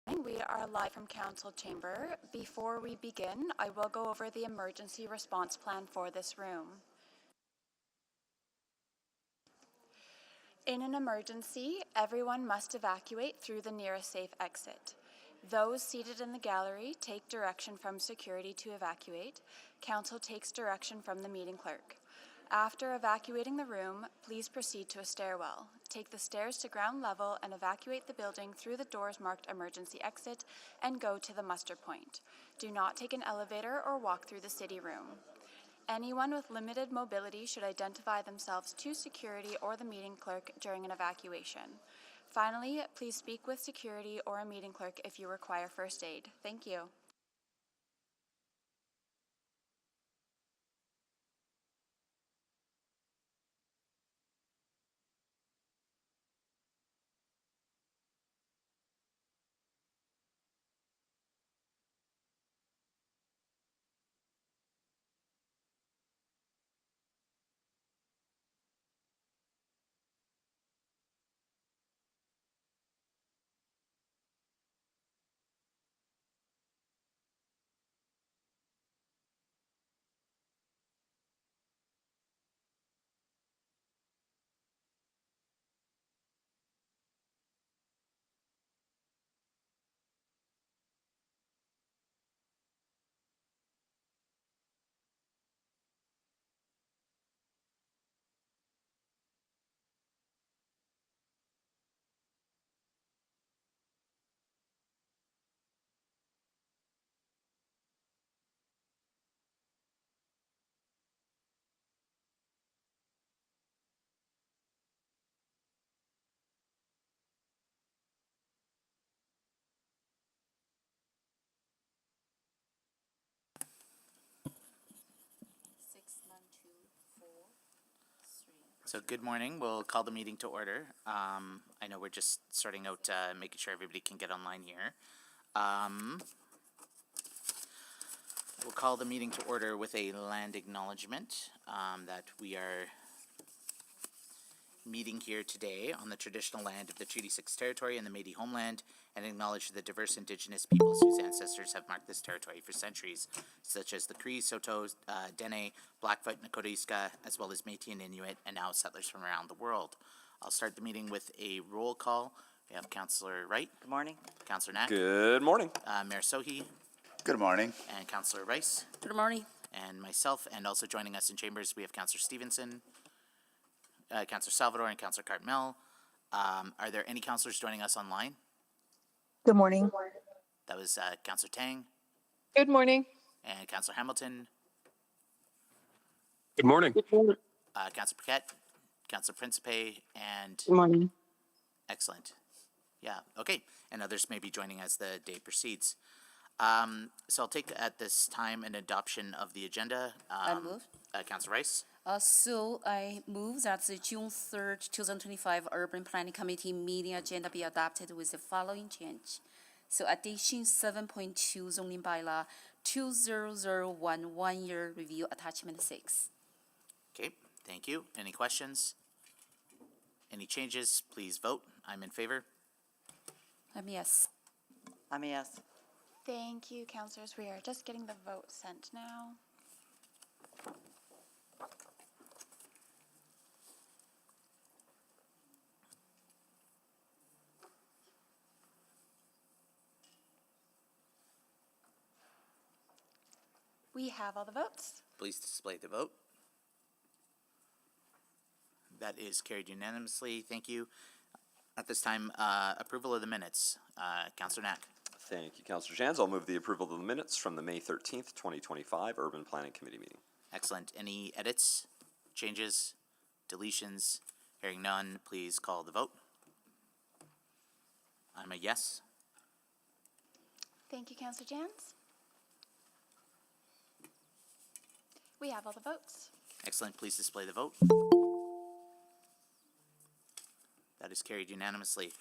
We are live from Council Chamber. Before we begin, I will go over the emergency response plan for this room. In an emergency, everyone must evacuate through the nearest safe exit. Those seated in the gallery take direction from security to evacuate. Council takes direction from the meeting clerk. After evacuating the room, please proceed to a stairwell. Take the stairs to ground level and evacuate the building through the doors marked emergency exit and go to the muster point. Do not take an elevator or walk through the city room. Anyone with limited mobility should identify themselves to security or the meeting clerk during an evacuation. Finally, please speak with security or a meeting clerk if you require first aid. Thank you. So good morning. We'll call the meeting to order. I know we're just sorting out, making sure everybody can get online here. We'll call the meeting to order with a land acknowledgement that we are meeting here today on the traditional land of the Treaty 6 territory and the Métis homeland, and acknowledge the diverse Indigenous peoples whose ancestors have marked this territory for centuries, such as the Cree, Saulteaux, Dene, Blackfoot, Nakota, as well as Métis and Inuit, and now settlers from around the world. I'll start the meeting with a roll call. We have Councillor Wright. Good morning. Councillor Knack. Good morning. Mayor Sohi. Good morning. And Councillor Rice. Good morning. And myself, and also joining us in chambers, we have Councillor Stevenson, Councillor Salvador, and Councillor Cartmel. Are there any councillors joining us online? Good morning. That was Councillor Tang. Good morning. And Councillor Hamilton. Good morning. Councillor Paquette, Councillor Principe, and... Good morning. Excellent. Yeah, okay. And others may be joining as the day proceeds. So I'll take at this time an adoption of the agenda. I move. Councillor Rice. So I move that the June 3rd, 2025 Urban Planning Committee meeting agenda be adopted with the following change. So addition 7.2 zoning bylaw 20011 1-year review attachment 6. Okay, thank you. Any questions? Any changes? Please vote. I'm in favor. I'm yes. I'm a yes. Thank you, councillors. We are just getting the vote sent now. We have all the votes. Please display the vote. That is carried unanimously. Thank you. At this time, approval of the minutes. Councillor Knack. Thank you, Councillor Jans. I'll move the approval of the minutes from the May 13th, 2025 Urban Planning Committee meeting. Excellent. Any edits, changes, deletions? Hearing none, please call the vote. I'm a yes. Thank you, Councillor Jans. We have all the votes. Excellent. Please display the vote. That is carried unanimously.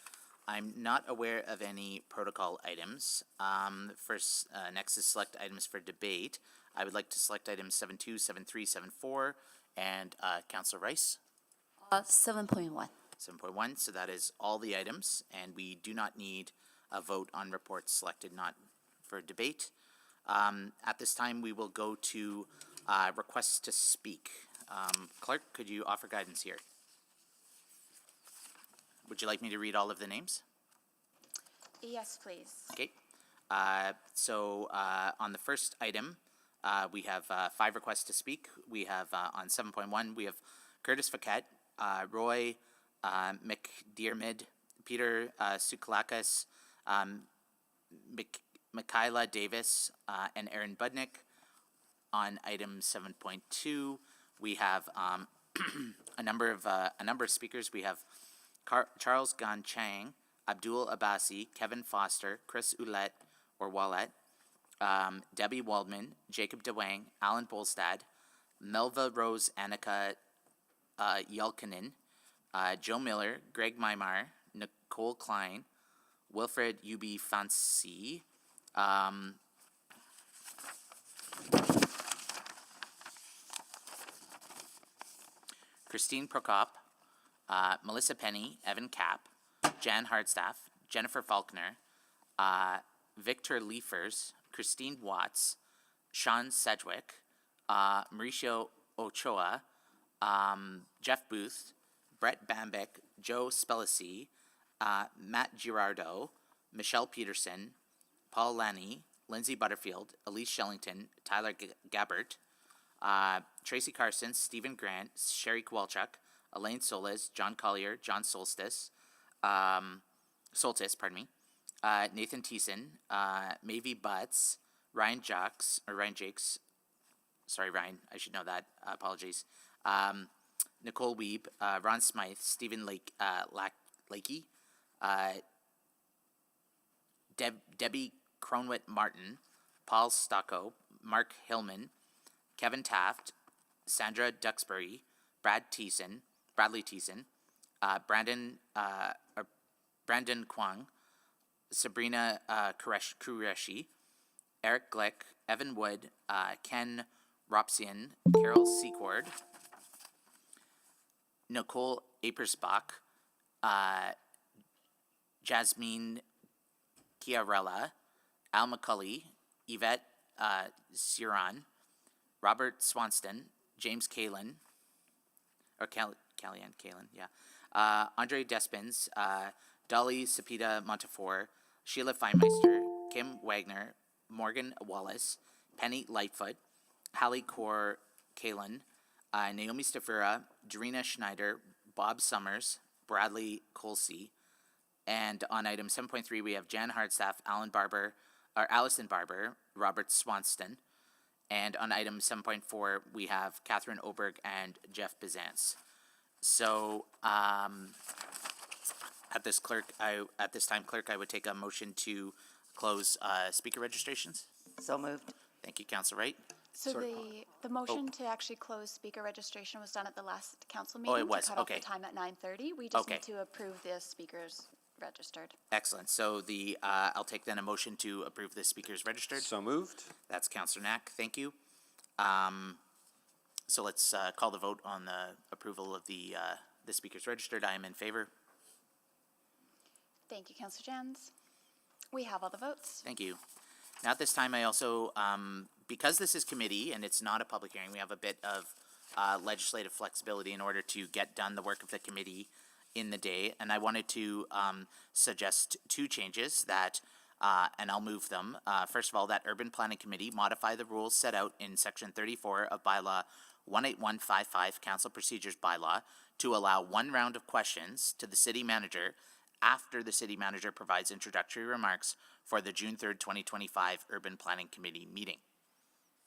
I'm not aware of any protocol items. Next is select items for debate. I would like to select items 7.2, 7.3, 7.4, and Councillor Rice. 7.1. 7.1, so that is all the items, and we do not need a vote on reports selected not for debate. At this time, we will go to requests to speak. Clerk, could you offer guidance here? Would you like me to read all of the names? Yes, please. Okay. So on the first item, we have 5 requests to speak. We have on 7.1, we have Curtis Faquette, Roy McDiarmid, Peter Sukalakis, Michaela Davis, and Aaron Budnick. On item 7.2, we have a number of speakers. We have Charles Gan Chang, Abdul Abbasi, Kevin Foster, Chris Wallet, Debbie Waldman, Jacob DeWang, Alan Bolstad, Melva Rose Annika Yelkinen, Joe Miller, Greg Mymar, Nicole Klein, Wilfred Ubi Fancy, Christine Prokop, Melissa Penny, Evan Kapp, Jan Hardstaff, Jennifer Faulkner, Victor Liefers, Christine Watts, Sean Sedgwick, Mauricio Ochoa, Jeff Booth, Brett Bambick, Joe Spellici, Matt Girardo, Michelle Peterson, Paul Lanny, Lindsay Butterfield, Elise Shellington, Tyler Gabbert, Tracy Carson, Stephen Grant, Sherry Kowalchuk, Elaine Solis, John Collier, John Solstice, Nathan Thiessen, Mavie Butts, Ryan Jakes, sorry, Ryan, I should know that, apologies, Nicole Weeb, Ron Smythe, Stephen Lakey, Debbie Cronwit Martin, Paul Stocko, Mark Hillman, Kevin Taft, Sandra Duxbury, Bradley Thiessen, Brandon Kwang, Sabrina Kureshi, Eric Glick, Evan Wood, Ken Ropsian, Carol Secord, Nicole Apersbach, Jasmine Chiarella, Al McCulley, Yvette Ciron, Robert Swanston, James Kalin, or Kalin, yeah. Andre Despins, Dolly Sapita Montefiore, Sheila Feinmeister, Kim Wagner, Morgan Wallace, Penny Lightfoot, Hallie Kaur Kalin, Naomi Stafura, Dorina Schneider, Bob Summers, Bradley Colsey. And on item 7.3, we have Jan Hardstaff, Allison Barber, Robert Swanston. And on item 7.4, we have Catherine Oberg and Jeff Bizance. So at this time, clerk, I would take a motion to close speaker registrations. So moved. Thank you, Council Wright. So the motion to actually close speaker registration was done at the last council meeting. it was, to cut okay. off the time at 9:30. We just Okay. need to approve the speakers registered. Excellent. So I'll take then a motion to approve the speakers registered. So moved. That's Councillor Knack. Thank you. So let's call the vote on the approval of the speakers registered. I am in favor. Thank you, Councillor Jans. We have all the votes. Thank you. Now at this time, I also, because this is committee and it's not a public hearing, we have a bit of legislative flexibility in order to get done the work of the committee in the day. And I wanted to suggest 2 changes that, and I'll move them. First of all, that Urban Planning Committee modify the rules set out in Section 34 of Bylaw 18155, Council Procedures Bylaw, to allow 1 round of questions to the city manager after the city manager provides introductory remarks for the June 3rd, 2025 Urban Planning Committee meeting.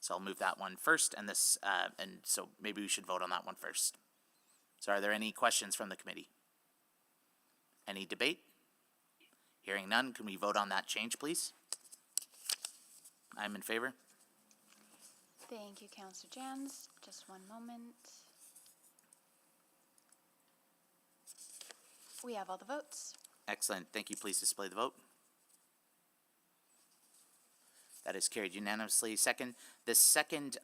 So I'll move that one first, and so maybe we should vote on that one first. So are there any questions from the committee? Any debate? Hearing none, can we vote on that change, please? I'm in favor. Thank you, Councillor Jans. Just one moment. We have all the votes. Excellent. Thank you. Please display the vote. That is carried unanimously. The second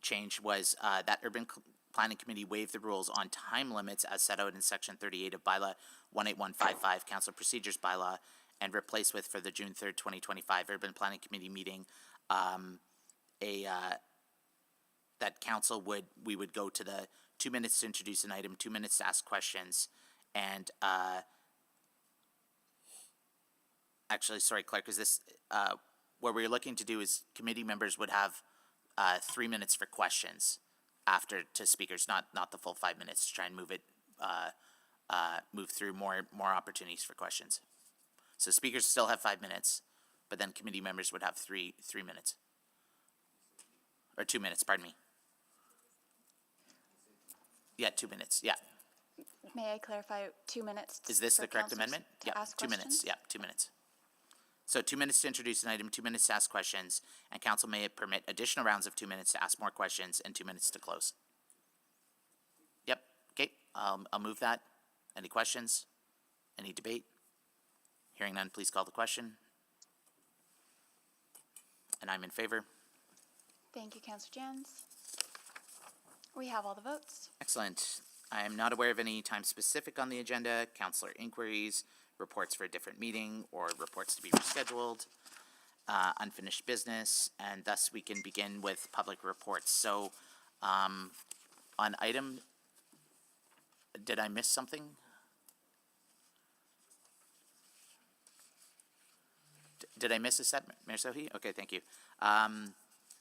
change was that Urban Planning Committee waive the rules on time limits as set out in Section 38 of Bylaw 18155, Council Procedures Bylaw, and replace with, for the June 3rd, 2025 Urban Planning Committee meeting, that council we would go to the 2 minutes to introduce an item, 2 minutes to ask questions, and actually, sorry, Clark, is this, what we're looking to do is committee members would have 3 minutes for questions after to speakers, not the full 5 minutes, to try and move through more opportunities for questions. So speakers still have 5 minutes, but then committee members would have 3 minutes. Or 2 minutes, pardon me. Yeah, 2 minutes, yeah. May I clarify 2 minutes? Is this for the correct councillors amendment? to Yeah, ask 2 minutes, questions? yeah, 2 minutes. So 2 minutes to introduce an item, 2 minutes to ask questions, and council may permit additional rounds of 2 minutes to ask more questions and 2 minutes to close. Yep, okay, I'll move that. Any questions? Any debate? Hearing none, please call the question. And I'm in favor. Thank you, Councillor Jans. We have all the votes. Excellent. I am not aware of any time specific on the agenda, councillor inquiries, reports for a different meeting, or reports to be rescheduled, unfinished business, and thus we can begin with public reports. So, on item, did I miss something? Did I miss a set, Mayor Sohi? Okay, thank you.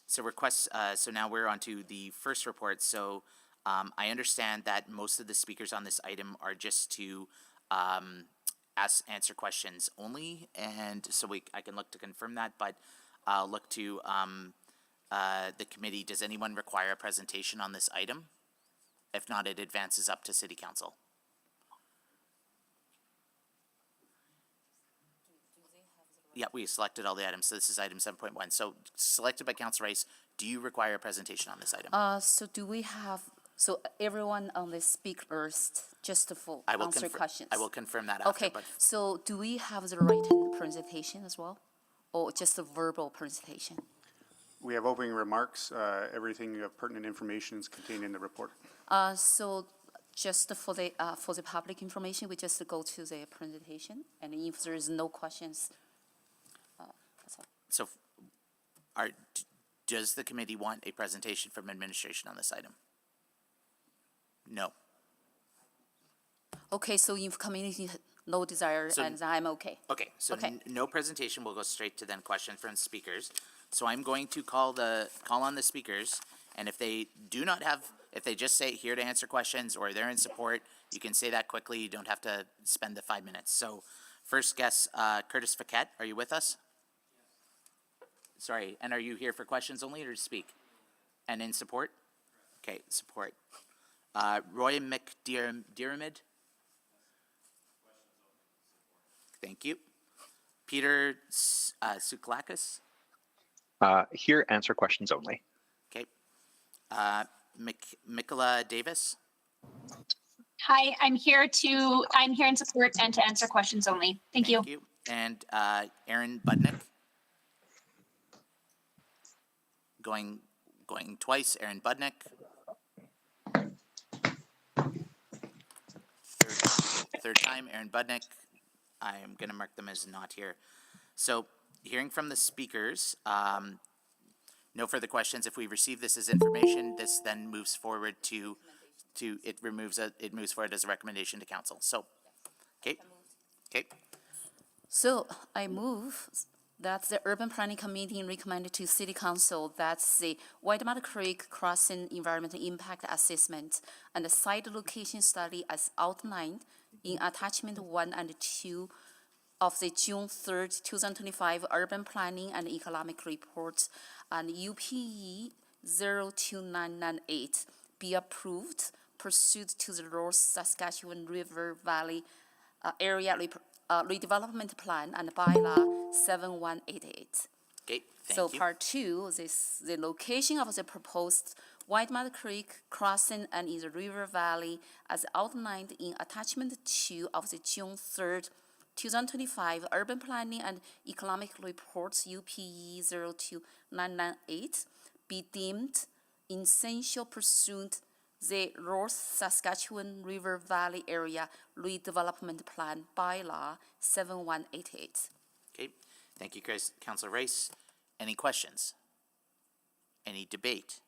So requests, so now we're on to the first report. So I understand that most of the speakers on this item are just to answer questions only, and so I can look to confirm that, but I'll look to the committee. Does anyone require a presentation on this item? If not, it advances up to City Council. Yeah, we selected all the items, so this is item 7.1. So selected by Councilor Rice, do you require a presentation on this item? So do we have, so everyone on the speak first, just for I will answer questions? I will confirm that after, Okay, but so do we have the written presentation as well? Or just a verbal presentation? We have opening remarks. Everything of pertinent information is contained in the report. So just for the public information, we just go to the presentation, and if there is no questions, that's all. so does the committee want a presentation from administration on this item? No. Okay, so if community no desire, So- and I'm okay. Okay, so Okay. no presentation, we'll go straight to then question from speakers. So I'm going to call on the speakers, and if they do not have, if they just say here to answer questions or they're in support, you can say that quickly, you don't have to spend the 5 minutes. So first guest, Curtis Paquette, are you with us? Sorry, and are you here for questions only or to speak? And in support? Okay, support. Roy McDiarmid? Thank you. Peter Souklakis? Here, answer questions only. Okay. Mikola Davis? Hi, I'm here in support and to answer questions only. Thank you. And Aaron Budnick? Going twice, Aaron Budnick. Third time, Aaron Budnick. I am going to mark them as not here. So, hearing from the speakers, no further questions. If we receive this as information, this then moves forward it moves forward as a recommendation to council. So, okay. So I move that the Urban Planning Committee recommended to City Council that the White Mud Creek Crossing Environmental Impact Assessment and the site location study as outlined in Attachment 1 and 2 of the June 3rd, 2025 Urban Planning and Economic Report and UPE 02998 be approved pursuant to the North Saskatchewan River Valley Area Redevelopment Plan and Bylaw 7188. Okay, thank So you. part 2, the location of the proposed White Mud Creek crossing and in the river valley as outlined in Attachment 2 of the June 3rd, 2025 Urban Planning and Economic Reports UPE 02998 be deemed essential pursuant the North Saskatchewan River Valley Area Redevelopment Plan Bylaw 7188. Okay, thank you, Councilor Rice. Any questions? Any debate?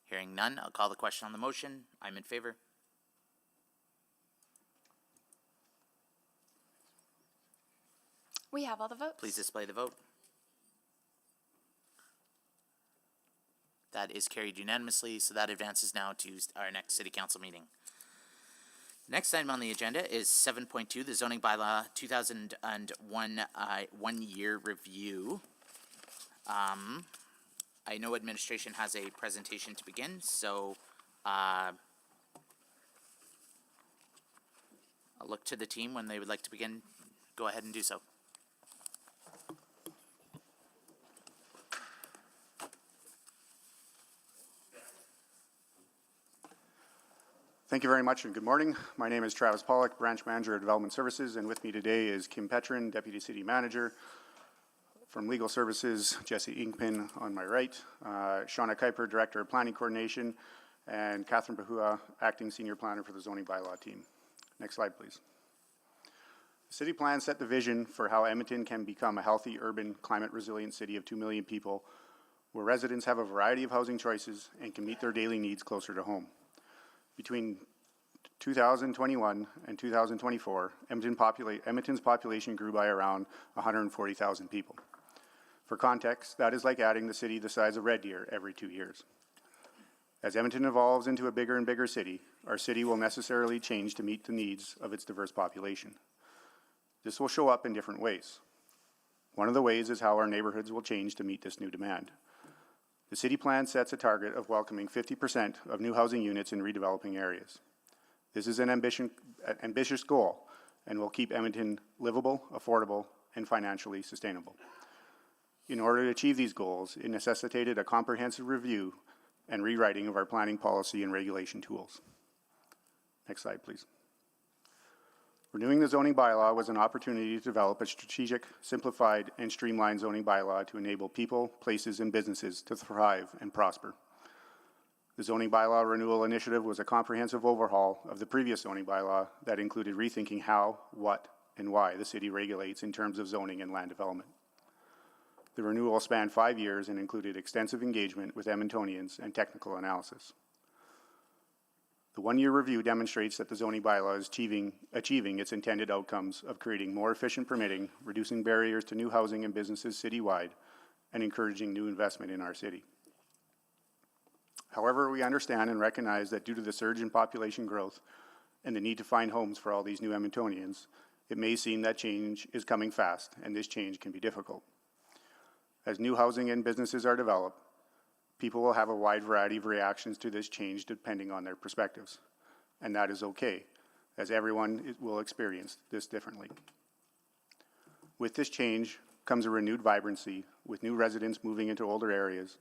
Hearing none, I'll call the question on the motion. I'm in favor. We have all the votes. Please display the vote. That is carried unanimously, so that advances now to our next City Council meeting. Next item on the agenda is 7.2, the zoning bylaw 2001 one-year review. I know administration has a presentation to begin, so I'll look to the team when they would like to begin. Go ahead and do so. Thank you very much and good morning. My name is Travis Pollock, Branch Manager of Development Services, and with me today is Kim Petrin, Deputy City Manager. From Legal Services, Jesse Inkpin on my right, Shauna Kuiper, Director of Planning Coordination, and Catherine Bahua, Acting Senior Planner for the Zoning Bylaw Team. Next slide, please. The city plan set the vision for how Edmonton can become a healthy, urban, climate-resilient city of 2 million people, where residents have a variety of housing choices and can meet their daily needs closer to home. Between 2021 and 2024, Edmonton's population grew by around 140,000 people. For context, that is like adding the city the size of Red Deer every 2 years. As Edmonton evolves into a bigger and bigger city, our city will necessarily change to meet the needs of its diverse population. This will show up in different ways. One of the ways is how our neighborhoods will change to meet this new demand. The city plan sets a target of welcoming 50% of new housing units in redeveloping areas. This is an ambitious goal and will keep Edmonton livable, affordable, and financially sustainable. In order to achieve these goals, it necessitated a comprehensive review and rewriting of our planning policy and regulation tools. Next slide, please. Renewing the zoning bylaw was an opportunity to develop a strategic, simplified, and streamlined zoning bylaw to enable people, places, and businesses to thrive and prosper. The zoning bylaw renewal initiative was a comprehensive overhaul of the previous zoning bylaw that included rethinking how, what, and why the city regulates in terms of zoning and land development. The renewal spanned 5 years and included extensive engagement with Edmontonians and technical analysis. The one-year review demonstrates that the zoning bylaw is achieving its intended outcomes of creating more efficient permitting, reducing barriers to new housing and businesses citywide, and encouraging new investment in our city. However, we understand and recognize that due to the surge in population growth and the need to find homes for all these new Edmontonians, it may seem that change is coming fast, and this change can be difficult. As new housing and businesses are developed, people will have a wide variety of reactions to this change depending on their perspectives. And that is okay, as everyone will experience this differently. With this change comes a renewed vibrancy, with new residents moving into older areas,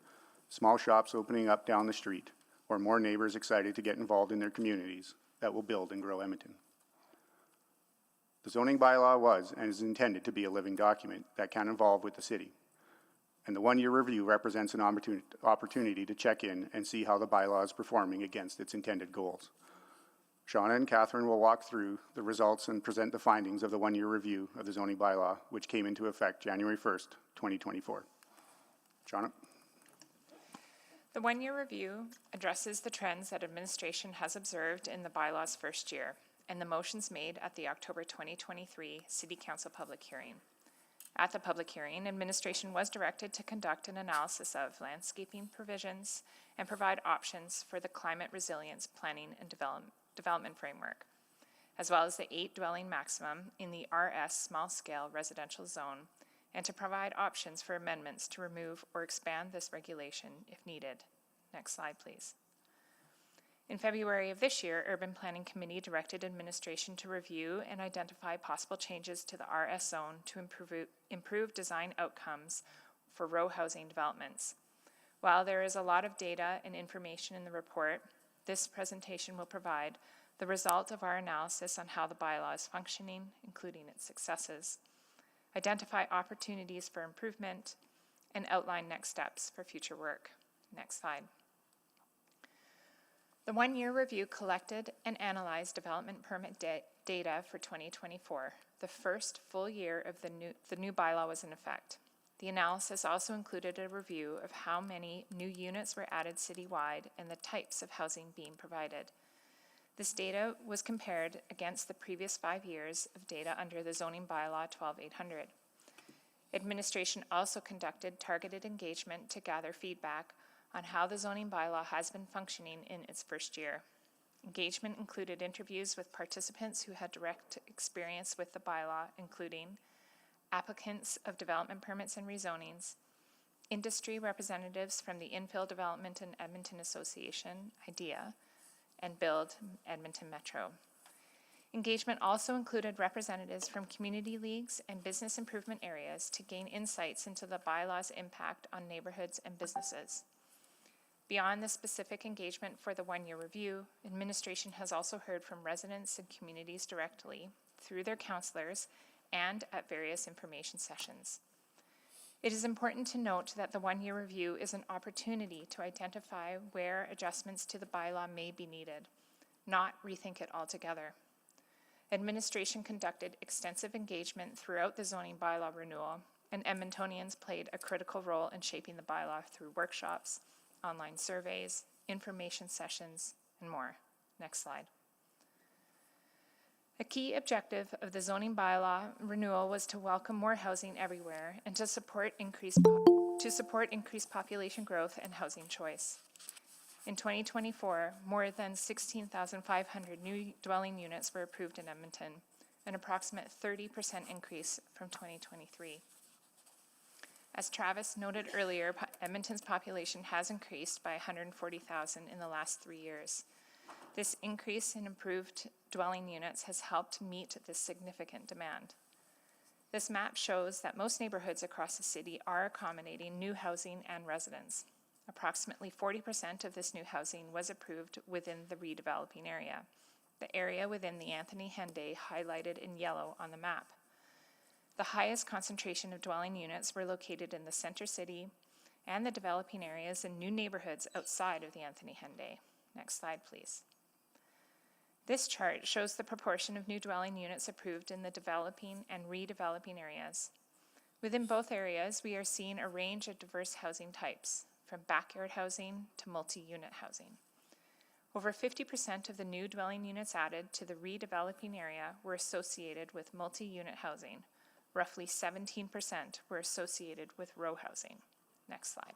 small shops opening up down the street, or more neighbors excited to get involved in their communities that will build and grow Edmonton. The zoning bylaw was and is intended to be a living document that can evolve with the city. And the one-year review represents an opportunity to check in and see how the bylaw is performing against its intended goals. Shauna and Catherine will walk through the results and present the findings of the one-year review of the zoning bylaw, which came into effect January 1st, 2024. Shauna? The one-year review addresses the trends that administration has observed in the bylaw's first year and the motions made at the October 2023 City Council public hearing. At the public hearing, administration was directed to conduct an analysis of landscaping provisions and provide options for the climate resilience planning and development framework, as well as the 8 dwelling maximum in the RS small scale residential zone, and to provide options for amendments to remove or expand this regulation if needed. Next slide, please. In February of this year, Urban Planning Committee directed administration to review and identify possible changes to the RS zone to improve design outcomes for row housing developments. While there is a lot of data and information in the report, this presentation will provide the result of our analysis on how the bylaw is functioning, including its successes, identify opportunities for improvement, and outline next steps for future work. Next slide. The one-year review collected and analyzed development permit data for 2024, the first full year of the new bylaw was in effect. The analysis also included a review of how many new units were added citywide and the types of housing being provided. This data was compared against the previous 5 years of data under the zoning bylaw 12800. Administration also conducted targeted engagement to gather feedback on how the zoning bylaw has been functioning in its first year. Engagement included interviews with participants who had direct experience with the bylaw, including applicants of development permits and rezonings, industry representatives from the Infill Development and Edmonton Association, IDEA, and Build Edmonton Metro. Engagement also included representatives from community leagues and business improvement areas to gain insights into the bylaw's impact on neighborhoods and businesses. Beyond the specific engagement for the one-year review, administration has also heard from residents and communities directly through their councillors and at various information sessions. It is important to note that the one-year review is an opportunity to identify where adjustments to the bylaw may be needed, not rethink it altogether. Administration conducted extensive engagement throughout the zoning bylaw renewal, and Edmontonians played a critical role in shaping the bylaw through workshops, online surveys, information sessions, and more. Next slide. A key objective of the zoning bylaw renewal was to welcome more housing everywhere and to support increased population growth and housing choice. In 2024, more than 16,500 new dwelling units were approved in Edmonton, an approximate 30% increase from 2023. As Travis noted earlier, Edmonton's population has increased by 140,000 in the last 3 years. This increase in improved dwelling units has helped meet this significant demand. This map shows that most neighborhoods across the city are accommodating new housing and residents. Approximately 40% of this new housing was approved within the redeveloping area, the area within the Anthony Henday highlighted in yellow on the map. The highest concentration of dwelling units were located in the center city and the developing areas and new neighborhoods outside of the Anthony Henday. Next slide, please. This chart shows the proportion of new dwelling units approved in the developing and redeveloping areas. Within both areas, we are seeing a range of diverse housing types, from backyard housing to multi-unit housing. Over 50% of the new dwelling units added to the redeveloping area were associated with multi-unit housing. Roughly 17% were associated with row housing. Next slide.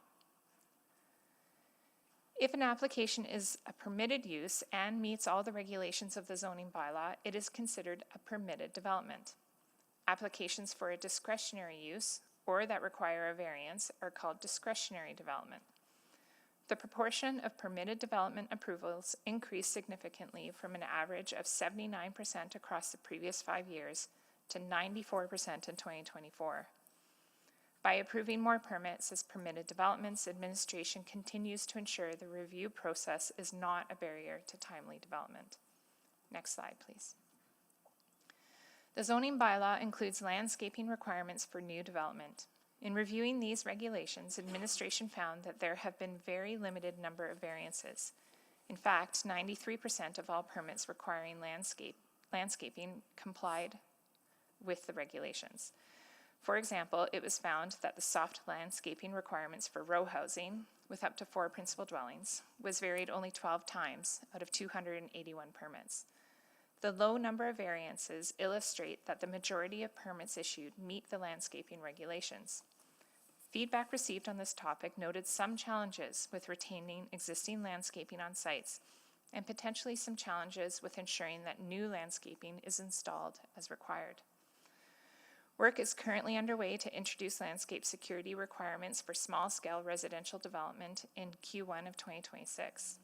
If an application is a permitted use and meets all the regulations of the zoning bylaw, it is considered a permitted development. Applications for a discretionary use or that require a variance are called discretionary development. The proportion of permitted development approvals increased significantly from an average of 79% across the previous 5 years to 94% in 2024. By approving more permits as permitted developments, administration continues to ensure the review process is not a barrier to timely development. Next slide, please. The zoning bylaw includes landscaping requirements for new development. In reviewing these regulations, administration found that there have been very limited number of variances. In fact, 93% of all permits requiring landscaping complied with the regulations. For example, it was found that the soft landscaping requirements for row housing, with up to 4 principal dwellings, was varied only 12 times out of 281 permits. The low number of variances illustrate that the majority of permits issued meet the landscaping regulations. Feedback received on this topic noted some challenges with retaining existing landscaping on sites and potentially some challenges with ensuring that new landscaping is installed as required. Work is currently underway to introduce landscape security requirements for small-scale residential development in Q1 of 2026.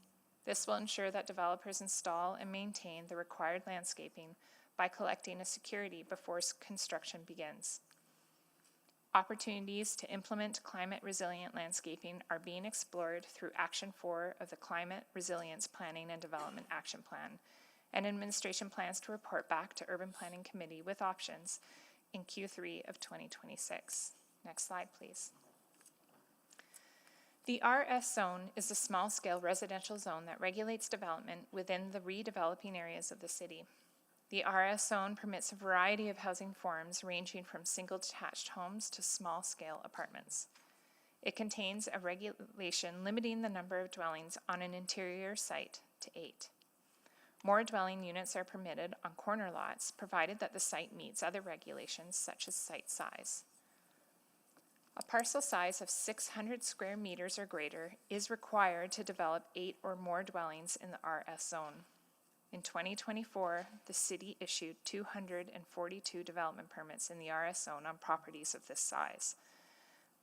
This will ensure that developers install and maintain the required landscaping by collecting a security before construction begins. Opportunities to implement climate-resilient landscaping are being explored through Action 4 of the Climate Resilience Planning and Development Action Plan, and administration plans to report back to Urban Planning Committee with options in Q3 of 2026. Next slide, please. The RS zone is a small-scale residential zone that regulates development within the redeveloping areas of the city. The RS zone permits a variety of housing forms ranging from single detached homes to small-scale apartments. It contains a regulation limiting the number of dwellings on an interior site to 8. More dwelling units are permitted on corner lots, provided that the site meets other regulations such as site size. A parcel size of 600 square meters or greater is required to develop 8 or more dwellings in the RS zone. In 2024, the city issued 242 development permits in the RS zone on properties of this size.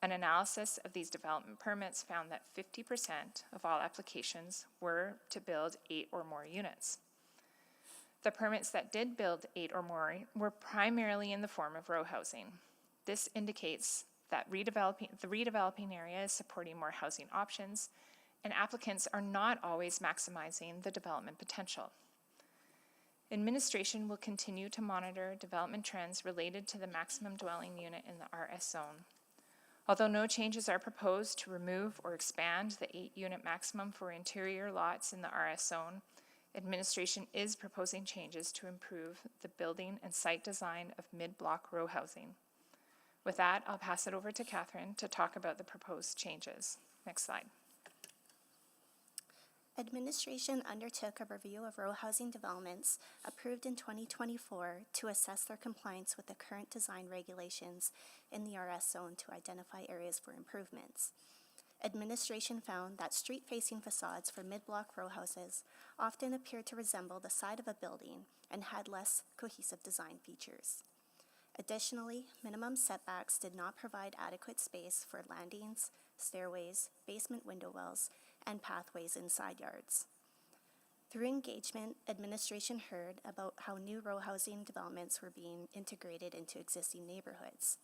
An analysis of these development permits found that 50% of all applications were to build 8 or more units. The permits that did build 8 or more were primarily in the form of row housing. This indicates that the redeveloping area is supporting more housing options, and applicants are not always maximizing the development potential. Administration will continue to monitor development trends related to the maximum dwelling unit in the RS zone. Although no changes are proposed to remove or expand the 8-unit maximum for interior lots in the RS zone, administration is proposing changes to improve the building and site design of mid-block row housing. With that, I'll pass it over to Catherine to talk about the proposed changes. Next slide. Administration undertook a review of row housing developments approved in 2024 to assess their compliance with the current design regulations in the RS zone to identify areas for improvements. Administration found that street-facing facades for mid-block row houses often appeared to resemble the side of a building and had less cohesive design features. Additionally, minimum setbacks did not provide adequate space for landings, stairways, basement window wells, and pathways in side yards. Through engagement, administration heard about how new row housing developments were being integrated into existing neighborhoods.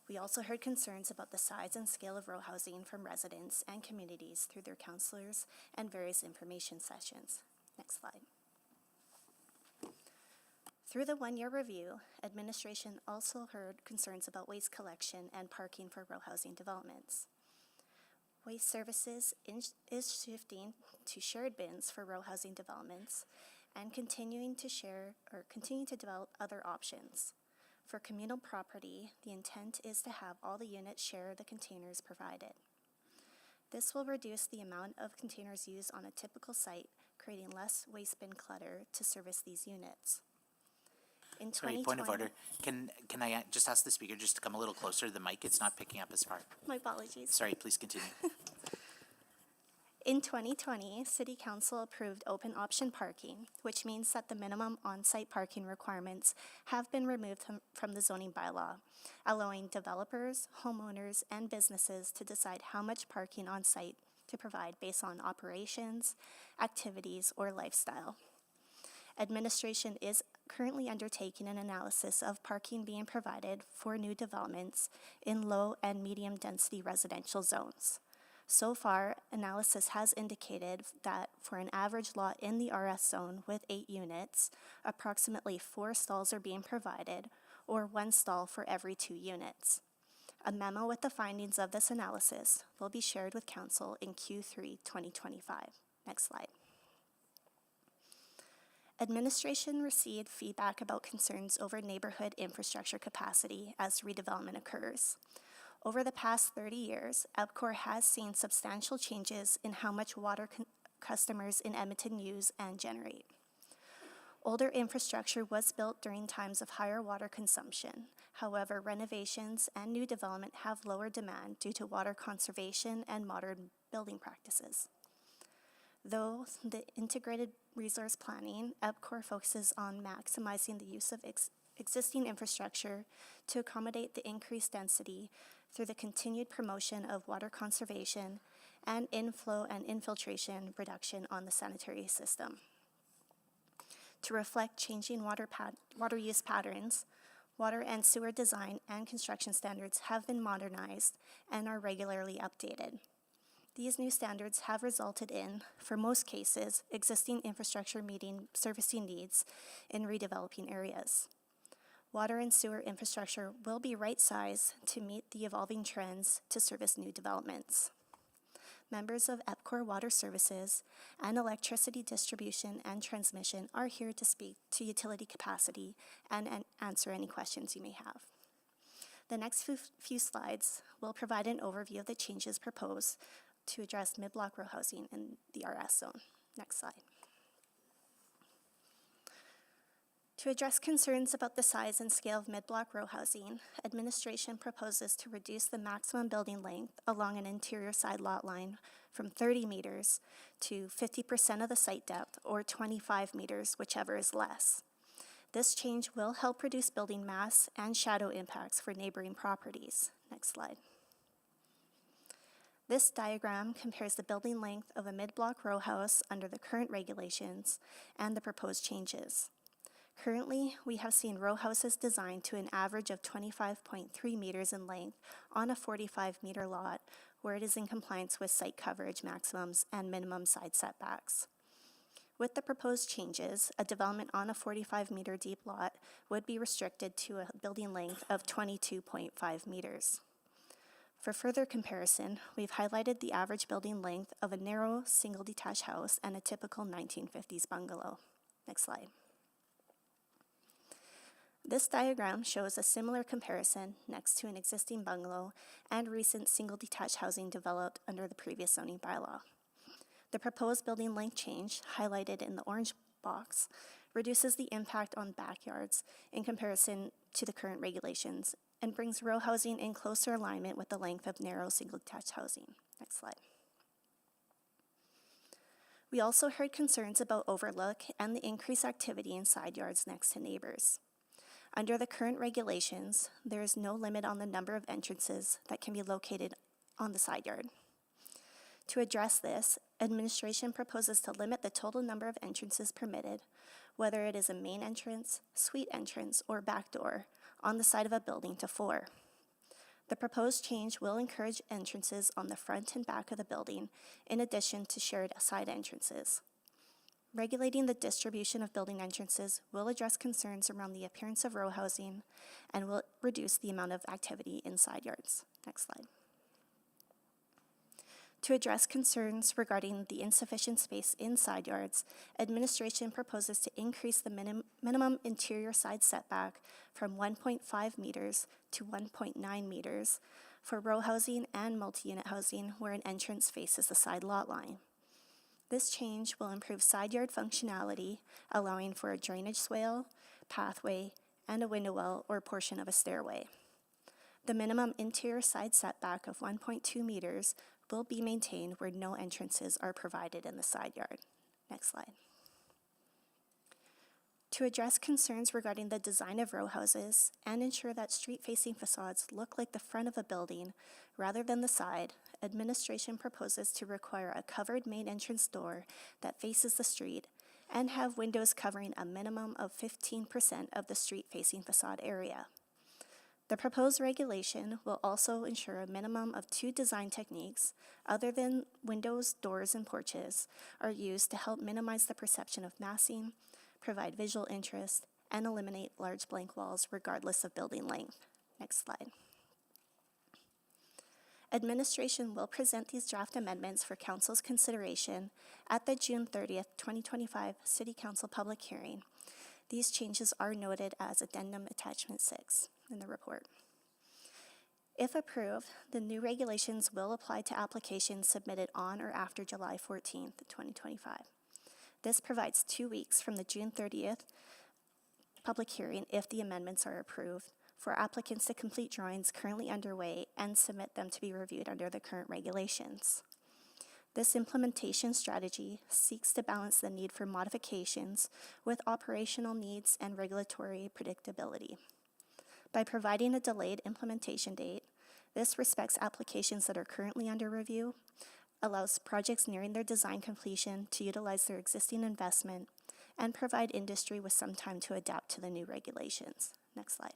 We also heard concerns about the size and scale of row housing from residents and communities through their counselors and various information sessions. Next slide. Through the one-year review, administration also heard concerns about waste collection and parking for row housing developments. Waste Services is shifting to shared bins for row housing developments and continuing to develop other options. For communal property, the intent is to have all the units share the containers provided. This will reduce the amount of containers used on a typical site, creating less waste bin clutter to service these units. In Sorry, point of order. Can I just ask the speaker just to come a little closer to the mic? It's not picking up as far. My apologies. Sorry, please continue. In 2020, City Council approved open option parking, which means that the minimum on-site parking requirements have been removed from the zoning bylaw, allowing developers, homeowners, and businesses to decide how much parking on-site to provide based on operations, activities, or lifestyle. Administration is currently undertaking an analysis of parking being provided for new developments in low and medium density residential zones. So far, analysis has indicated that for an average lot in the RS zone with 8 units, approximately 4 stalls are being provided, or 1 stall for every 2 units. A memo with the findings of this analysis will be shared with Council in Q3 2025. Next slide. Administration received feedback about concerns over neighborhood infrastructure capacity as redevelopment occurs. Over the past 30 years, EPCOR has seen substantial changes in how much water customers in Edmonton use and generate. Older infrastructure was built during times of higher water consumption. However, renovations and new development have lower demand due to water conservation and modern building practices. Though the integrated resource planning, EPCOR focuses on maximizing the use of existing infrastructure to accommodate the increased density through the continued promotion of water conservation and inflow and infiltration reduction on the sanitary system. To reflect changing water use patterns, water and sewer design and construction standards have been modernized and are regularly updated. These new standards have resulted in, for most cases, existing infrastructure meeting servicing needs in redeveloping areas. Water and sewer infrastructure will be right-sized to meet the evolving trends to service new developments. members of EPCOR Water Services and Electricity Distribution and Transmission are here to speak to utility capacity and answer any questions you may have. The next few slides will provide an overview of the changes proposed to address mid-block row housing in the RS zone. Next slide. To address concerns about the size and scale of mid-block row housing, administration proposes to reduce the maximum building length along an interior side lot line from 30 meters to 50% of the site depth, or 25 meters, whichever is less. This change will help reduce building mass and shadow impacts for neighboring properties. Next slide. This diagram compares the building length of a mid-block row house under the current regulations and the proposed changes. Currently, we have seen row houses designed to an average of 25.3 meters in length on a 45-meter lot, where it is in compliance with site coverage maximums and minimum side setbacks. With the proposed changes, a development on a 45-meter deep lot would be restricted to a building length of 22.5 meters. For further comparison, we've highlighted the average building length of a narrow single detached house and a typical 1950s bungalow. Next slide. This diagram shows a similar comparison next to an existing bungalow and recent single detached housing developed under the previous zoning bylaw. The proposed building length change, highlighted in the orange box, reduces the impact on backyards in comparison to the current regulations and brings row housing in closer alignment with the length of narrow single detached housing. Next slide. We also heard concerns about overlook and the increased activity in side yards next to neighbors. Under the current regulations, there is no limit on the number of entrances that can be located on the side yard. To address this, administration proposes to limit the total number of entrances permitted, whether it is a main entrance, suite entrance, or back door, on the side of a building to 4. The proposed change will encourage entrances on the front and back of the building, in addition to shared side entrances. Regulating the distribution of building entrances will address concerns around the appearance of row housing and will reduce the amount of activity in side yards. Next slide. To address concerns regarding the insufficient space in side yards, administration proposes to increase the minimum interior side setback from 1.5 meters to 1.9 meters for row housing and multi-unit housing where an entrance faces the side lot line. This change will improve side yard functionality, allowing for a drainage swale, pathway, and a window well or portion of a stairway. The minimum interior side setback of 1.2 meters will be maintained where no entrances are provided in the side yard. Next slide. To address concerns regarding the design of row houses and ensure that street-facing facades look like the front of a building rather than the side, administration proposes to require a covered main entrance door that faces the street and have windows covering a minimum of 15% of the street-facing facade area. The proposed regulation will also ensure a minimum of 2 design techniques, other than windows, doors, and porches, are used to help minimize the perception of massing, provide visual interest, and eliminate large blank walls regardless of building length. Next slide. Administration will present these draft amendments for Council's consideration at the June 30th, 2025 City Council public hearing. These changes are noted as Addendum Attachment 6 in the report. If approved, the new regulations will apply to applications submitted on or after July 14th, 2025. This provides 2 weeks from the June 30th public hearing, if the amendments are approved, for applicants to complete drawings currently underway and submit them to be reviewed under the current regulations. This implementation strategy seeks to balance the need for modifications with operational needs and regulatory predictability. By providing a delayed implementation date, this respects applications that are currently under review, allows projects nearing their design completion to utilize their existing investment, and provide industry with some time to adapt to the new regulations. Next slide.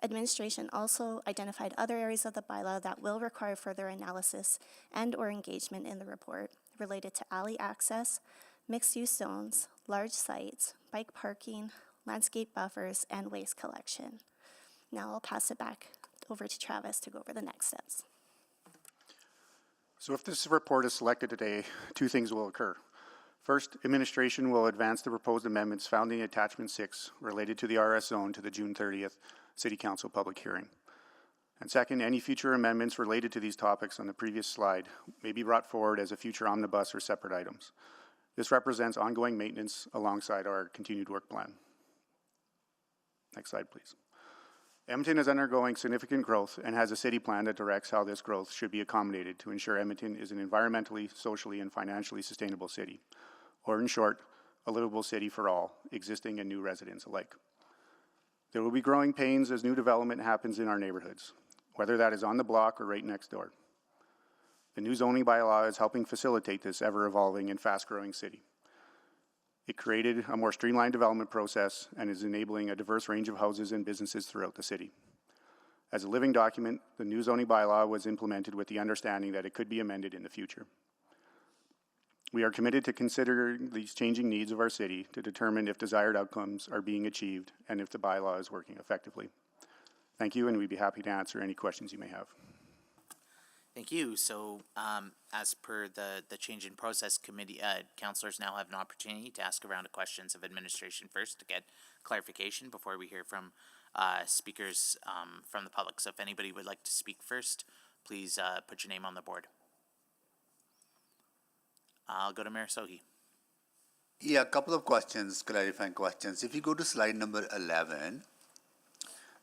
Administration also identified other areas of the bylaw that will require further analysis and/or engagement in the report related to alley access, mixed-use zones, large sites, bike parking, landscape buffers, and waste collection. Now I'll pass it back over to Travis to go over the next steps. So if this report is selected today, two things will occur. First, administration will advance the proposed amendments found in attachment 6 related to the RS zone to the June 30th City Council public hearing. And second, any future amendments related to these topics on the previous slide may be brought forward as a future omnibus or separate items. This represents ongoing maintenance alongside our continued work plan. Next slide, please. Edmonton is undergoing significant growth and has a city plan that directs how this growth should be accommodated to ensure Edmonton is an environmentally, socially, and financially sustainable city. Or in short, a livable city for all, existing and new residents alike. There will be growing pains as new development happens in our neighborhoods, whether that is on the block or right next door. The new zoning bylaw is helping facilitate this ever-evolving and fast-growing city. It created a more streamlined development process and is enabling a diverse range of houses and businesses throughout the city. As a living document, the new zoning bylaw was implemented with the understanding that it could be amended in the future. We are committed to considering these changing needs of our city to determine if desired outcomes are being achieved and if the bylaw is working effectively. Thank you, and we'd be happy to answer any questions you may have. Thank you. So, as per the change in process committee, councillors now have an opportunity to ask a round of questions of administration first to get clarification before we hear from speakers from the public. So if anybody would like to speak first, please put your name on the board. I'll go to Mayor Sohi. Yeah, a couple of questions, clarifying questions. If you go to slide number 11,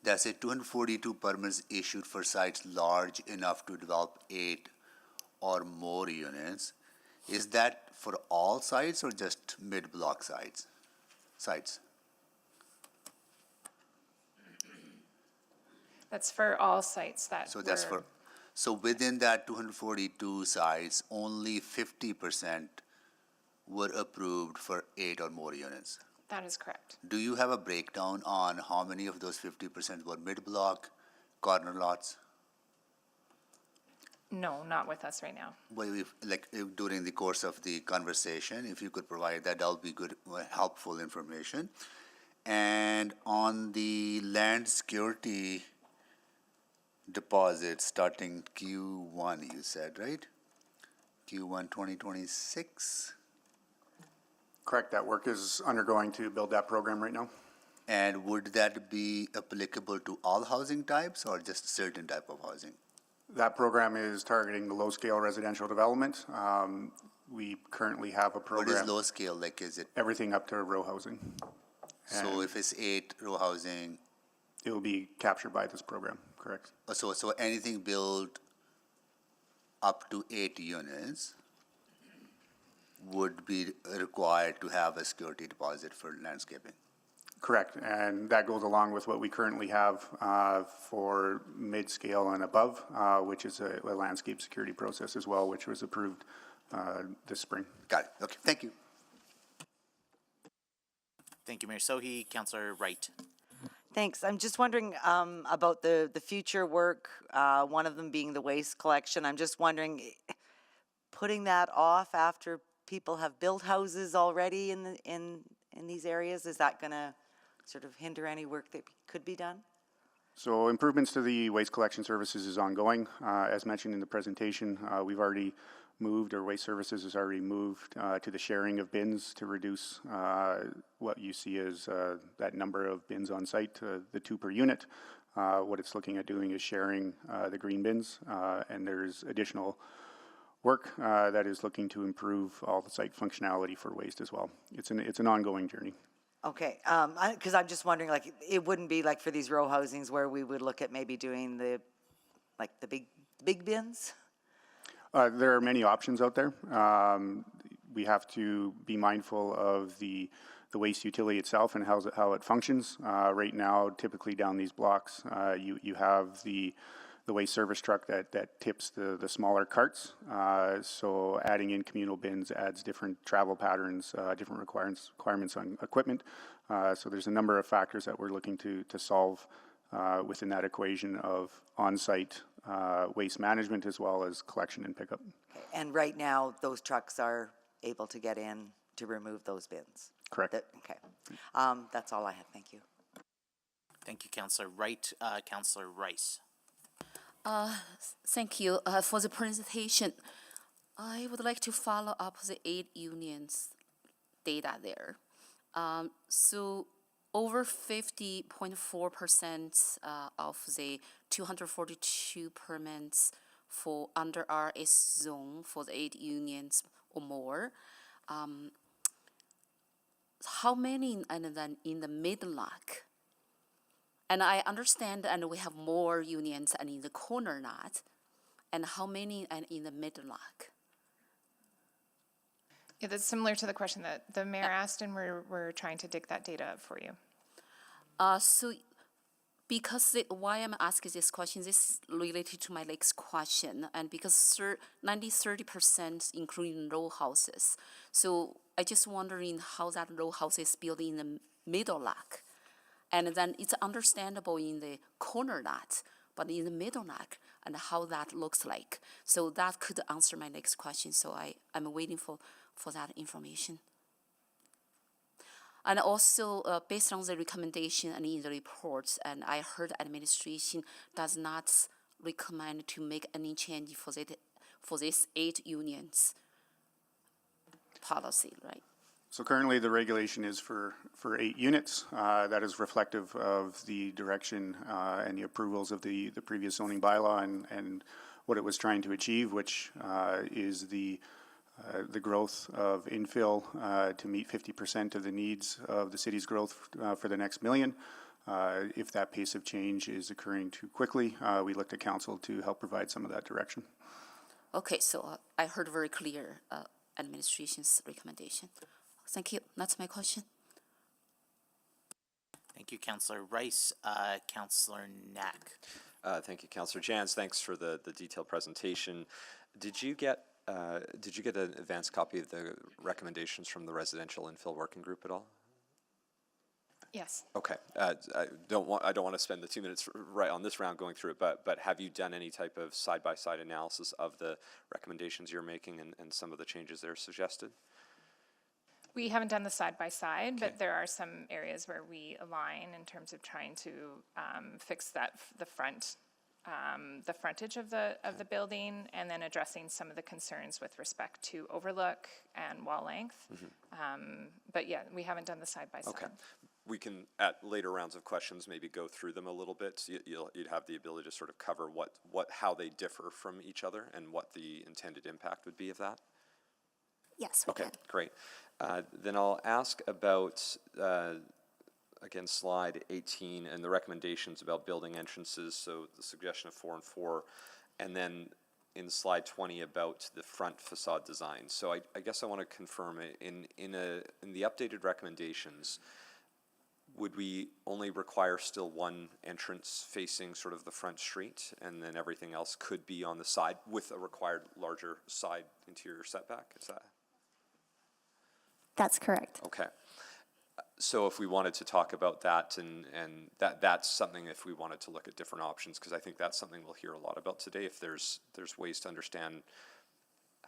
there's a 242 permits issued for sites large enough to develop 8 or more units. Is that for all sites or just mid-block sites? That's for all sites that So that's for, so within that 242 sites, only 50% were approved for 8 or more units. That is correct. Do you have a breakdown on how many of those 50% were mid-block, corner lots? No, not with us right now. Well, if during the course of the conversation, if you could provide that, that'll be good, helpful information. And on the land security deposit starting Q1, you said, right? Q1 2026? Correct, that work is undergoing to build that program right now. And would that be applicable to all housing types or just certain type of housing? That program is targeting the low-scale residential development. We currently have a program. What is low scale? Like, is it? Everything up to row housing. So And if it's 8 row housing, it will be captured by this program, correct? so anything built up to 8 units would be required to have a security deposit for landscaping. Correct, and that goes along with what we currently have for mid-scale and above, which is a landscape security process as well, which was approved this spring. Got it. Okay, thank you. Thank you, Mayor Sohi. Councillor Wright. Thanks. I'm just wondering about the future work, one of them being the waste collection. I'm just wondering, putting that off after people have built houses already in these areas, is that going to sort of hinder any work that could be done? So improvements to the waste collection services is ongoing. As mentioned in the presentation, we've already moved, or waste services has already moved to the sharing of bins to reduce what you see as that number of bins on site, the 2 per unit. What it's looking at doing is sharing the green bins, and there's additional work that is looking to improve all the site functionality for waste as well. It's an ongoing journey. Okay, because I'm just wondering, like, it wouldn't be like for these row housings where we would look at maybe doing the big bins? There are many options out there. We have to be mindful of the waste utility itself and how it functions. Right now, typically down these blocks, you have the waste service truck that tips the smaller carts. So adding in communal bins adds different travel patterns, different requirements on equipment. So there's a number of factors that we're looking to solve within that equation of on-site waste management as well as collection and pickup. And right now, those trucks are able to get in to remove those bins? Correct. Okay. That's all I have. Thank you. Thank you, Councillor Wright. Councillor Rice. Thank you for the presentation. I would like to follow up the 8 unions data there. So over 50.4% of the 242 permits for under RS zone for the 8 unions or more. How many and then in the mid-lock? And I understand, and we have more unions and in the corner lot. And how many and in the mid-lock? Yeah, that's similar to the question that the mayor asked, and we're trying to dig that data up for you. So because why I'm asking this question, this is related to my next question, and because 30% including row houses. So I just wondering how that row house is built in the middle lot. And then it's understandable in the corner lot, but in the middle lot, and how that looks like. So that could answer my next question, so I'm waiting for that information. And also, based on the recommendation and in the reports, and I heard administration does not recommend to make any change for these 8 unions policy, right? So currently, the regulation is for 8 units. That is reflective of the direction and the approvals of the previous zoning bylaw and what it was trying to achieve, which is the growth of infill to meet 50% of the needs of the city's growth for the next million. If that pace of change is occurring too quickly, we look to council to help provide some of that direction. Okay, so I heard very clear administration's recommendation. Thank you. That's my question. Thank you, Councillor Rice. Councillor Knack. Thank you, Councillor Jans. Thanks for the detailed presentation. Did you get an advance copy of the recommendations from the residential infill working group at all? Yes. Okay. I don't want to spend the 2 minutes right on this round going through it, but have you done any type of side-by-side analysis of the recommendations you're making and some of the changes that are suggested? We haven't done the side-by-side, but there are some areas where we align in terms of trying to fix the frontage of the building, and then addressing some of the concerns with respect to overlook and wall length. But yeah, we haven't done the side-by-side. Okay. We can, at later rounds of questions, maybe go through them a little bit. So you'd have the ability to sort of cover how they differ from each other and what the intended impact would be of that. Yes, we can. Great. Then I'll ask about, again, slide 18 and the recommendations about building entrances, so the suggestion of 4 and 4, and then in slide 20 about the front facade design. So I guess I want to confirm, in the updated recommendations, would we only require still one entrance facing sort of the front street, and then everything else could be on the side with a required larger side interior setback? Is that? That's correct. Okay. So if we wanted to talk about that, and that's something, if we wanted to look at different options, because I think that's something we'll hear a lot about today, if there's ways to understand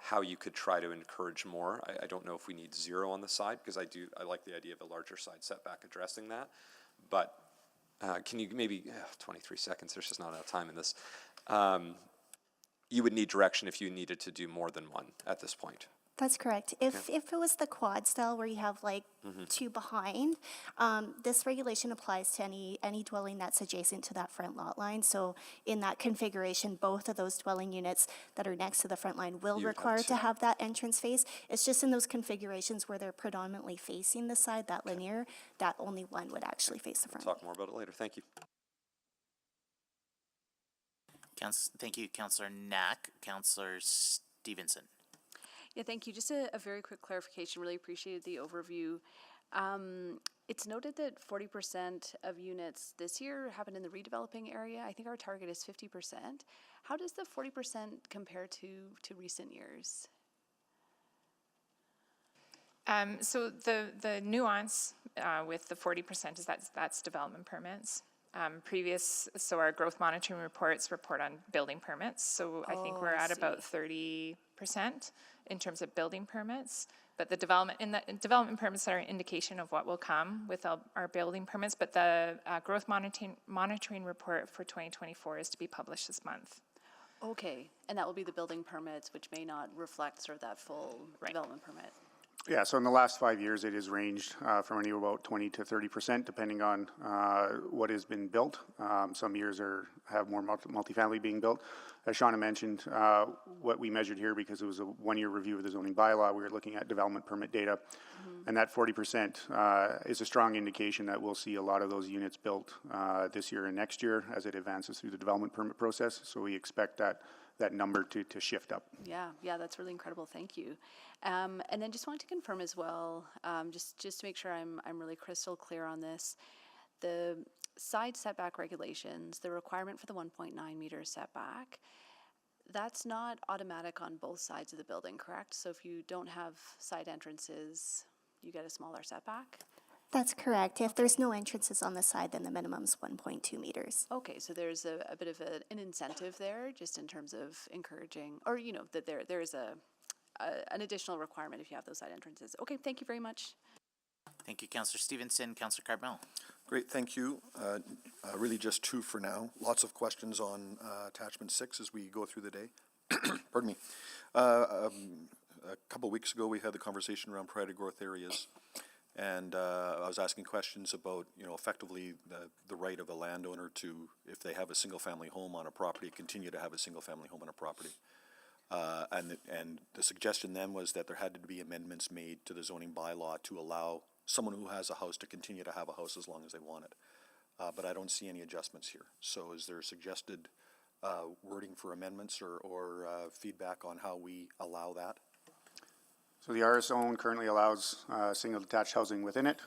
how you could try to encourage more. I don't know if we need 0 on the side, because I like the idea of a larger side setback addressing that. But can you maybe, 23 seconds, there's just not enough time in this. You would need direction if you needed to do more than one at this point. That's correct. If it was the quad style where you have like 2 behind, this regulation applies to any dwelling that's adjacent to that front lot line. So in that configuration, both of those dwelling units that are next to the front line will require to have that entrance face. It's just in those configurations where they're predominantly facing the side, that linear, that only one would actually face the front. We'll talk more about it later. Thank you. Thank you, Councillor Knack. Councillor Stevenson. Yeah, thank you. Just a very quick clarification. Really appreciated the overview. It's noted that 40% of units this year happen in the redeveloping area. I think our target is 50%. How does the 40% compare to recent years? So the nuance with the 40% is that's development permits. So our growth monitoring reports report on building permits. So I think we're at about 30% in terms of building permits. But the development permits are an indication of what will come with our building permits. But the growth monitoring report for 2024 is to be published this month. Okay, and that will be the building permits, which may not reflect sort of that full development permit. Yeah, so in the last 5 years, it has ranged from anywhere about 20 to 30%, depending on what has been built. Some years have more multifamily being built. As Shauna mentioned, what we measured here, because it was a one-year review of the zoning bylaw, we were looking at development permit data. And that 40% is a strong indication that we'll see a lot of those units built this year and next year as it advances through the development permit process. So we expect that number to shift up. Yeah, that's really incredible. Thank you. And then just wanted to confirm as well, just to make sure I'm really crystal clear on this, the side setback regulations, the requirement for the 1.9 meter setback, that's not automatic on both sides of the building, correct? So if you don't have side entrances, you get a smaller setback? That's correct. If there's no entrances on the side, then the minimum's 1.2 meters. Okay, so there's a bit of an incentive there, just in terms of encouraging, or that there is an additional requirement if you have those side entrances. Okay, thank you very much. Thank you, Councillor Stevenson. Councillor Carbell. Great, thank you. Really just two for now. Lots of questions on attachment 6 as we go through the day. Pardon me. A couple weeks ago, we had the conversation around priority growth areas. And I was asking questions about, effectively the right of a landowner to, if they have a single-family home on a property, continue to have a single-family home on a property. And the suggestion then was that there had to be amendments made to the zoning bylaw to allow someone who has a house to continue to have a house as long as they want it. But I don't see any adjustments here. So is there suggested wording for amendments or feedback on how we allow that? So the RS zone currently allows single detached housing within it.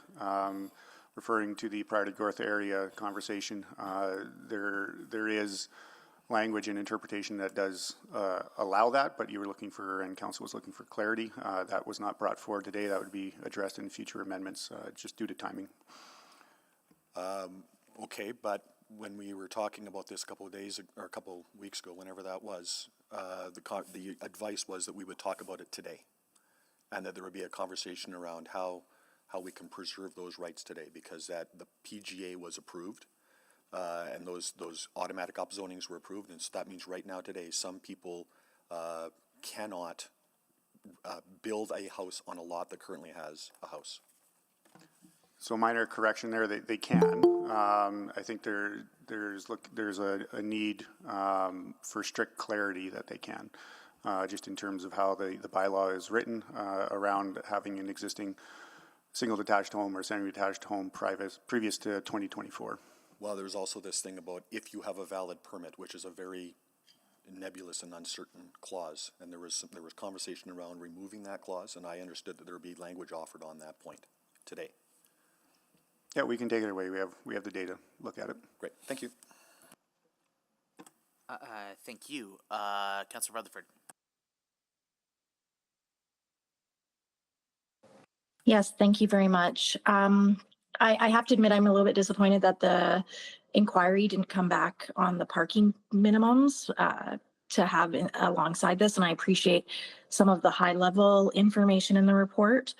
Referring to the priority growth area conversation, there is language and interpretation that does allow that, but you were looking for, and council was looking for clarity. That was not brought forward today. That would be addressed in future amendments just due to timing. Okay, but when we were talking about this a couple of days or a couple of weeks ago, whenever that was, the advice was that we would talk about it today. And that there would be a conversation around how we can preserve those rights today, because the PGA was approved, and those automatic upzonings were approved, and so that means right now today some people cannot build a house on a lot that currently has a house. So minor correction there, they can. I think there's a need for strict clarity that they can. Just in terms of how the bylaw is written around having an existing single detached home or semi-detached home previous to 2024. Well, there's also this thing about if you have a valid permit, which is a very nebulous and uncertain clause, and there was conversation around removing that clause, and I understood that there would be language offered on that point today. Yeah, we can take it away. We have the data. Look at it. Great, thank you. Thank you. Councillor Rutherford. Yes, thank you very much. I have to admit I'm a little bit disappointed that the inquiry didn't come back on the parking minimums to have alongside this, and I appreciate some of the high-level information in the report.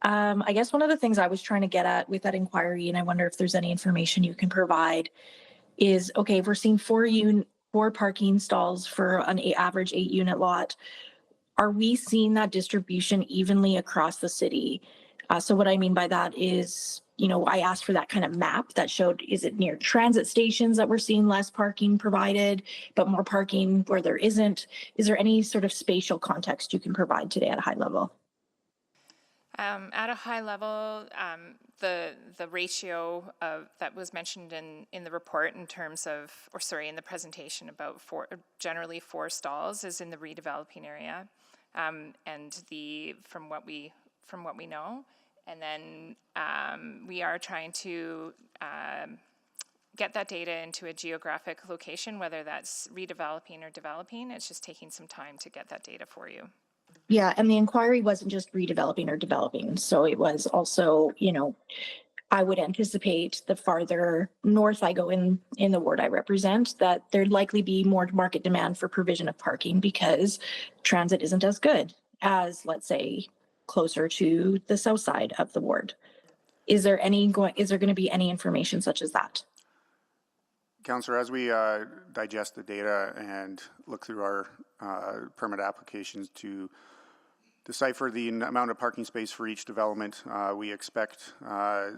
I guess one of the things I was trying to get at with that inquiry, and I wonder if there's any information you can provide, is, okay, if we're seeing four parking stalls for an average 8-unit lot, are we seeing that distribution evenly across the city? So what I mean by that is, I asked for that kind of map that showed, is it near transit stations that we're seeing less parking provided, but more parking where there isn't? Is there any sort of spatial context you can provide today at a high level? At a high level, the ratio that was mentioned in the report in terms of, in the presentation about generally 4 stalls is in the redeveloping area, and from what we know, and then we are trying to get that data into a geographic location, whether that's redeveloping or developing. It's just taking some time to get that data for you. Yeah, and the inquiry wasn't just redeveloping or developing. So it was also, I would anticipate the farther north I go in the ward I represent, that there'd likely be more market demand for provision of parking because transit isn't as good as, let's say, closer to the south side of the ward. Is there going to be any information such as that? Councillor, as we digest the data and look through our permit applications to decipher the amount of parking space for each development, we expect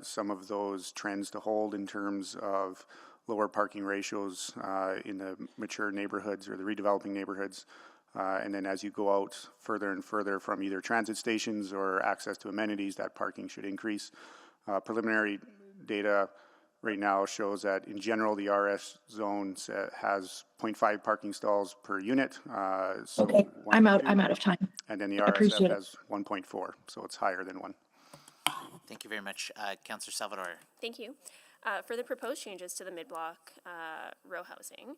some of those trends to hold in terms of lower parking ratios in the mature neighborhoods or the redeveloping neighborhoods. And then as you go out further and further from either transit stations or access to amenities, that parking should increase. Preliminary data right now shows that in general, the RS zone has 0.5 parking stalls per unit. So Okay, I'm out of time. And then the Appreciate RSF it. has 1.4, so it's higher than 1. Thank you very much. Councillor Salvador. Thank you. For the proposed changes to the mid-block row housing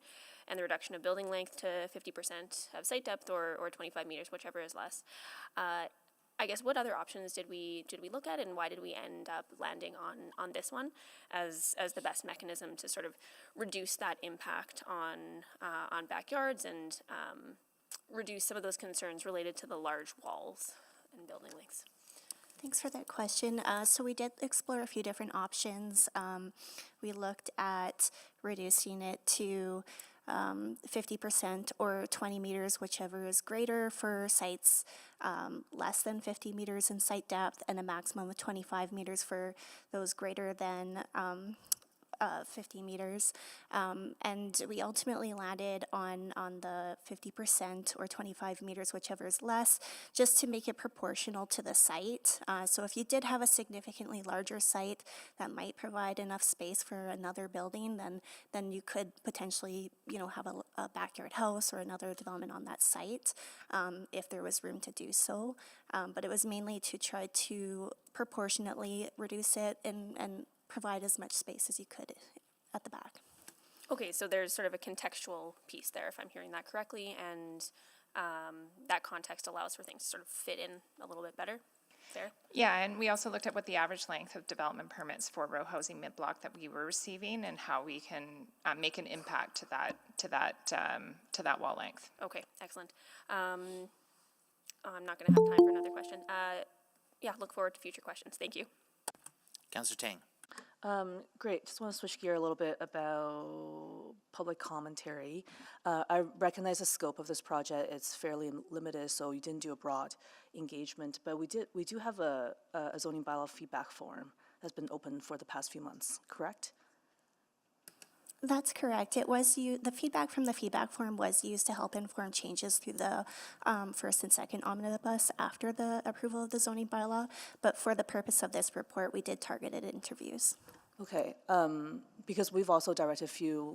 and the reduction of building length to 50% of site depth or 25 meters, whichever is less, I guess what other options did we look at, and why did we end up landing on this one as the best mechanism to sort of reduce that impact on backyards and reduce some of those concerns related to the large walls and building lengths? Thanks for that question. So we did explore a few different options. We looked at reducing it to 50% or 20 meters, whichever is greater for sites less than 50 meters in site depth, and a maximum of 25 meters for those greater than 50 meters. And we ultimately landed on the 50% or 25 meters, whichever is less, just to make it proportional to the site. So if you did have a significantly larger site that might provide enough space for another building, then you could potentially, have a backyard house or another development on that site if there was room to do so. But it was mainly to try to proportionately reduce it and provide as much space as you could at the back. Okay, so there's sort of a contextual piece there, if I'm hearing that correctly, and that context allows for things to sort of fit in a little bit better. Fair? Yeah, and we also looked at what the average length of development permits for row housing mid-block that we were receiving, and how we can make an impact to that wall length. Okay, excellent. I'm not going to have time for another question. Yeah, look forward to future questions. Thank you. Councillor Tang. Great. Just want to switch gear a little bit about public commentary. I recognize the scope of this project. It's fairly limited, so you didn't do a broad engagement. But we do have a zoning bylaw feedback form that's been open for the past few months, correct? That's correct. It was the feedback from the feedback form was used to help inform changes through the first and second omnibus after the approval of the zoning bylaw. But for the purpose of this report, we did targeted interviews. Okay, because we've also directed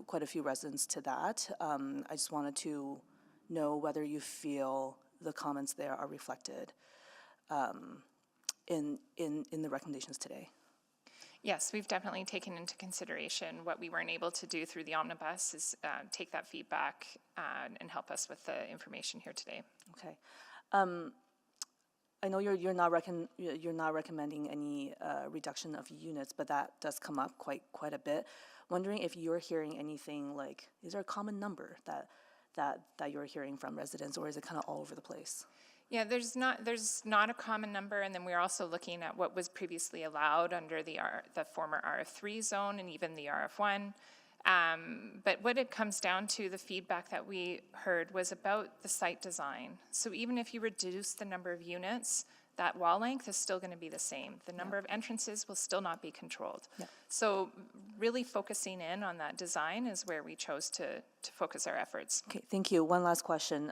quite a few residents to that. I just wanted to know whether you feel the comments there are reflected in the recommendations today. Yes, we've definitely taken into consideration what we weren't able to do through the omnibus is take that feedback and help us with the information here today. Okay. I know you're not recommending any reduction of units, but that does come up quite a bit. Wondering if you're hearing anything like, is there a common number that you're hearing from residents, or is it kind of all over the place? Yeah, there's not a common number, and then we're also looking at what was previously allowed under the former RF3 zone and even the RF1. But what it comes down to, the feedback that we heard was about the site design. So even if you reduce the number of units, that wall length is still going to be the same. The number of entrances will still not be controlled. Yeah. So really focusing in on that design is where we chose to focus our efforts. Okay, thank you. One last question.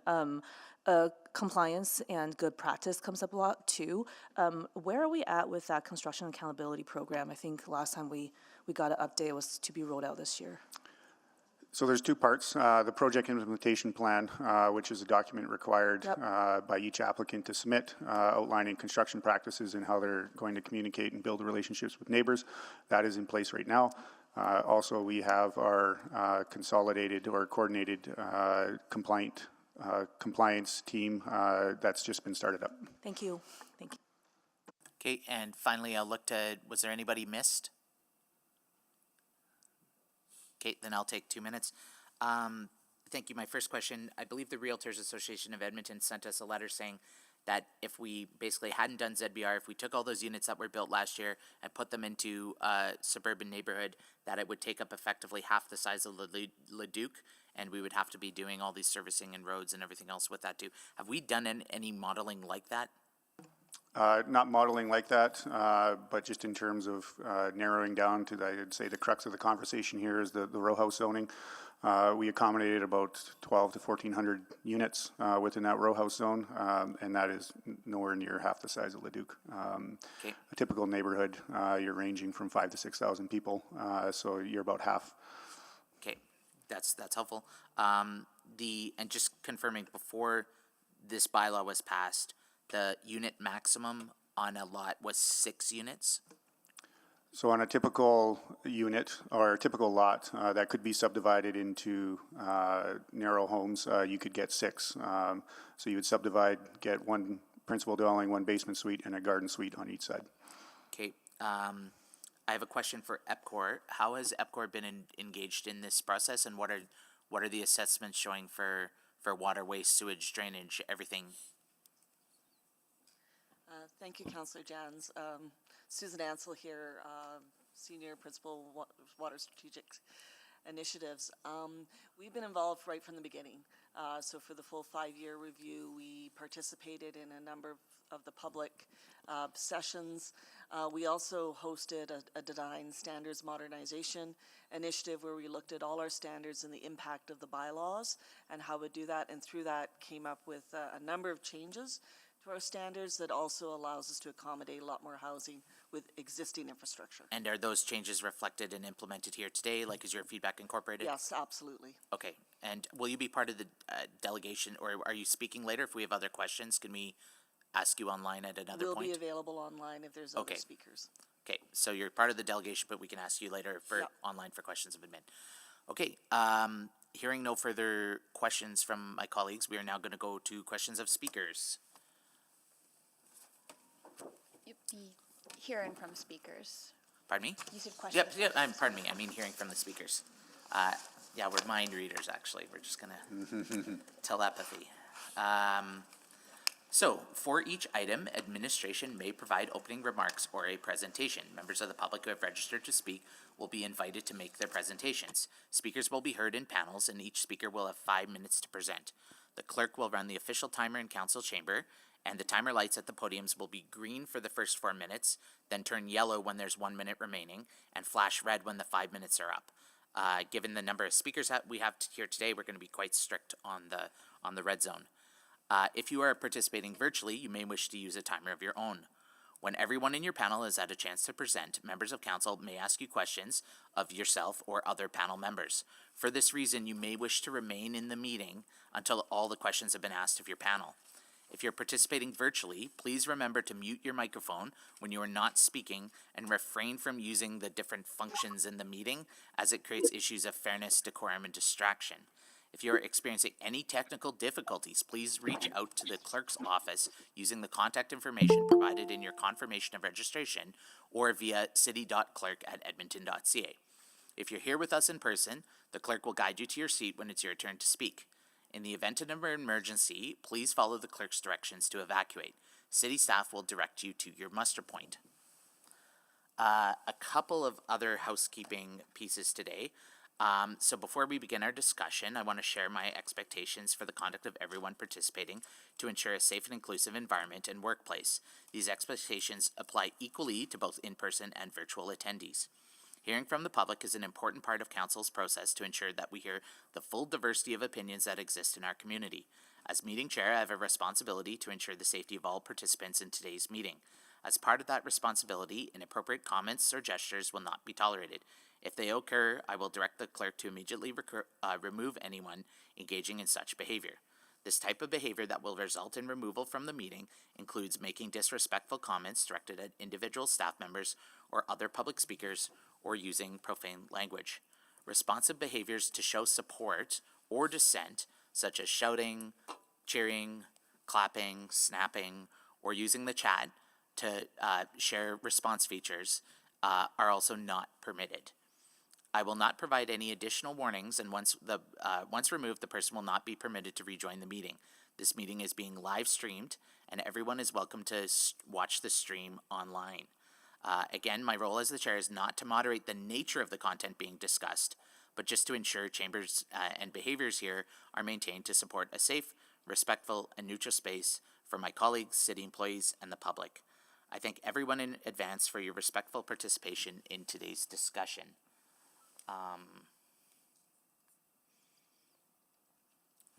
Compliance and good practice comes up a lot too. Where are we at with that construction accountability program? I think last time we got an update was to be rolled out this year. So there's two parts. The project implementation plan, which is a document required by each applicant to submit, outlining construction practices and how they're going to communicate and build relationships with neighbors. That is in place right now. Also, we have our consolidated or coordinated compliance team that's just been started up. Thank you. Thank you. Okay, and finally, I'll look to, was there anybody missed? Okay, then I'll take 2 minutes. Thank you. My first question, I believe the Realtors Association of Edmonton sent us a letter saying that if we basically hadn't done ZBR, if we took all those units that were built last year and put them into a suburban neighborhood, that it would take up effectively half the size of Leduc, and we would have to be doing all these servicing and roads and everything else with that too. Have we done any modeling like that? Not modeling like that, but just in terms of narrowing down to, I'd say, the crux of the conversation here is the row house zoning. We accommodated about 1,200 to 1,400 units within that row house zone, and that is nowhere near half the size of Leduc. Okay. A typical neighborhood, you're ranging from 5,000 to 6,000 people, so you're about half. Okay, that's helpful. And just confirming, before this bylaw was passed, the unit maximum on a lot was 6 units? So on a typical unit or a typical lot that could be subdivided into narrow homes, you could get 6. So you would subdivide, get 1 principal dwelling, 1 basement suite, and a garden suite on each side. Okay. I have a question for EPCOR. How has EPCOR been engaged in this process, and what are the assessments showing for water, waste, sewage, drainage, everything? Thank you, Councillor Jans. Susan Ansell here, Senior Principal Water Strategic Initiatives. We've been involved right from the beginning. So for the full 5-year review, we participated in a number of the public sessions. We also hosted a design standards modernization initiative where we looked at all our standards and the impact of the bylaws and how we do that. And through that came up with a number of changes to our standards that also allows us to accommodate a lot more housing with existing infrastructure. And are those changes reflected and implemented here today? Like, is your feedback incorporated? Yes, absolutely. Okay. And will you be part of the delegation, or are you speaking later? If we have other questions, can we ask you online at another point? We'll be available online if there's other speakers. Okay, so you're part of the delegation, but we can ask you later for online for questions of admin. Okay, hearing no further questions from my colleagues, we are now going to go to questions of speakers. Hearing from speakers. Pardon me? You said questions. Yep. Pardon me. I mean hearing from the speakers. Yeah, we're mind readers. Actually, we're just gonna telepathy. So, for each item, administration may provide opening remarks or a presentation. Members of the public who have registered to speak will be invited to make their presentations. Speakers will be heard in panels, and each speaker will have 5 minutes to present. The clerk will run the official timer in council chamber, and the timer lights at the podiums will be green for the first 4 minutes, then turn yellow when there's 1 minute remaining, and flash red when the 5 minutes are up. Given the number of speakers that we have here today, we're going to be quite strict on the red zone. If you are participating virtually, you may wish to use a timer of your own. When everyone in your panel has had a chance to present, members of council may ask you questions of yourself or other panel members. For this reason, you may wish to remain in the meeting until all the questions have been asked of your panel. If you're participating virtually, please remember to mute your microphone when you are not speaking and refrain from using the different functions in the meeting, as it creates issues of fairness, decorum, and distraction. If you are experiencing any technical difficulties, please reach out to the clerk's office using the contact information provided in your confirmation of registration or via city.clerk@edmonton.ca. If you're here with us in person, the clerk will guide you to your seat when it's your turn to speak. In the event of an emergency, please follow the clerk's directions to evacuate. City staff will direct you to your muster point. A couple of other housekeeping pieces today. So before we begin our discussion, I want to share my expectations for the conduct of everyone participating to ensure a safe and inclusive environment and workplace. These expectations apply equally to both in-person and virtual attendees. Hearing from the public is an important part of Council's process to ensure that we hear the full diversity of opinions that exist in our community. As meeting chair, I have a responsibility to ensure the safety of all participants in today's meeting. As part of that responsibility, inappropriate comments or gestures will not be tolerated. If they occur, I will direct the clerk to immediately remove anyone engaging in such behavior. This type of behavior that will result in removal from the meeting includes making disrespectful comments directed at individual staff members or other public speakers, or using profane language. Responsive behaviors to show support or dissent, such as shouting, cheering, clapping, snapping, or using the chat to share response features, are also not permitted. I will not provide any additional warnings, and once removed, the person will not be permitted to rejoin the meeting. This meeting is being live streamed, and everyone is welcome to watch the stream online. Again, my role as the chair is not to moderate the nature of the content being discussed, but just to ensure chambers and behaviors here are maintained to support a safe, respectful, and neutral space for my colleagues, city employees, and the public. I thank everyone in advance for your respectful participation in today's discussion.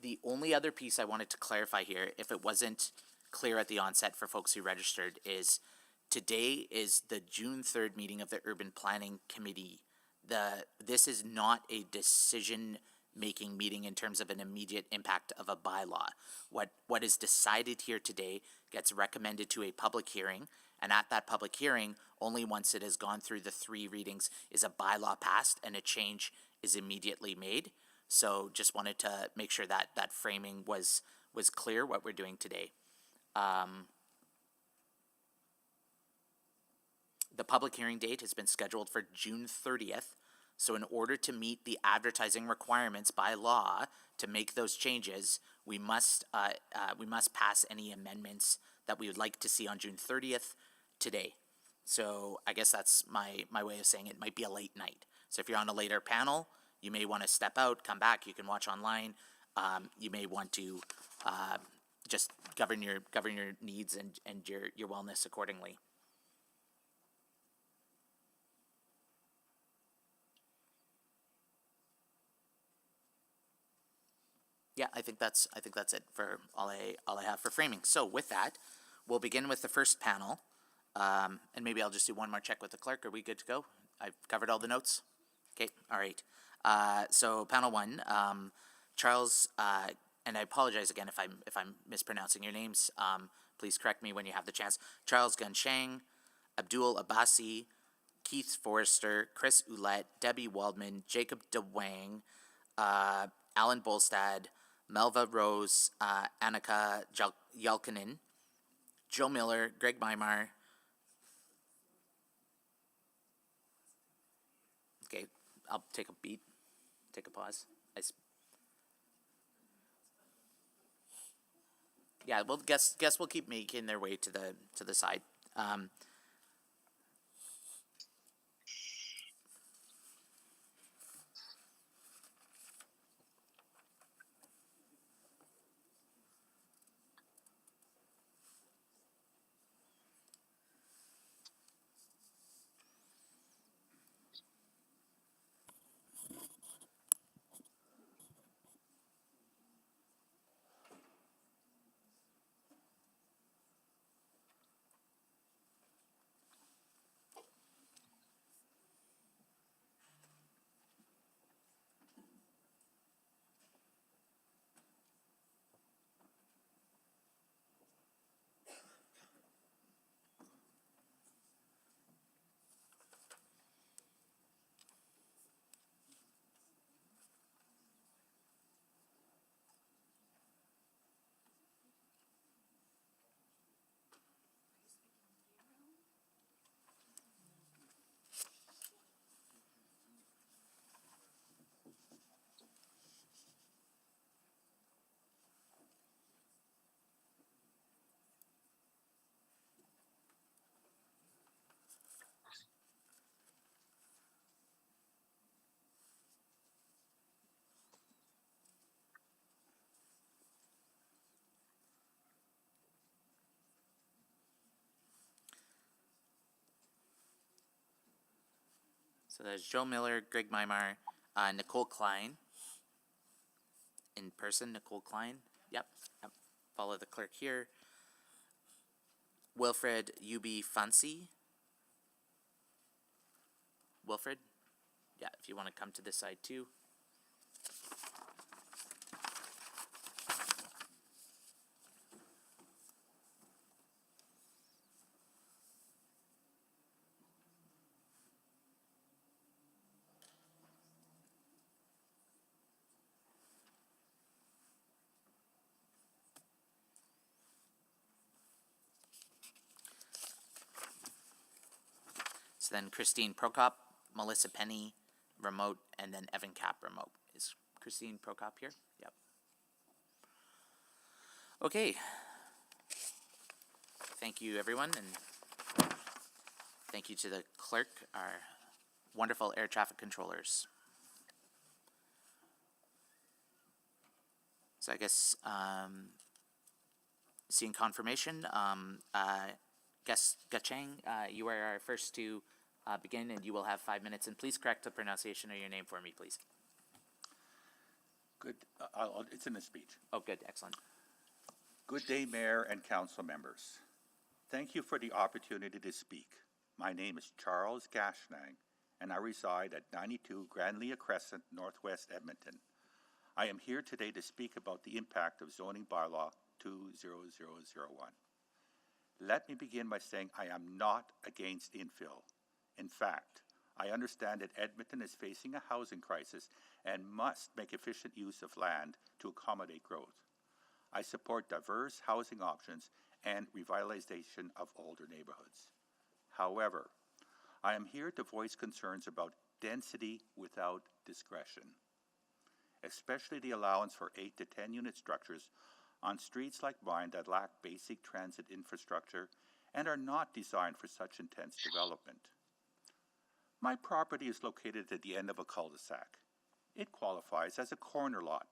The only other piece I wanted to clarify here, if it wasn't clear at the onset for folks who registered, is today is the June 3rd meeting of the Urban Planning Committee. This is not a decision-making meeting in terms of an immediate impact of a bylaw. What is decided here today gets recommended to a public hearing, and at that public hearing, only once it has gone through the 3 readings is a bylaw passed and a change is immediately made. So just wanted to make sure that that framing was clear what we're doing today. The public hearing date has been scheduled for June 30th. So in order to meet the advertising requirements by law to make those changes, we must pass any amendments that we would like to see on June 30th today. So I guess that's my way of saying it might be a late night. So if you're on a later panel, you may want to step out, come back. You can watch online. You may want to just govern your needs and your wellness accordingly. Yeah, I think that's it for all I have for framing. So with that, we'll begin with the first panel, and maybe I'll just do one more check with the clerk. Are we good to go? I've covered all the notes. Okay, all right. So panel 1, Charles, and I apologize again if I'm mispronouncing your names. Please correct me when you have the chance. Charles Gunshang, Abdul Abbasi, Keith Forrester, Chris Ouellette, Debbie Waldman, Jacob DeWang, Alan Bolstad, Melva Rose, Annika Yalkinen, Joe Miller, Greg Mymar. Okay, I'll take a beat, take a pause. Yeah, well, guess we'll keep making their way to the side. So there's Joe Miller, Greg Mymar, Nicole Klein. In person, Nicole Klein. Yep. Follow the clerk here. Wilfred UB Fancy. Wilfred? Yeah, if you want to come to this side too. So then Christine Prokop, Melissa Penny, remote, and then Evan Cap, remote. Is Christine Prokop here? Yep. Okay. Thank you, everyone, and thank you to the clerk, our wonderful air traffic controllers. So I guess seeing confirmation, Gus Gachang, you are our first to begin, and you will have 5 minutes. And please correct the pronunciation of your name for me, please. Good. It's in the speech. Oh, good. Excellent. Good day, Mayor and Council members. Thank you for the opportunity to speak. My name is Charles Gashnang, and I reside at 92 Granlia Crescent, Northwest Edmonton. I am here today to speak about the impact of zoning bylaw 20001. Let me begin by saying I am not against infill. In fact, I understand that Edmonton is facing a housing crisis and must make efficient use of land to accommodate growth. I support diverse housing options and revitalization of older neighborhoods. However, I am here to voice concerns about density without discretion, especially the allowance for 8 to 10 unit structures on streets like mine that lack basic transit infrastructure and are not designed for such intense development. My property is located at the end of a cul-de-sac. It qualifies as a corner lot,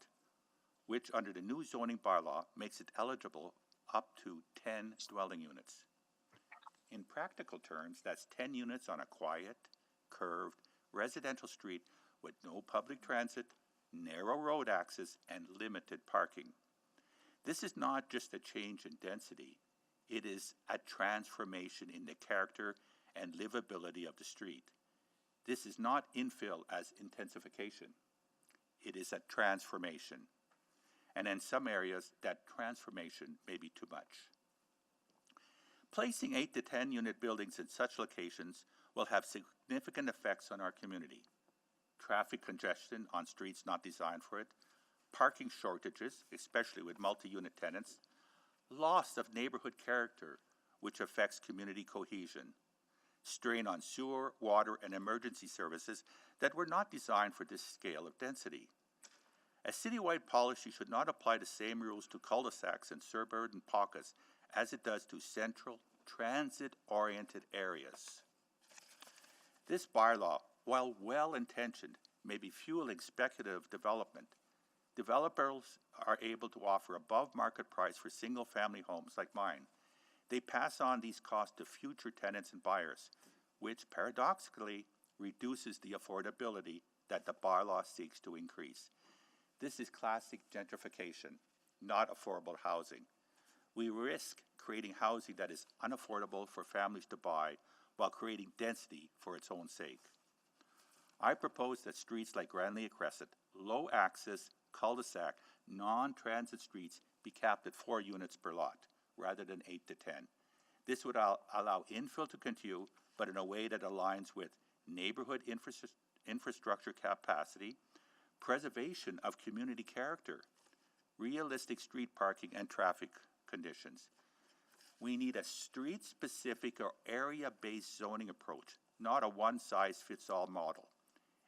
which under the new zoning bylaw makes it eligible up to 10 dwelling units. In practical terms, that's 10 units on a quiet, curved, residential street with no public transit, narrow road access, and limited parking. This is not just a change in density, it is a transformation in the character and livability of the street. This is not infill as intensification. It is a transformation. And in some areas, that transformation may be too much. Placing 8 to 10 unit buildings in such locations will have significant effects on our community. Traffic congestion on streets not designed for it, parking shortages, especially with multi-unit tenants, loss of neighborhood character, which affects community cohesion, strain on sewer, water, and emergency services that were not designed for this scale of density. A citywide policy should not apply the same rules to cul-de-sacs and suburban pockets as it does to central, transit-oriented areas. This bylaw, while well-intentioned, may be fueling speculative development. Developers are able to offer above-market price for single-family homes like mine. They pass on these costs to future tenants and buyers, which paradoxically reduces the affordability that the bylaw seeks to increase. This is classic gentrification, not affordable housing. We risk creating housing that is unaffordable for families to buy while creating density for its own sake. I propose that streets like Granlia Crescent, low access, cul-de-sac, non-transit streets be capped at 4 units per lot rather than 8 to 10. This would allow infill to continue, but in a way that aligns with neighborhood infrastructure capacity, preservation of community character, realistic street parking, and traffic conditions. We need a street-specific or area-based zoning approach, not a one-size-fits-all model.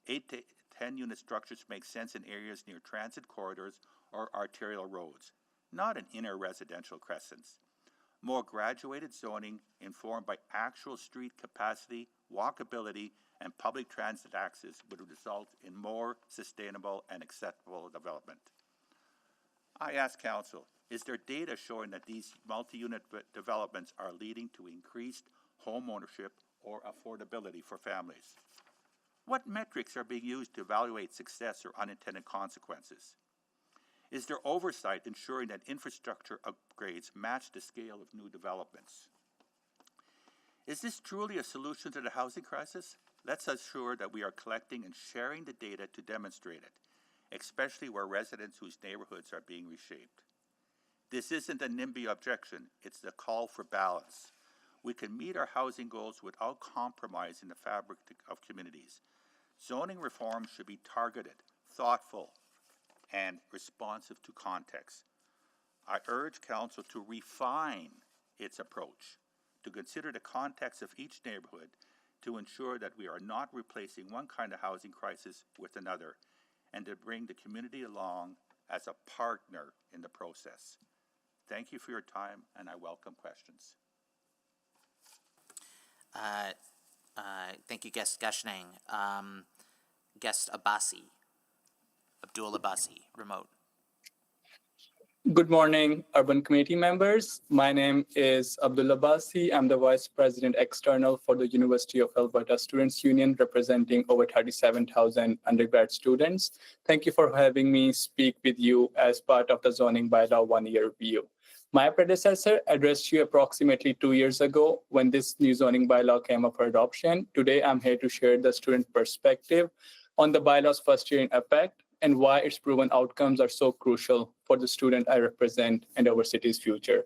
8 to 10 unit structures make sense in areas near transit corridors or arterial roads, not in inner residential crescents. More graduated zoning informed by actual street capacity, walkability, and public transit access would result in more sustainable and acceptable development. I ask Council, is there data showing that these multi-unit developments are leading to increased home ownership or affordability for families? What metrics are being used to evaluate success or unintended consequences? Is there oversight ensuring that infrastructure upgrades match the scale of new developments? Is this truly a solution to the housing crisis? Let's assure that we are collecting and sharing the data to demonstrate it, especially where residents whose neighborhoods are being reshaped. This isn't a NIMBY objection, it's the call for balance. We can meet our housing goals without compromising the fabric of communities. Zoning reform should be targeted, thoughtful, and responsive to context. I urge Council to refine its approach, to consider the context of each neighborhood, to ensure that we are not replacing one kind of housing crisis with another, and to bring the community along as a partner in the process. Thank you for your time, and I welcome questions. Thank you, Guest Gashning. Guest Abbasi, Abdul Abbasi, remote. Good morning, Urban Committee members. My name is Abdul Abbasi. I'm the Vice President External for the University of Alberta Students' Union, representing over 37,000 undergrad students. Thank you for having me speak with you as part of the zoning bylaw one-year review. My predecessor addressed you approximately 2 years ago when this new zoning bylaw came up for adoption. Today, I'm here to share the student perspective on the bylaw's first year in effect and why its proven outcomes are so crucial for the student I represent and our city's future.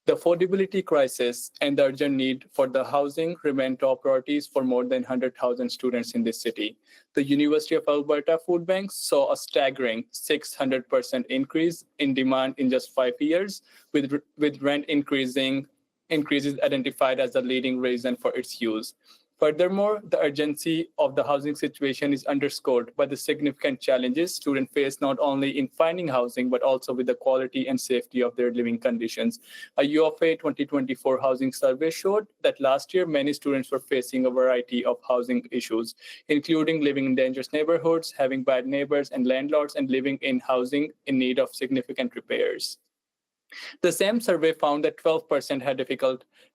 The affordability crisis and the urgent need for the housing remain top priorities for more than 100,000 students in this city. The University of Alberta Food Bank saw a staggering 600% increase in demand in just 5 years, with rent increases identified as the leading reason for its use. Furthermore, the urgency of the housing situation is underscored by the significant challenges students face not only in finding housing, but also with the quality and safety of their living conditions. A UFA 2024 housing survey showed that last year, many students were facing a variety of housing issues, including living in dangerous neighborhoods, having bad neighbors and landlords, and living in housing in need of significant repairs. The same survey found that 12% had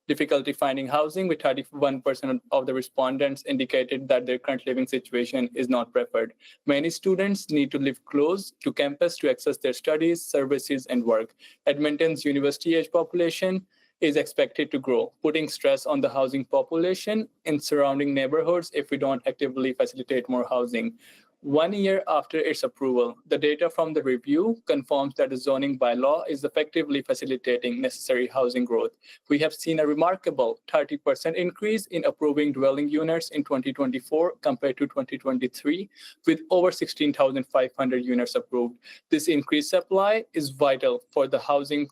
difficulty finding housing, with 31% of the respondents indicated that their current living situation is not preferred. Many students need to live close to campus to access their studies, services, and work. Edmonton's university-age population is expected to grow, putting stress on the housing population in surrounding neighborhoods if we don't actively facilitate more housing. 1 year after its approval, the data from the review confirms that the zoning bylaw is effectively facilitating necessary housing growth. We have seen a remarkable 30% increase in approving dwelling units in 2024 compared to 2023, with over 16,500 units approved. This increased supply is vital for the housing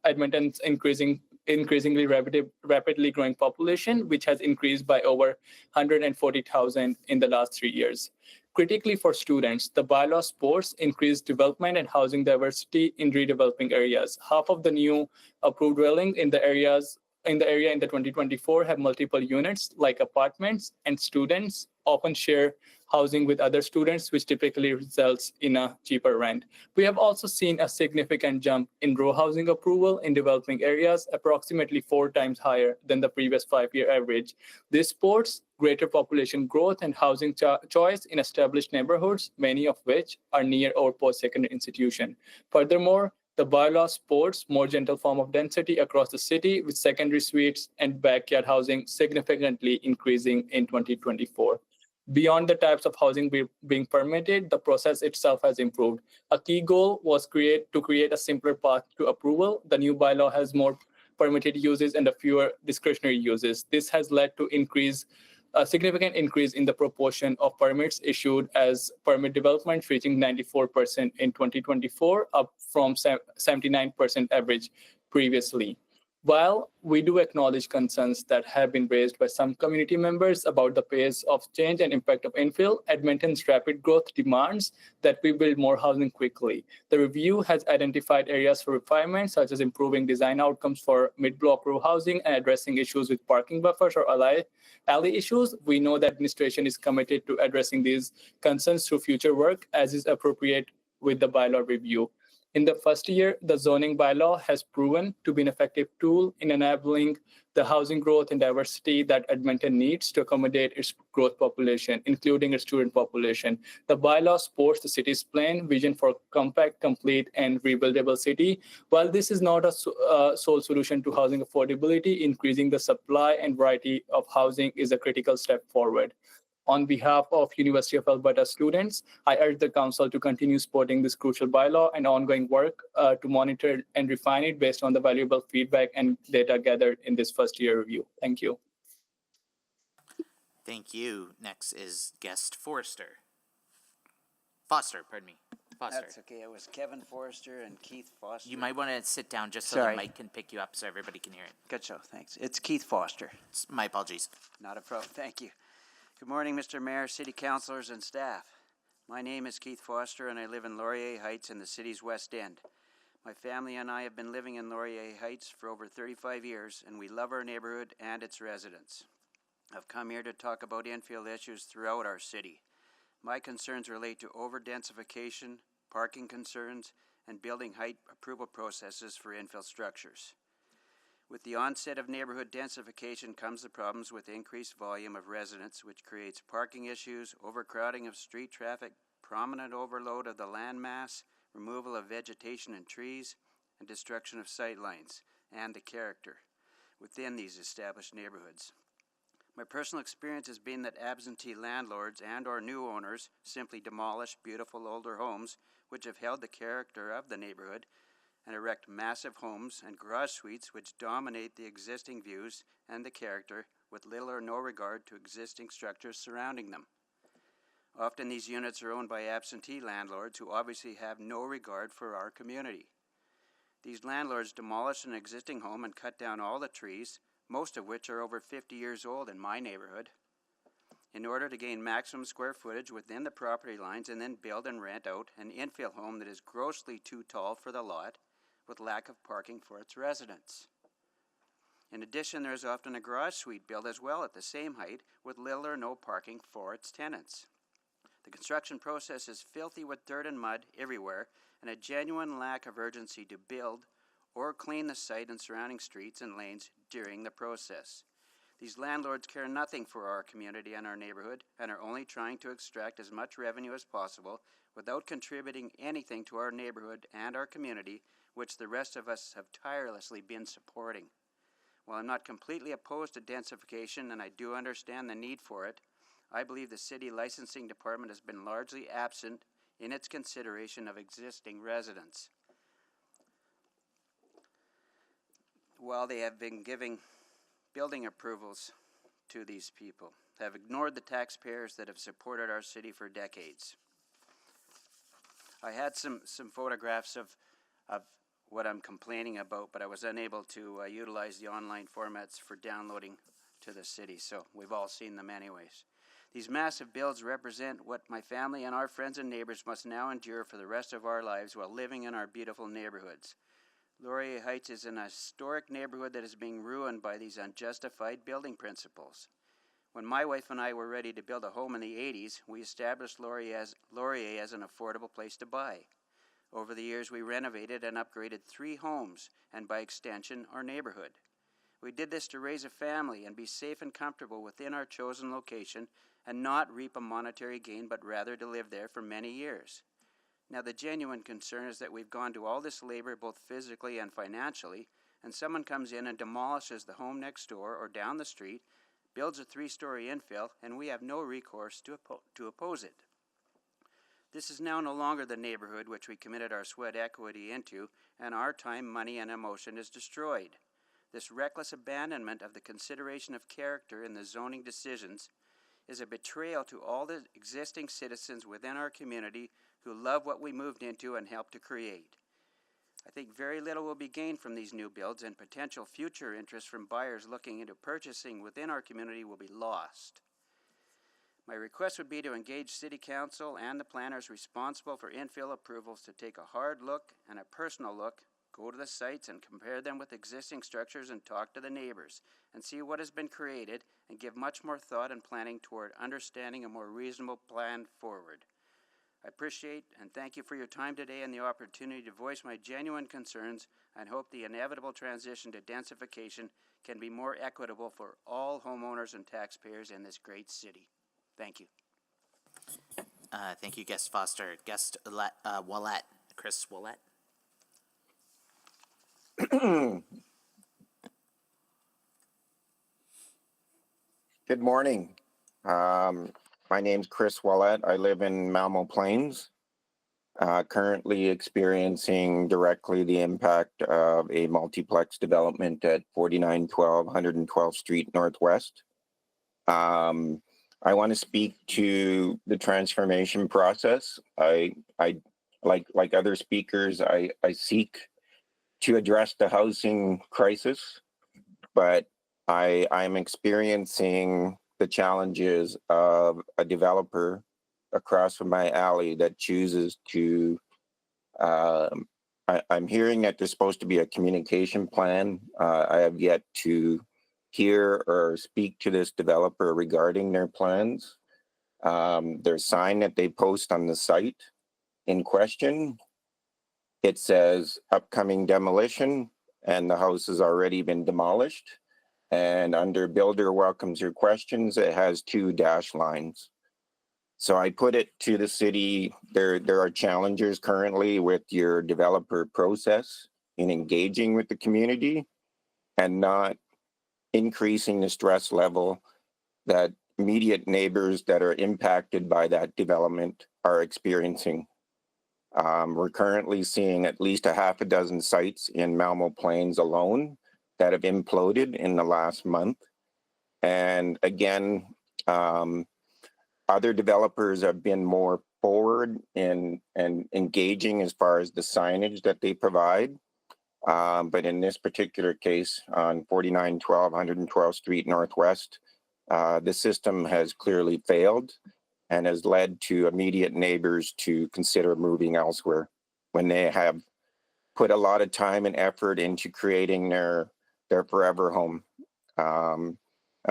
Edmonton's increasingly rapidly growing population, which has increased by over 140,000 in the last 3 years. Critically for students, the bylaw supports increased development and housing diversity in redeveloping areas. Half of the new approved dwelling in the area in the 2024 have multiple units like apartments, and students often share housing with other students, which typically results in a cheaper rent. We have also seen a significant jump in row housing approval in developing areas, approximately 4 times higher than the previous 5-year average. This supports greater population growth and housing choice in established neighborhoods, many of which are near or post-secondary institution. Furthermore, the bylaw supports more gentle form of density across the city, with secondary suites and backyard housing significantly increasing in 2024. Beyond the types of housing being permitted, the process itself has improved. A key goal was to create a simpler path to approval. The new bylaw has more permitted uses and fewer discretionary uses. This has led to a significant increase in the proportion of permits issued as permit development, reaching 94% in 2024, up from 79% average previously. While we do acknowledge concerns that have been raised by some community members about the pace of change and impact of infill, Edmonton's rapid growth demands that we build more housing quickly. The review has identified areas for refinement, such as improving design outcomes for mid-block row housing and addressing issues with parking buffers or alley issues. We know that administration is committed to addressing these concerns through future work, as is appropriate with the bylaw review. In the first year, the zoning bylaw has proven to be an effective tool in enabling the housing growth and diversity that Edmonton needs to accommodate its growth population, including its student population. The bylaw supports the city's plan, vision for compact, complete, and rebuildable city. While this is not a sole solution to housing affordability, increasing the supply and variety of housing is a critical step forward. On behalf of University of Alberta students, I urge the Council to continue supporting this crucial bylaw and ongoing work to monitor and refine it based on the valuable feedback and data gathered in this first year review. Thank you. Thank you. Next is Guest Foster, pardon me. Foster. That's okay. It was Kevin Forrester and Keith Foster. You might want to sit down just so Sorry. the mic can pick you up so everybody can hear it. Good show, thanks. It's Keith Foster. My apologies. Not a problem, thank you. Good morning, Mr. Mayor, City Councilors, and staff. My name is Keith Foster, and I live in Laurier Heights in the city's West End. My family and I have been living in Laurier Heights for over 35 years, and we love our neighborhood and its residents. I've come here to talk about infill issues throughout our city. My concerns relate to over-densification, parking concerns, and building height approval processes for infill structures. With the onset of neighborhood densification comes the problems with increased volume of residents, which creates parking issues, overcrowding of street traffic, prominent overload of the land mass, removal of vegetation and trees, and destruction of sight lines and the character within these established neighborhoods. My personal experience has been that absentee landlords and or new owners simply demolish beautiful older homes which have held the character of the neighborhood and erect massive homes and garage suites which dominate the existing views and the character with little or no regard to existing structures surrounding them. Often these units are owned by absentee landlords who obviously have no regard for our community. These landlords demolish an existing home and cut down all the trees, most of which are over 50 years old in my neighborhood, in order to gain maximum square footage within the property lines and then build and rent out an infill home that is grossly too tall for the lot with lack of parking for its residents. In addition, there is often a garage suite built as well at the same height with little or no parking for its tenants. The construction process is filthy with dirt and mud everywhere and a genuine lack of urgency to build or clean the site and surrounding streets and lanes during the process. These landlords care nothing for our community and our neighborhood and are only trying to extract as much revenue as possible without contributing anything to our neighborhood and our community, which the rest of us have tirelessly been supporting. While I'm not completely opposed to densification and I do understand the need for it, I believe the city licensing department has been largely absent in its consideration of existing residents. While they have been giving building approvals to these people, have ignored the taxpayers that have supported our city for decades. I had some photographs of what I'm complaining about, but I was unable to utilize the online formats for downloading to the city, so we've all seen them anyways. These massive builds represent what my family and our friends and neighbors must now endure for the rest of our lives while living in our beautiful neighborhoods. Laurier Heights is an historic neighborhood that is being ruined by these unjustified building principles. When my wife and I were ready to build a home in the 80s, we established Laurier as an affordable place to buy. Over the years, we renovated and upgraded 3 homes, and by extension, our neighborhood. We did this to raise a family and be safe and comfortable within our chosen location and not reap a monetary gain, but rather to live there for many years. Now, the genuine concern is that we've gone to all this labor, both physically and financially, and someone comes in and demolishes the home next door or down the street, builds a 3-story infill, and we have no recourse to oppose it. This is now no longer the neighborhood which we committed our sweat equity into, and our time, money, and emotion is destroyed. This reckless abandonment of the consideration of character in the zoning decisions is a betrayal to all the existing citizens within our community who love what we moved into and helped to create. I think very little will be gained from these new builds, and potential future interest from buyers looking into purchasing within our community will be lost. My request would be to engage City Council and the planners responsible for infill approvals to take a hard look and a personal look, go to the sites and compare them with existing structures and talk to the neighbors and see what has been created and give much more thought and planning toward understanding a more reasonable plan forward. I appreciate and thank you for your time today and the opportunity to voice my genuine concerns and hope the inevitable transition to densification can be more equitable for all homeowners and taxpayers in this great city. Thank you. Thank you, Guest Foster. Guest Willett, Chris Willett. Good morning. My name's Chris Willett. I live in Malmo Plains, currently experiencing directly the impact of a multiplex development at 4912 112th Street Northwest. I want to speak to the transformation process. I like other speakers, I seek to address the housing crisis, but I'm experiencing the challenges of a developer across from my alley that chooses to. I'm hearing that there's supposed to be a communication plan. I have yet to hear or speak to this developer regarding their plans. Their sign that they post on the site in question, it says upcoming demolition, and the house has already been demolished. And under builder welcomes your questions, it has 2 dash lines. So I put it to the city, there are challenges currently with your developer process in engaging with the community and not increasing the stress level that immediate neighbors that are impacted by that development are experiencing. We're currently seeing at least a half a dozen sites in Malmo Plains alone that have imploded in the last month. And again, other developers have been more forward in and engaging as far as the signage that they provide. But in this particular case on 4912 112th Street Northwest, the system has clearly failed and has led to immediate neighbors to consider moving elsewhere when they have put a lot of time and effort into creating their forever home.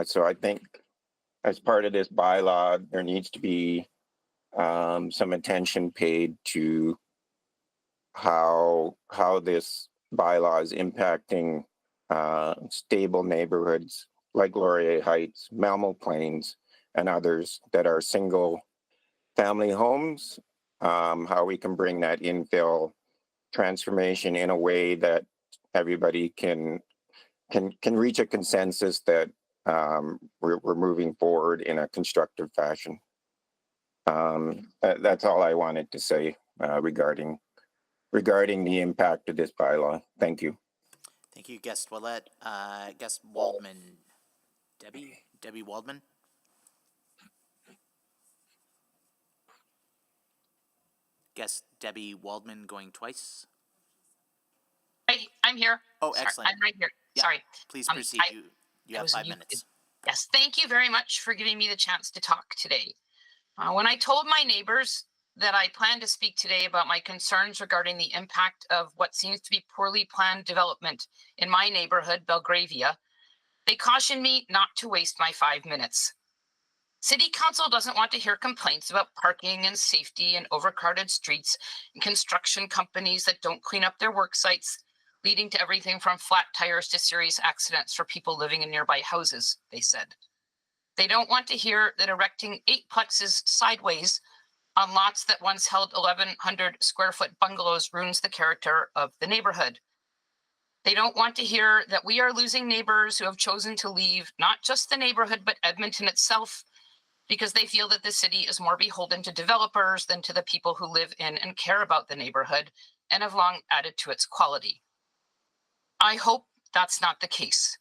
So I think as part of this bylaw, there needs to be some attention paid to how this bylaw is impacting stable neighborhoods like Laurier Heights, Malmo Plains, and others that are single family homes, how we can bring that infill transformation in a way that everybody can reach a consensus that we're moving forward in a constructive fashion. That's all I wanted to say regarding the impact of this bylaw. Thank you. Thank you, Guest Willett. Guest Waldman. Debbie Waldman. Guest Debbie Waldman going twice. I'm here. Oh, Sorry, excellent. I'm right here. Yeah, Sorry. please proceed. You I have was 5 muted. minutes. Yes, thank you very much for giving me the chance to talk today. When I told my neighbors that I planned to speak today about my concerns regarding the impact of what seems to be poorly planned development in my neighborhood, Belgravia, they cautioned me not to waste my 5 minutes. City Council doesn't want to hear complaints about parking and safety and overcrowded streets and construction companies that don't clean up their work sites, leading to everything from flat tires to serious accidents for people living in nearby houses, they said. They don't want to hear that erecting 8 plexes sideways on lots that once held 1,100 square foot bungalows ruins the character of the neighborhood. They don't want to hear that we are losing neighbors who have chosen to leave not just the neighborhood, but Edmonton itself, because they feel that the city is more beholden to developers than to the people who live in and care about the neighborhood and have long added to its quality. I hope that's not the case,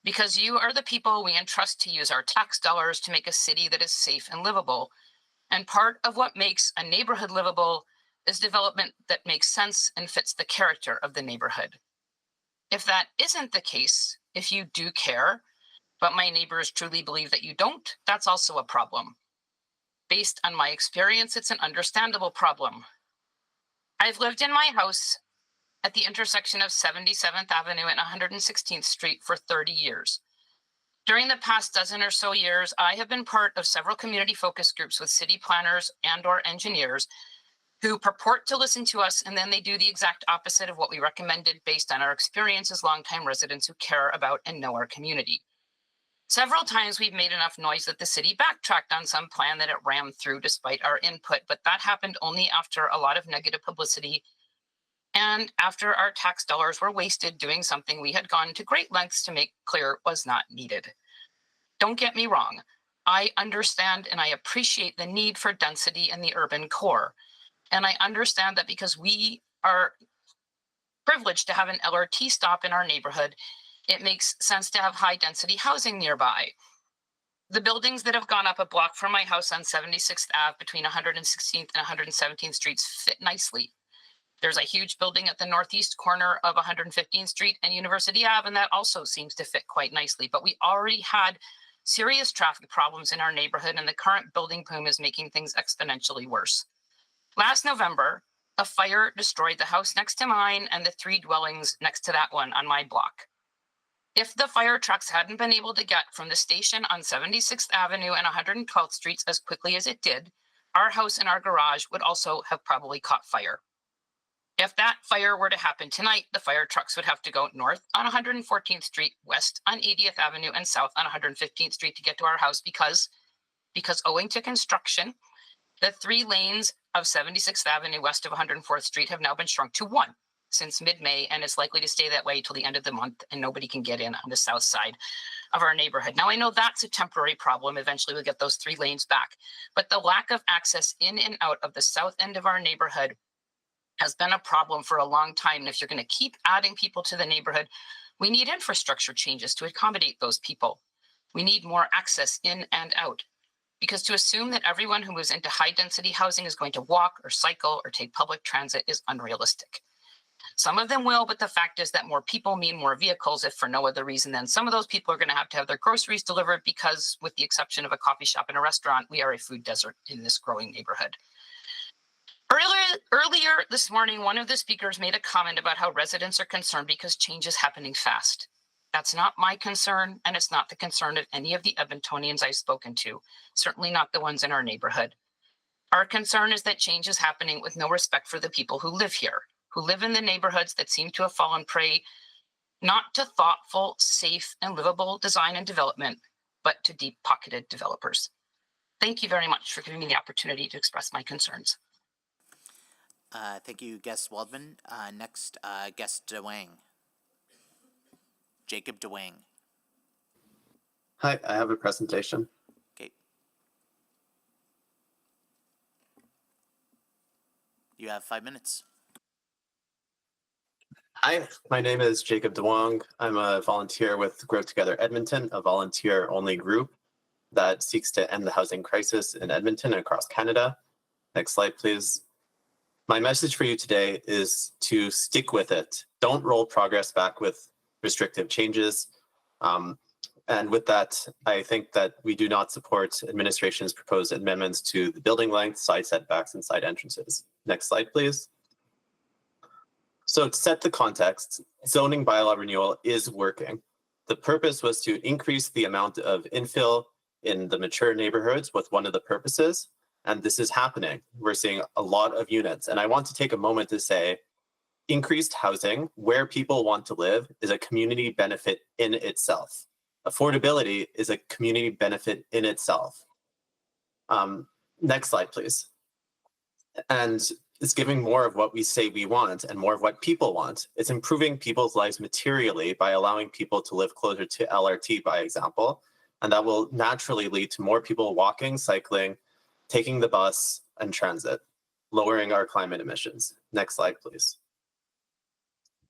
because you are the people we entrust to use our tax dollars to make a city that is safe and livable. And part of what makes a neighborhood livable is development that makes sense and fits the character of the neighborhood. If that isn't the case, if you do care, but my neighbors truly believe that you don't, that's also a problem. Based on my experience, it's an understandable problem. I've lived in my house at the intersection of 77th Avenue and 116th Street for 30 years. During the past dozen or so years, I have been part of several community focus groups with city planners and/or engineers who purport to listen to us, and then they do the exact opposite of what we recommended based on our experience as longtime residents who care about and know our community. Several times we've made enough noise that the city backtracked on some plan that it rammed through despite our input, but that happened only after a lot of negative publicity and after our tax dollars were wasted doing something we had gone to great lengths to make clear was not needed. Don't get me wrong. I understand and I appreciate the need for density in the urban core. And I understand that because we are privileged to have an LRT stop in our neighborhood, it makes sense to have high density housing nearby. the buildings that have gone up a block from my house on 76th Ave between 116th and 117th Streets fit nicely. There's a huge building at the northeast corner of 115th Street and University Ave, and that also seems to fit quite nicely. But we already had serious traffic problems in our neighborhood, and the current building boom is making things exponentially worse. Last November, a fire destroyed the house next to mine and the 3 dwellings next to that one on my block. If the fire trucks hadn't been able to get from the station on 76th Avenue and 112th Streets as quickly as it did, our house and our garage would also have probably caught fire. If that fire were to happen tonight, the fire trucks would have to go north on 114th Street, west on 80th Avenue, and south on 115th Street to get to our house because owing to construction, the 3 lanes of 76th Avenue west of 104th Street have now been shrunk to 1 since mid-May, and it's likely to stay that way till the end of the month, and nobody can get in on the south side of our neighborhood. Now, I know that's a temporary problem. Eventually, we'll get those 3 lanes back. But the lack of access in and out of the south end of our neighborhood has been a problem for a long time. And if you're going to keep adding people to the neighborhood, we need infrastructure changes to accommodate those people. We need more access in and out. Because to assume that everyone who moves into high-density housing is going to walk or cycle or take public transit is unrealistic. Some of them will, but the fact is that more people mean more vehicles, if for no other reason than some of those people are going to have their groceries delivered because, with the exception of a coffee shop and a restaurant, we are a food desert in this growing neighborhood. Earlier this morning, one of the speakers made a comment about how residents are concerned because change is happening fast. That's not my concern, and it's not the concern of any of the Edmontonians I've spoken to, certainly not the ones in our neighborhood. Our concern is that change is happening with no respect for the people who live here, who live in the neighborhoods that seem to have fallen prey not to thoughtful, safe, and livable design and development, but to deep-pocketed developers. Thank you very much for giving me the opportunity to express my concerns. Thank you, Guest Waldman. Next, Guest DeWang. Jacob DeWang. Hi, I have a presentation. Okay. You have 5 minutes. Hi, my name is Jacob DeWong. I'm a volunteer with Grow Together Edmonton, a volunteer-only group that seeks to end the housing crisis in Edmonton and across Canada. Next slide, please. My message for you today is to stick with it. Don't roll progress back with restrictive changes. And with that, I think that we do not support administration's proposed amendments to the building length, side setbacks, and side entrances. Next slide, please. So to set the context, zoning bylaw renewal is working. The purpose was to increase the amount of infill in the mature neighborhoods with one of the purposes, and this is happening. We're seeing a lot of units, and I want to take a moment to say, increased housing where people want to live is a community benefit in itself. Affordability is a community benefit in itself. Next slide, please. And it's giving more of what we say we want and more of what people want. It's improving people's lives materially by allowing people to live closer to LRT, by example. And that will naturally lead to more people walking, cycling, taking the bus and transit, lowering our climate emissions. Next slide, please.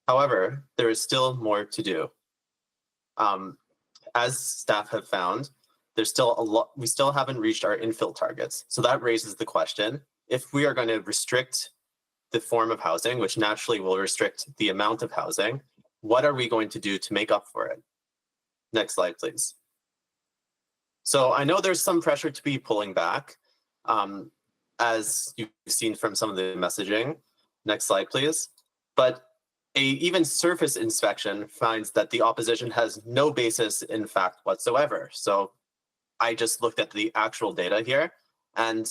However, there is still more to do. As staff have found, there's still a lot, we still haven't reached our infill targets. So that raises the question, if we are going to restrict the form of housing, which naturally will restrict the amount of housing, what are we going to do to make up for it? Next slide, please. So I know there's some pressure to be pulling back, as you've seen from some of the messaging. Next slide, please. But even surface inspection finds that the opposition has no basis in fact whatsoever. So I just looked at the actual data here, and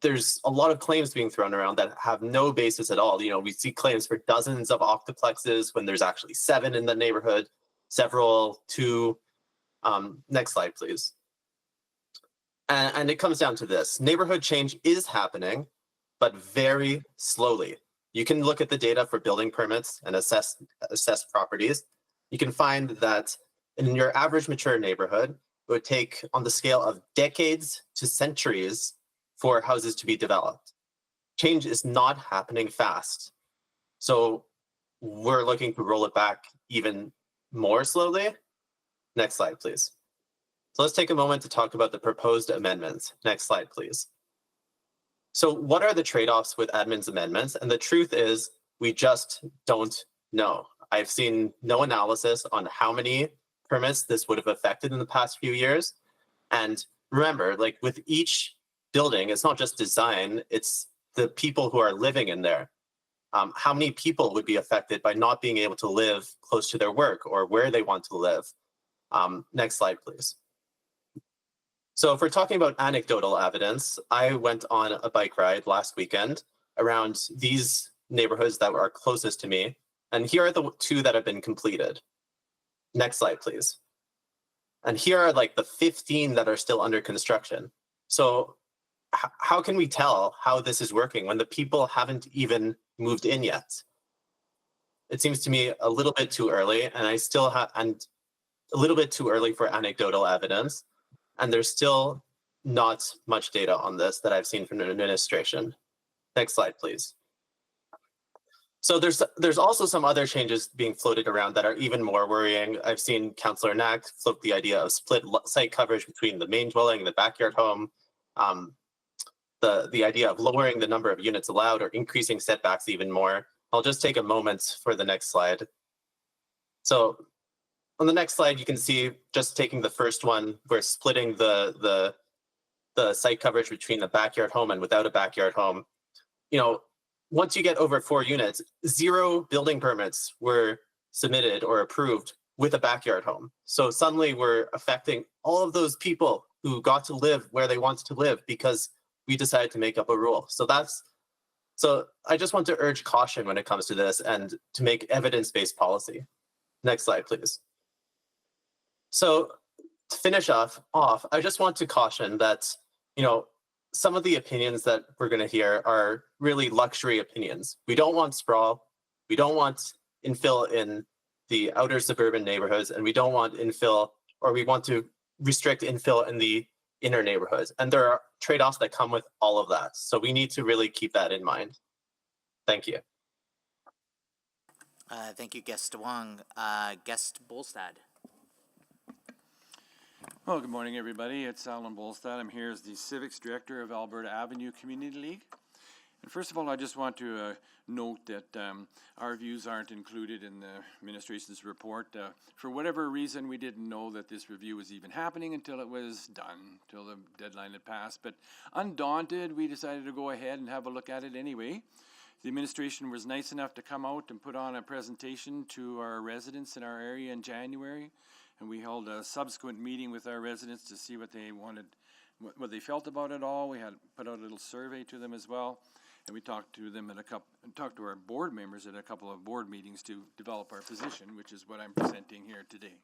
there's a lot of claims being thrown around that have no basis at all. We see claims for dozens of octoplexes when there's actually 7 in the neighborhood, several, 2. Next slide, please. And it comes down to this. Neighborhood change is happening, but very slowly. You can look at the data for building permits and assess properties. You can find that in your average mature neighborhood, it would take on the scale of decades to centuries for houses to be developed. Change is not happening fast. So we're looking to roll it back even more slowly. Next slide, please. So let's take a moment to talk about the proposed amendments. Next slide, please. So what are the trade-offs with admin's amendments? And the truth is, we just don't know. I've seen no analysis on how many permits this would have affected in the past few years. And remember, like with each building, it's not just design, it's the people who are living in there. How many people would be affected by not being able to live close to their work or where they want to live? Next slide, please. So if we're talking about anecdotal evidence, I went on a bike ride last weekend around these neighborhoods that are closest to me. And here are the 2 that have been completed. Next slide, please. And here are like the 15 that are still under construction. So how can we tell how this is working when the people haven't even moved in yet? It seems to me a little bit too early, and and a little bit too early for anecdotal evidence. And there's still not much data on this that I've seen from the administration. Next slide, please. So there's also some other changes being floated around that are even more worrying. I've seen Councillor Knack float the idea of split site coverage between the main dwelling and the backyard home. The idea of lowering the number of units allowed or increasing setbacks even more. I'll just take a moment for the next slide. So on the next slide, you can see, just taking the first one, we're splitting the site coverage between the backyard home and without a backyard home. You know, once you get over 4 units, 0 building permits were submitted or approved with a backyard home. So suddenly we're affecting all of those people who got to live where they wanted to live because we decided to make up a rule. So I just want to urge caution when it comes to this and to make evidence-based policy. Next slide, please. So to finish off, I just want to caution that, you know, some of the opinions that we're going to hear are really luxury opinions. We don't want sprawl. We don't want infill in the outer suburban neighborhoods, and we don't want infill, or we want to restrict infill in the inner neighborhoods. And there are trade-offs that come with all of that. So we need to really keep that in mind. Thank you. Thank you, Guest Wong. Guest Bolstad. Well, good morning, everybody. It's Alan Bolstad. I'm here as the Civics Director of Alberta Avenue Community League. And first of all, I just want to note that our views aren't included in the administration's report. For whatever reason, we didn't know that this review was even happening until it was done, until the deadline had passed. But undaunted, we decided to go ahead and have a look at it anyway. The administration was nice enough to come out and put on a presentation to our residents in our area in January. And we held a subsequent meeting with our residents to see what they wanted, what they felt about it all. We had put out a little survey to them as well, and we talked to them talked to our board members at a couple of board meetings to develop our position, which is what I'm presenting here today.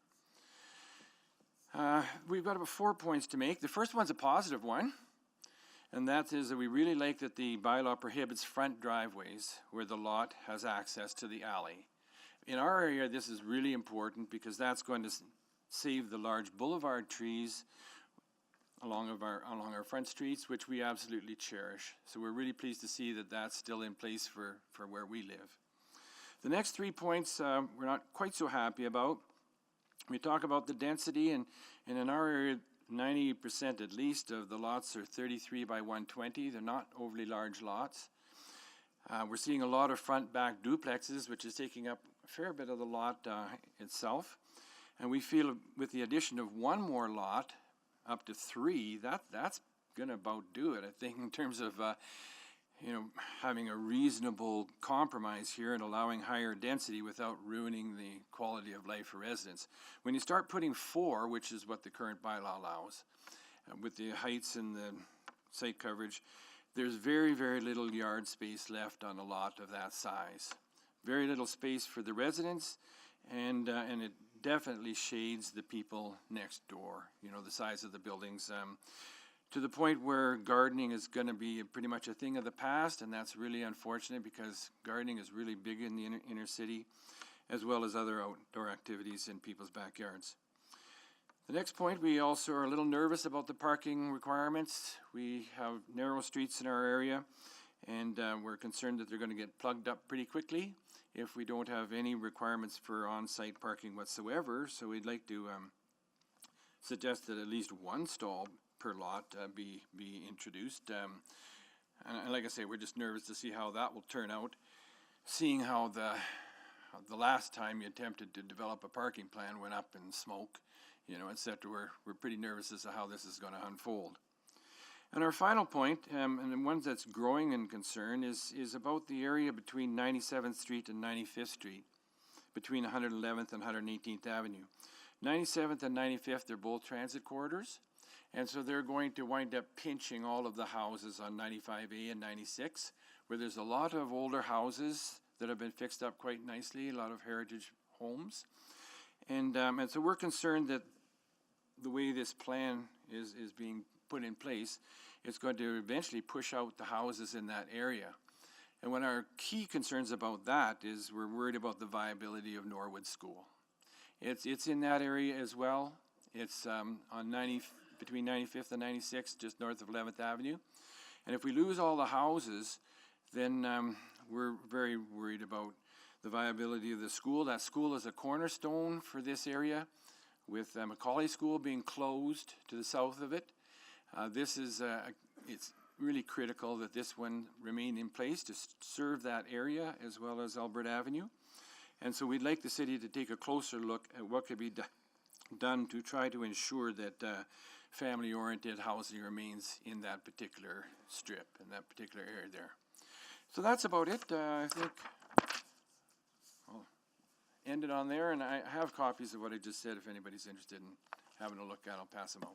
We've got about 4 points to make. The first one's a positive one, and that is that we really like that the bylaw prohibits front driveways where the lot has access to the alley. In our area, this is really important because that's going to save the large boulevard trees along our front streets, which we absolutely cherish. So we're really pleased to see that that's still in place for where we live. The next 3 points we're not quite so happy about. We talk about the density, and in our area, 90% at least of the lots are 33 by 120. They're not overly large lots. We're seeing a lot of front-back duplexes, which is taking up a fair bit of the lot itself. And we feel with the addition of 1 more lot, up to 3, that's going to about do it, I think, in terms of having a reasonable compromise here and allowing higher density without ruining the quality of life for residents. When you start putting 4, which is what the current bylaw allows, with the heights and the site coverage, there's very, very little yard space left on a lot of that size. Very little space for the residents, and it definitely shades the people next door, the size of the buildings, to the point where gardening is going to be pretty much a thing of the past, and that's really unfortunate because gardening is really big in the inner city, as well as other outdoor activities in people's backyards. The next point, we also are a little nervous about the parking requirements. We have narrow streets in our area, and we're concerned that they're going to get plugged up pretty quickly if we don't have any requirements for on-site parking whatsoever. So we'd like to suggest that at least one stall per lot be introduced. And like I say, we're just nervous to see how that will turn out, seeing how the last time you attempted to develop a parking plan went up in smoke, et cetera. We're pretty nervous as to how this is going to unfold. And our final point, and the one that's growing in concern, is about the area between 97th Street and 95th Street, between 111th and 118th Avenue. 97th and 95th, they're both transit corridors, and so they're going to wind up pinching all of the houses on 95A and 96, where there's a lot of older houses that have been fixed up quite nicely, a lot of heritage homes. And so we're concerned that the way this plan is being put in place, it's going to eventually push out the houses in that area. And one of our key concerns about that is we're worried about the viability of Norwood School. It's in that area as well. It's between 95th and 96th, just north of 11th Avenue. And if we lose all the houses, then we're very worried about the viability of the school. That school is a cornerstone for this area, with Macaulay School being closed to the south of it. It's really critical that this one remain in place to serve that area as well as Alberta Avenue. And so we'd like the city to take a closer look at what could be done to try to ensure that family-oriented housing remains in that particular strip, in that particular area there. So that's about it. I think I'll end it on there, and I have copies of what I just said if anybody's interested in having a look at it. I'll pass them out.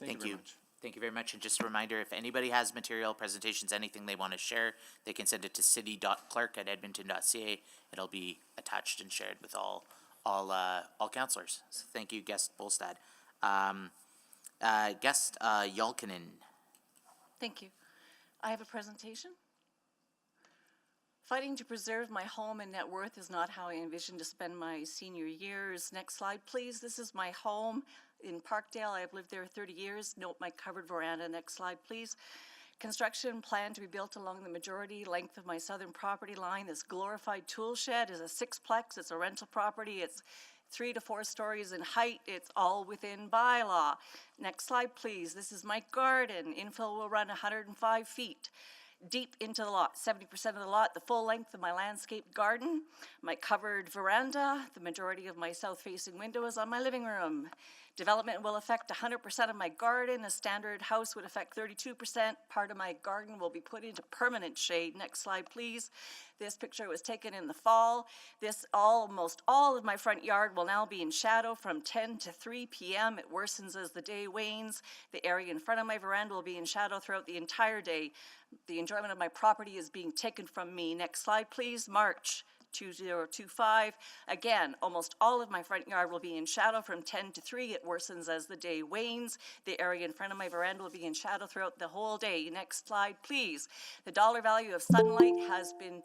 Thank you very much. Thank you very much. And just a reminder, if anybody has material, presentations, anything they want to share, they can send it to city.clerk@edmonton.ca. It'll be attached and shared with all councillors. So thank you, Guest Bolstad. Guest Yalkinen. Thank you. I have a presentation. Fighting to preserve my home and net worth is not how I envision to spend my senior years. Next slide, please. This is my home in Parkdale. I have lived there 30 years. Note my covered veranda. Next slide, please. Construction planned to be built along the majority length of my southern property line. This glorified tool shed is a sixplex. It's a rental property. It's 3 to 4 stories in height. It's all within bylaw. Next slide, please. This is my garden. Infill will run 105 feet. Deep into the lot, 70% of the lot, the full length of my landscape garden, my covered veranda, the majority of my south-facing window is on my living room. Development will affect 100% of my garden. A standard house would affect 32%. Part of my garden will be put into permanent shade. Next slide, please. This picture was taken in the fall. Almost all of my front yard will now be in shadow from 10 to 3 p.m. It worsens as the day wanes. The area in front of my veranda will be in shadow throughout the entire day. The enjoyment of my property is being taken from me. Next slide, please. March 2025. Again, almost all of my front yard will be in shadow from 10 to 3. It worsens as the day wanes. The area in front of my veranda will be in shadow throughout the whole day. Next slide, please. The dollar value of sunlight has been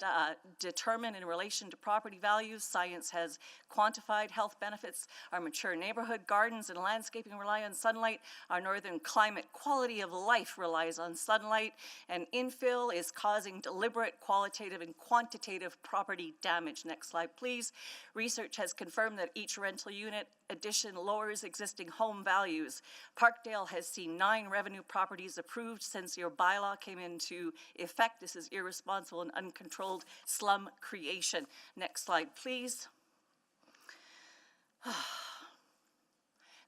determined in relation to property values. Science has quantified health benefits. Our mature neighborhood gardens and landscaping rely on sunlight. Our northern climate quality of life relies on sunlight. And infill is causing deliberate qualitative and quantitative property damage. Next slide, please. Research has confirmed that each rental unit addition lowers existing home values. Parkdale has seen 9 revenue properties approved since your bylaw came into effect. This is irresponsible and uncontrolled slum creation. Next slide, please.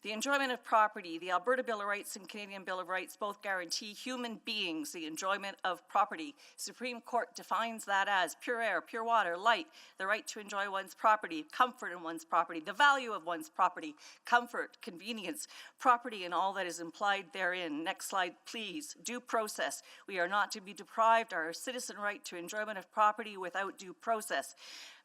The enjoyment of property, the Alberta Bill of Rights and Canadian Bill of Rights both guarantee human beings the enjoyment of property. Supreme Court defines that as pure air, pure water, light, the right to enjoy one's property, comfort in one's property, the value of one's property, comfort, convenience, property and all that is implied therein. Next slide, please. Due process. We are not to be deprived our citizen right to enjoyment of property without due process.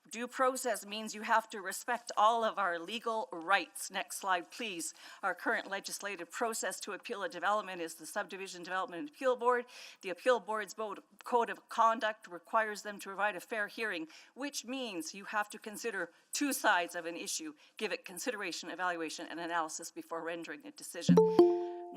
Due process means you have to respect all of our legal rights. Next slide, please. Our current legislative process to appeal a development is the Subdivision Development and Appeal Board. The Appeal Board's code of conduct requires them to provide a fair hearing, which means you have to consider 2 sides of an issue, give it consideration, evaluation, and analysis before rendering a decision.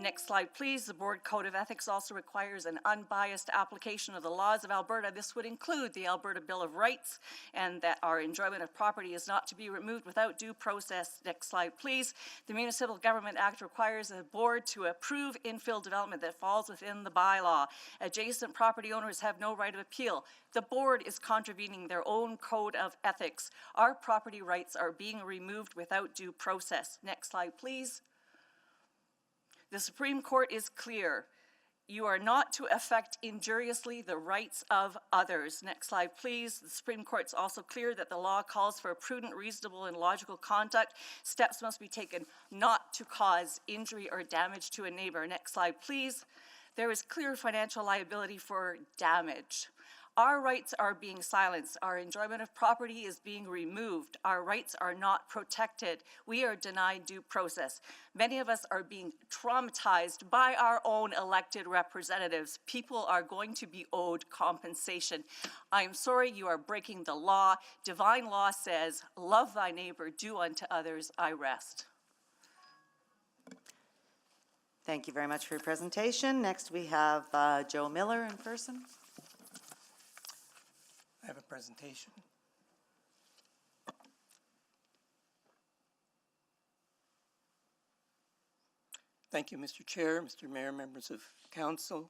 Next slide, please. The Board Code of Ethics also requires an unbiased application of the laws of Alberta. This would include the Alberta Bill of Rights, and that our enjoyment of property is not to be removed without due process. Next slide, please. The Municipal Government Act requires the board to approve infill development that falls within the bylaw. Adjacent property owners have no right of appeal. The board is contravening their own code of ethics. Our property rights are being removed without due process. Next slide, please. The Supreme Court is clear. You are not to affect injuriously the rights of others. Next slide, please. The Supreme Court is also clear that the law calls for prudent, reasonable, and logical conduct. Steps must be taken not to cause injury or damage to a neighbor. Next slide, please. There is clear financial liability for damage. Our rights are being silenced. Our enjoyment of property is being removed. Our rights are not protected. We are denied due process. Many of us are being traumatized by our own elected representatives. People are going to be owed compensation. I am sorry, you are breaking the law. Divine law says, love thy neighbor, do unto others. I rest. Thank you very much for your presentation. Next we have Joe Miller in person. I have a presentation. Thank you, Mr. Chair, Mr. Mayor, members of council.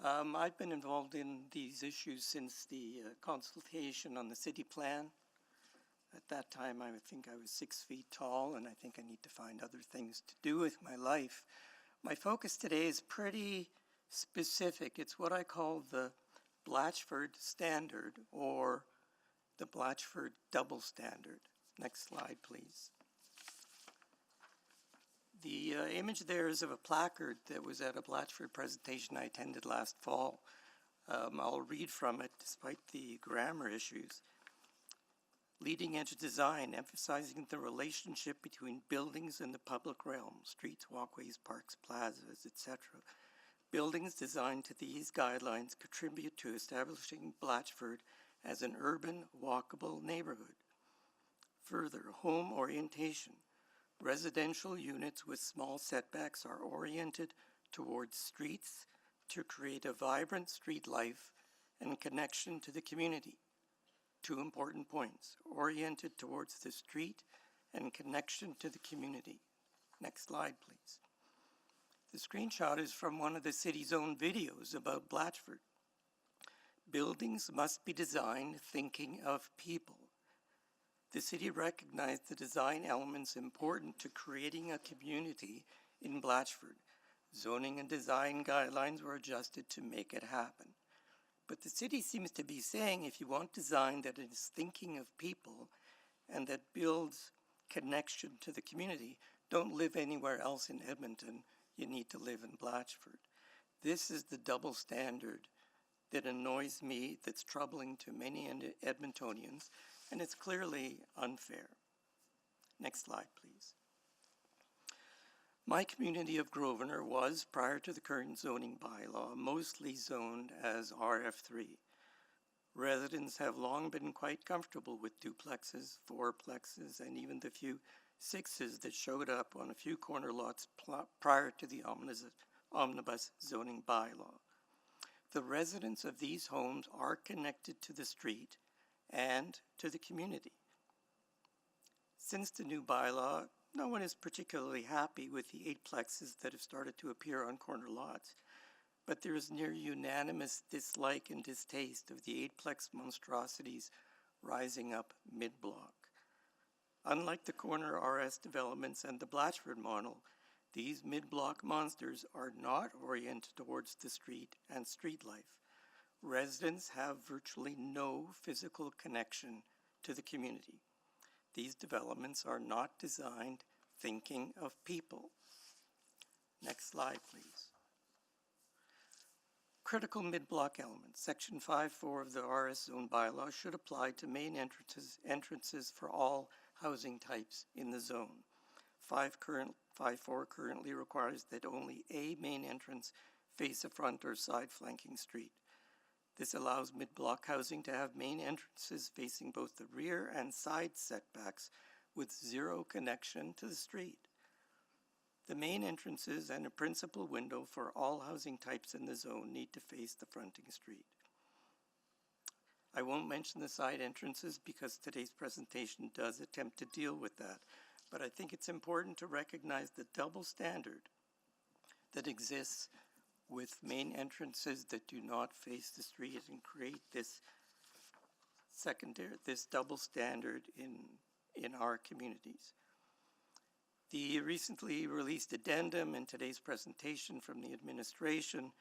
I've been involved in these issues since the consultation on the city plan. At that time, I think I was 6 feet tall, and I think I need to find other things to do with my life. My focus today is pretty specific. It's what I call the Blatchford Standard, or the Blatchford Double Standard. Next slide, please. The image there is of a placard that was at a Blatchford presentation I attended last fall. I'll read from it despite the grammar issues. Leading edge design, emphasizing the relationship between buildings and the public realm, streets, walkways, parks, plazas, etc. Buildings designed to these guidelines contribute to establishing Blatchford as an urban, walkable neighborhood. Further, home orientation. Residential units with small setbacks are oriented towards streets to create a vibrant street life and connection to the community. 2 important points: oriented towards the street and connection to the community. Next slide, please. The screenshot is from one of the city's own videos about Blatchford. Buildings must be designed thinking of people. The city recognized the design elements important to creating a community in Blatchford. Zoning and design guidelines were adjusted to make it happen. But the city seems to be saying if you want design that is thinking of people and that builds connection to the community, don't live anywhere else in Edmonton. You need to live in Blatchford. This is the double standard that annoys me, that's troubling to many Edmontonians, and it's clearly unfair. Next slide, please. My community of Grosvenor was, prior to the current zoning bylaw, mostly zoned as RF3. Residents have long been quite comfortable with duplexes, fourplexes, and even the few sixes that showed up on a few corner lots prior to the omnibus zoning bylaw. The residents of these homes are connected to the street and to the community. Since the new bylaw, no one is particularly happy with the 8 plexes that have started to appear on corner lots, but there is near unanimous dislike and distaste of the 8-plex monstrosities rising up mid-block. Unlike the corner RS developments and the Blatchford model, these mid-block monsters are not oriented towards the street and street life. Residents have virtually no physical connection to the community. These developments are not designed thinking of people. Next slide, please. Critical mid-block elements. Section 5.4 of the RS zone bylaw should apply to main entrances for all housing types in the zone. 5.4 currently requires that only a main entrance face a front or side flanking street. This allows mid-block housing to have main entrances facing both the rear and side setbacks with zero connection to the street. The main entrances and a principal window for all housing types in the zone need to face the fronting street. I won't mention the side entrances because today's presentation does attempt to deal with that, but I think it's important to recognize the double standard that exists with main entrances that do not face the street and create this double standard in our communities. The recently released addendum in today's presentation from the administration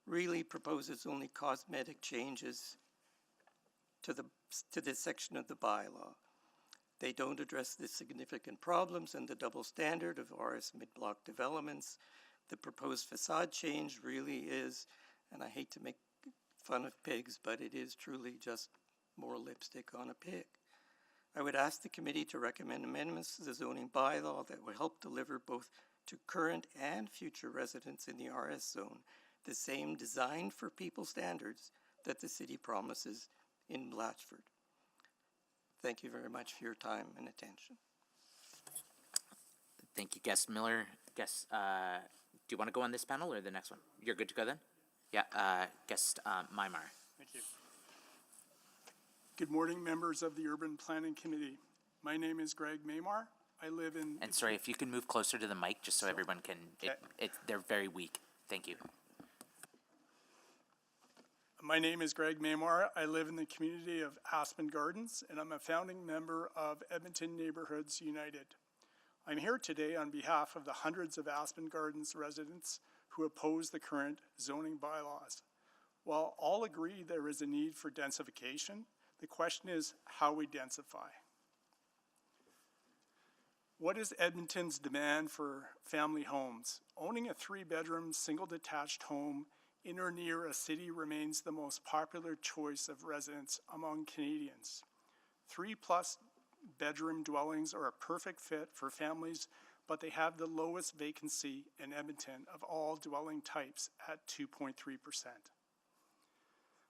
really proposes only cosmetic changes to this section of the bylaw. They don't address the significant problems and the double standard of RS mid-block developments. The proposed facade change really is, and I hate to make fun of pigs, but it is truly just more lipstick on a pig. I would ask the committee to recommend amendments to the zoning bylaw that will help deliver both to current and future residents in the RS zone the same design for people standards that the city promises in Blatchford. Thank you very much for your time and attention. Thank you, Guest Miller. Guest, do you want to go on this panel or the next one? You're good to go then? Yeah, Guest Mymar. Thank you. Good morning, members of the Urban Planning Committee. My name is Greg Maymar. I live in... And sorry, if you can move closer to the mic just so everyone can... they're very weak. Thank you. My name is Greg Maymar. I live in the community of Aspen Gardens, and I'm a founding member of Edmonton Neighborhoods United. I'm here today on behalf of the hundreds of Aspen Gardens residents who oppose the current zoning bylaws. While all agree there is a need for densification, the question is how we densify. What is Edmonton's demand for family homes? Owning a 3-bedroom, single-detached home in or near a city remains the most popular choice of residents among Canadians. 3+ bedroom dwellings are a perfect fit for families, but they have the lowest vacancy in Edmonton of all dwelling types at 2.3%.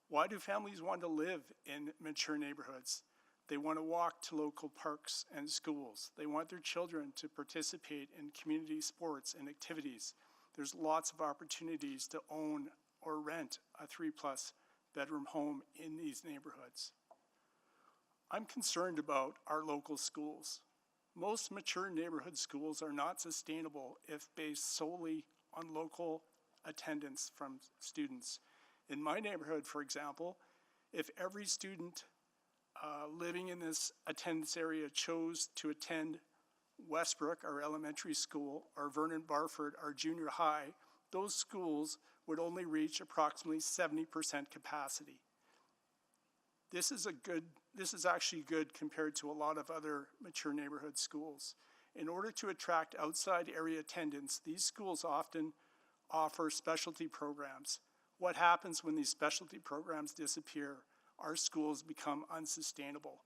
Why do families want to live in mature neighborhoods? They want to walk to local parks and schools. They want their children to participate in community sports and activities. There's lots of opportunities to own or rent a 3+ bedroom home in these neighborhoods. I'm concerned about our local schools. Most mature neighborhood schools are not sustainable if based solely on local attendance from students. In my neighborhood, for example, if every student living in this attendance area chose to attend Westbrook, our elementary school, or Vernon Barford, our junior high, those schools would only reach approximately 70% capacity. This is actually good compared to a lot of other mature neighborhood schools. In order to attract outside area attendance, these schools often offer specialty programs. What happens when these specialty programs disappear? Our schools become unsustainable.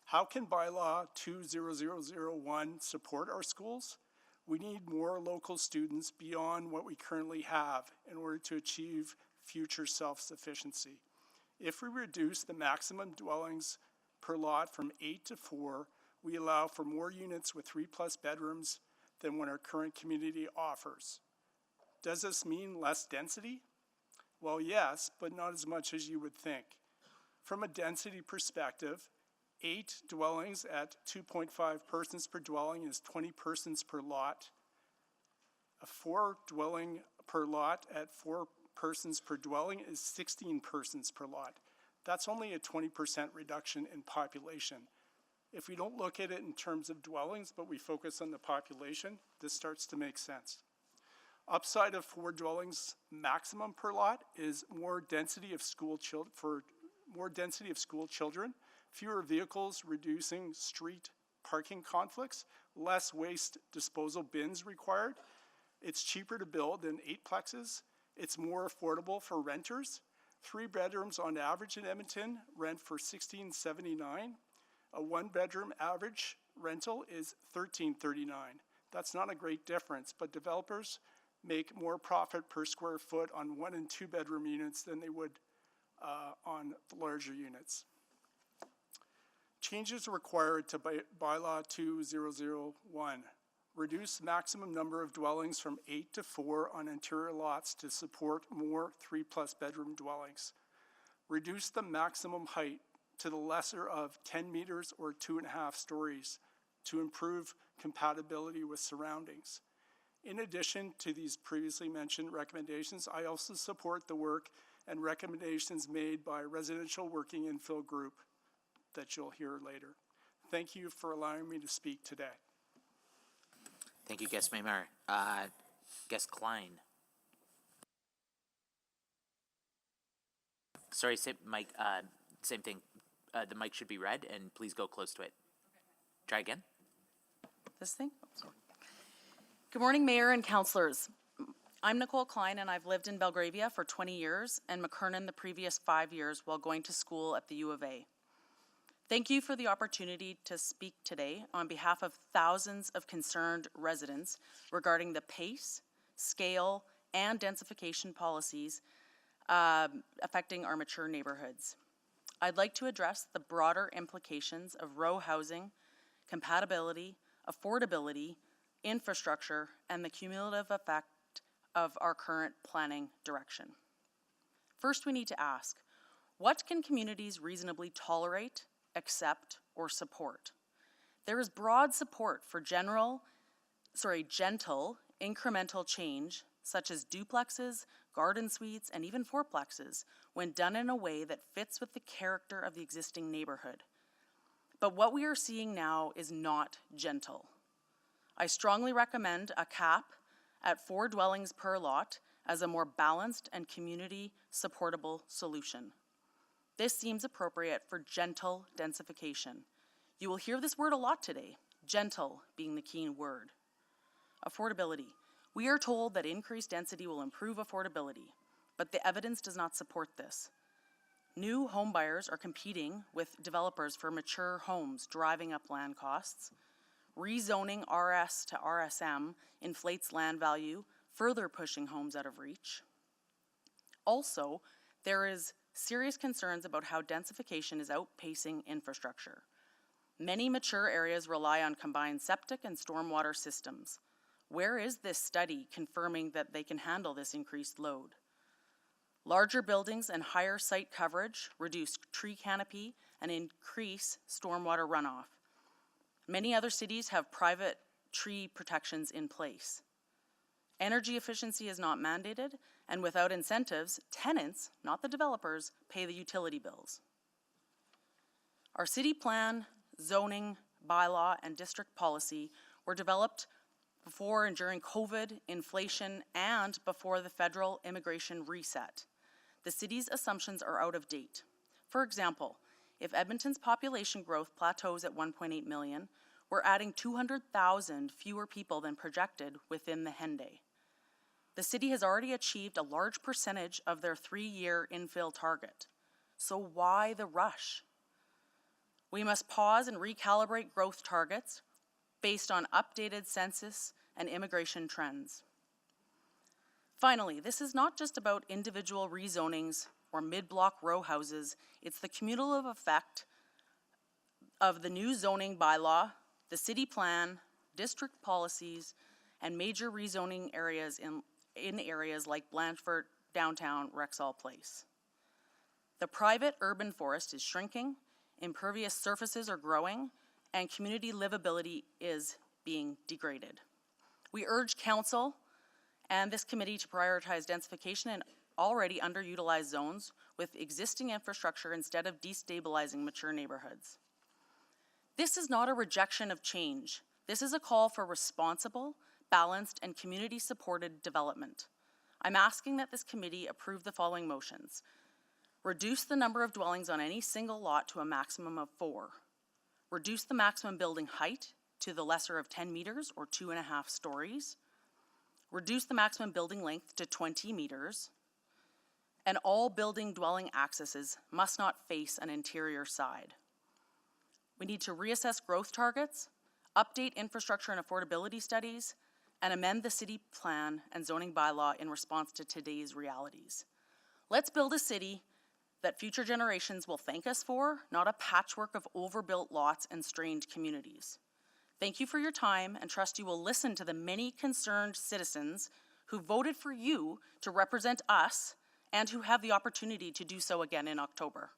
How can bylaw 20001 support our schools? We need more local students beyond what we currently have in order to achieve future self-sufficiency. If we reduce the maximum dwellings per lot from 8 to 4, we allow for more units with 3+ bedrooms than what our current community offers. Does this mean less density? Well, yes, but not as much as you would think. From a density perspective, 8 dwellings at 2.5 persons per dwelling is 20 persons per lot. A 4 dwelling per lot at 4 persons per dwelling is 16 persons per lot. That's only a 20% reduction in population. If we don't look at it in terms of dwellings, but we focus on the population, this starts to make sense. Upside of 4 dwellings maximum per lot is more density of school children, fewer vehicles reducing street parking conflicts, less waste disposal bins required. It's cheaper to build than 8plexes. It's more affordable for renters. 3 bedrooms on average in Edmonton rent for $16.79. A 1-bedroom average rental is $13.39. That's not a great difference, but developers make more profit per square foot on 1 and 2 bedroom units than they would on the larger units. Changes required to bylaw 2001. Reduce maximum number of dwellings from 8 to 4 on interior lots to support more 3+ bedroom dwellings. Reduce the maximum height to the lesser of 10 meters or 2.5 stories to improve compatibility with surroundings. In addition to these previously mentioned recommendations, I also support the work and recommendations made by Residential Working Infill Group that you'll hear later. Thank you for allowing me to speak today. Thank you, Guest Maymar. Guest Klein. Sorry, Mike, same thing. The mic should be red, and please go close to it. Try again. This thing? Oh, sorry. Good morning, Mayor and Councillors. I'm Nicole Klein, and I've lived in Belgravia for 20 years and McKernan the previous 5 years while going to school at the U of A. Thank you for the opportunity to speak today on behalf of thousands of concerned residents regarding the pace, scale, and densification policies affecting our mature neighborhoods. I'd like to address the broader implications of row housing, compatibility, affordability, infrastructure, and the cumulative effect of our current planning direction. First, we need to ask, what can communities reasonably tolerate, accept, or support? There is broad support for gentle, incremental change, such as duplexes, garden suites, and even fourplexes, when done in a way that fits with the character of the existing neighborhood. But what we are seeing now is not gentle. I strongly recommend a cap at 4 dwellings per lot as a more balanced and community-supportable solution. This seems appropriate for gentle densification. You will hear this word a lot today, gentle being the key word. Affordability. We are told that increased density will improve affordability, but the evidence does not support this. New home buyers are competing with developers for mature homes, driving up land costs. Rezoning RS to RSM inflates land value, further pushing homes out of reach. Also, there is serious concerns about how densification is outpacing infrastructure. Many mature areas rely on combined septic and stormwater systems. Where is this study confirming that they can handle this increased load? Larger buildings and higher site coverage reduce tree canopy and increase stormwater runoff. Many other cities have private tree protections in place. Energy efficiency is not mandated, and without incentives, tenants, not the developers, pay the utility bills. Our city plan, zoning, bylaw, and district policy were developed before and during COVID, inflation, and before the federal immigration reset. The city's assumptions are out of date. For example, if Edmonton's population growth plateaus at 1.8 million, we're adding 200,000 fewer people than projected within the Henday. The city has already achieved a large percentage of their 3-year infill target. So why the rush? We must pause and recalibrate growth targets based on updated census and immigration trends. Finally, this is not just about individual rezonings or mid-block row houses, it's the cumulative effect of the new zoning bylaw, the city plan, district policies, and major rezoning areas in areas like Blanchford, downtown, Rexall Place. The private urban forest is shrinking, impervious surfaces are growing, and community livability is being degraded. We urge Council and this committee to prioritize densification in already underutilized zones with existing infrastructure instead of destabilizing mature neighborhoods. This is not a rejection of change. This is a call for responsible, balanced, and community-supported development. I'm asking that this committee approve the following motions. Reduce the number of dwellings on any single lot to a maximum of 4. Reduce the maximum building height to the lesser of 10 meters or 2.5 stories. Reduce the maximum building length to 20 meters. And all building dwelling accesses must not face an interior side. We need to reassess growth targets, update infrastructure and affordability studies, and amend the city plan and zoning bylaw in response to today's realities. Let's build a city that future generations will thank us for, not a patchwork of overbuilt lots and strained communities. Thank you for your time and trust you will listen to the many concerned citizens who voted for you to represent us and who have the opportunity to do so again in October.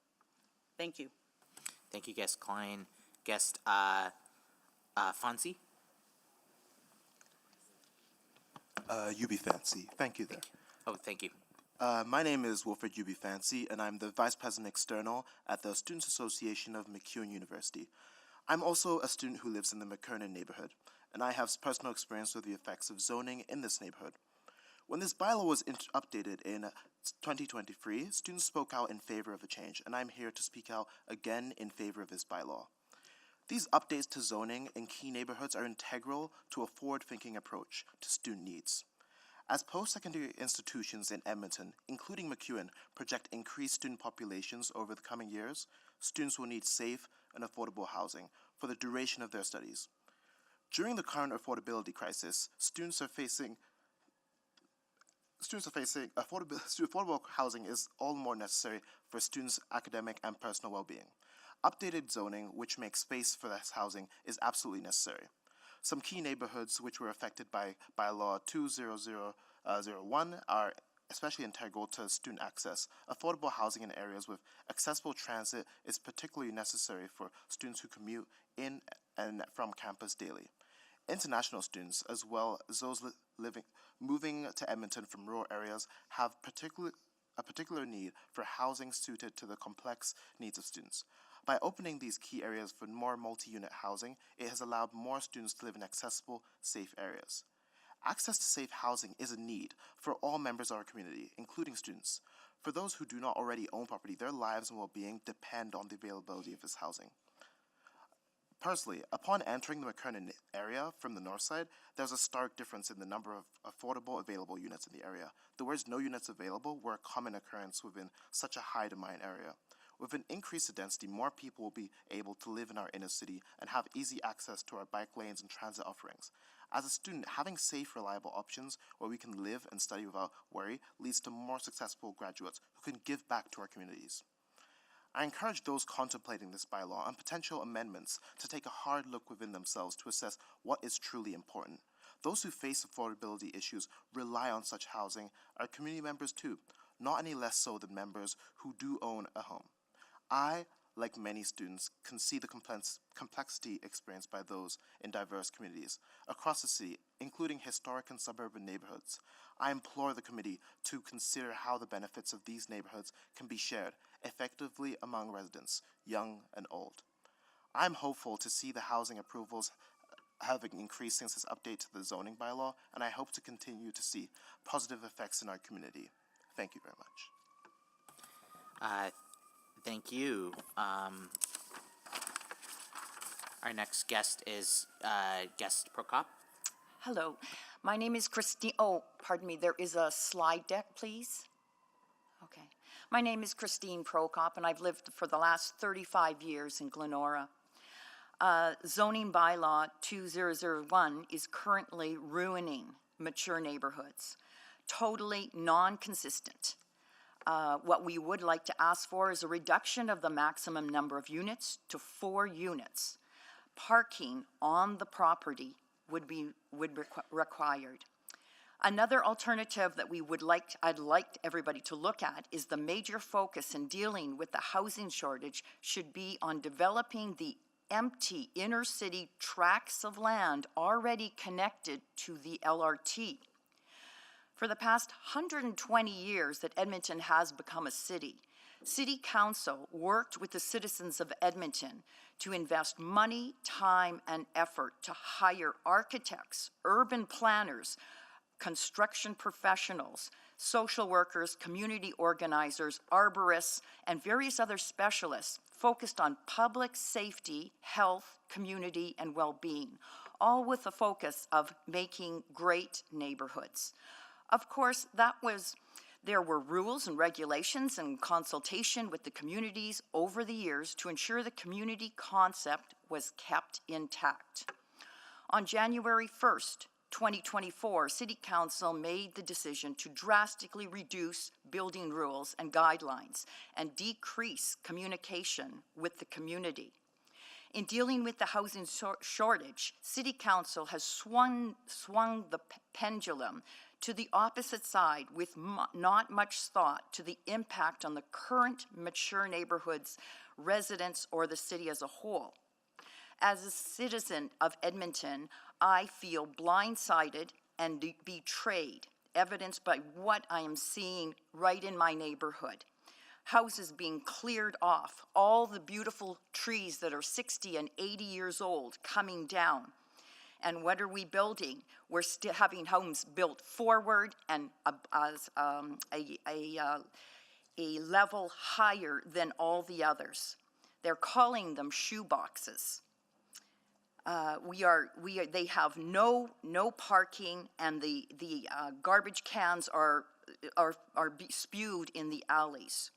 Thank you. Thank you, Guest Klein. Guest Fonzie? UB Fancy. Thank you there. Oh, thank you. My name is Wilfred UB Fancy, and I'm the Vice President External at the Students Association of MacEwan University. I'm also a student who lives in the McKernan neighborhood, and I have personal experience with the effects of zoning in this neighborhood. When this bylaw was updated in 2023, students spoke out in favor of the change, and I'm here to speak out again in favor of this bylaw. These updates to zoning in key neighborhoods are integral to a forward-thinking approach to student needs. As post-secondary institutions in Edmonton, including MacEwan, project increased student populations over the coming years, students will need safe and affordable housing for the duration of their studies. During the current affordability crisis, affordable housing is all the more necessary for students' academic and personal well-being. Updated zoning, which makes space for this housing, is absolutely necessary. Some key neighborhoods which were affected by Bylaw 20001 are especially integral to student access. Affordable housing in areas with accessible transit is particularly necessary for students who commute in and from campus daily. International students, as well as those moving to Edmonton from rural areas, have a particular need for housing suited to the complex needs of students. By opening these key areas for more multi-unit housing, it has allowed more students to live in accessible, safe areas. Access to safe housing is a need for all members of our community, including students. For those who do not already own property, their lives and well-being depend on the availability of this housing. Personally, upon entering the McKernan area from the north side, there's a stark difference in the number of affordable available units in the area. The words "no units available" were a common occurrence within such a high demand area. With an increased density, more people will be able to live in our inner city and have easy access to our bike lanes and transit offerings. As a student, having safe, reliable options where we can live and study without worry leads to more successful graduates who can give back to our communities. I encourage those contemplating this bylaw and potential amendments to take a hard look within themselves to assess what is truly important. Those who face affordability issues rely on such housing are community members too, not any less so than members who do own a home. I, like many students, can see the complexity experienced by those in diverse communities across the city, including historic and suburban neighborhoods. I implore the committee to consider how the benefits of these neighborhoods can be shared effectively among residents, young and old. I'm hopeful to see the housing approvals have increased since this update to the zoning bylaw, and I hope to continue to see positive effects in our community. Thank you very much. Thank you. Our next guest is Guest Prokop. Hello, my name is Christine. Oh, pardon me, there is a slide deck, please. Okay. My name is Christine Prokop, and I've lived for the last 35 years in Glenora. Zoning bylaw 2001 is currently ruining mature neighborhoods, totally non-consistent. What we would like to ask for is a reduction of the maximum number of units to 4 units. Parking on the property would be required. Another alternative that I'd like everybody to look at is the major focus in dealing with the housing shortage should be on developing the empty inner city tracts of land already connected to the LRT. For the past 120 years that Edmonton has become a city, City Council worked with the citizens of Edmonton to invest money, time, and effort to hire architects, urban planners, construction professionals, social workers, community organizers, arborists, and various other specialists focused on public safety, health, community, and well-being, all with the focus of making great neighborhoods. Of course, there were rules and regulations and consultation with the communities over the years to ensure the community concept was kept intact. On January 1st, 2024, City Council made the decision to drastically reduce building rules and guidelines and decrease communication with the community. In dealing with the housing shortage, City Council has swung the pendulum to the opposite side with not much thought to the impact on the current mature neighborhoods, residents, or the city as a whole. As a citizen of Edmonton, I feel blindsided and betrayed, evidenced by what I am seeing right in my neighborhood. Houses being cleared off, all the beautiful trees that are 60 and 80 years old coming down. And what are we building? We're still having homes built forward and a level higher than all the others. They're calling them shoe boxes. They have no parking, and the garbage cans are spewed in the alleys.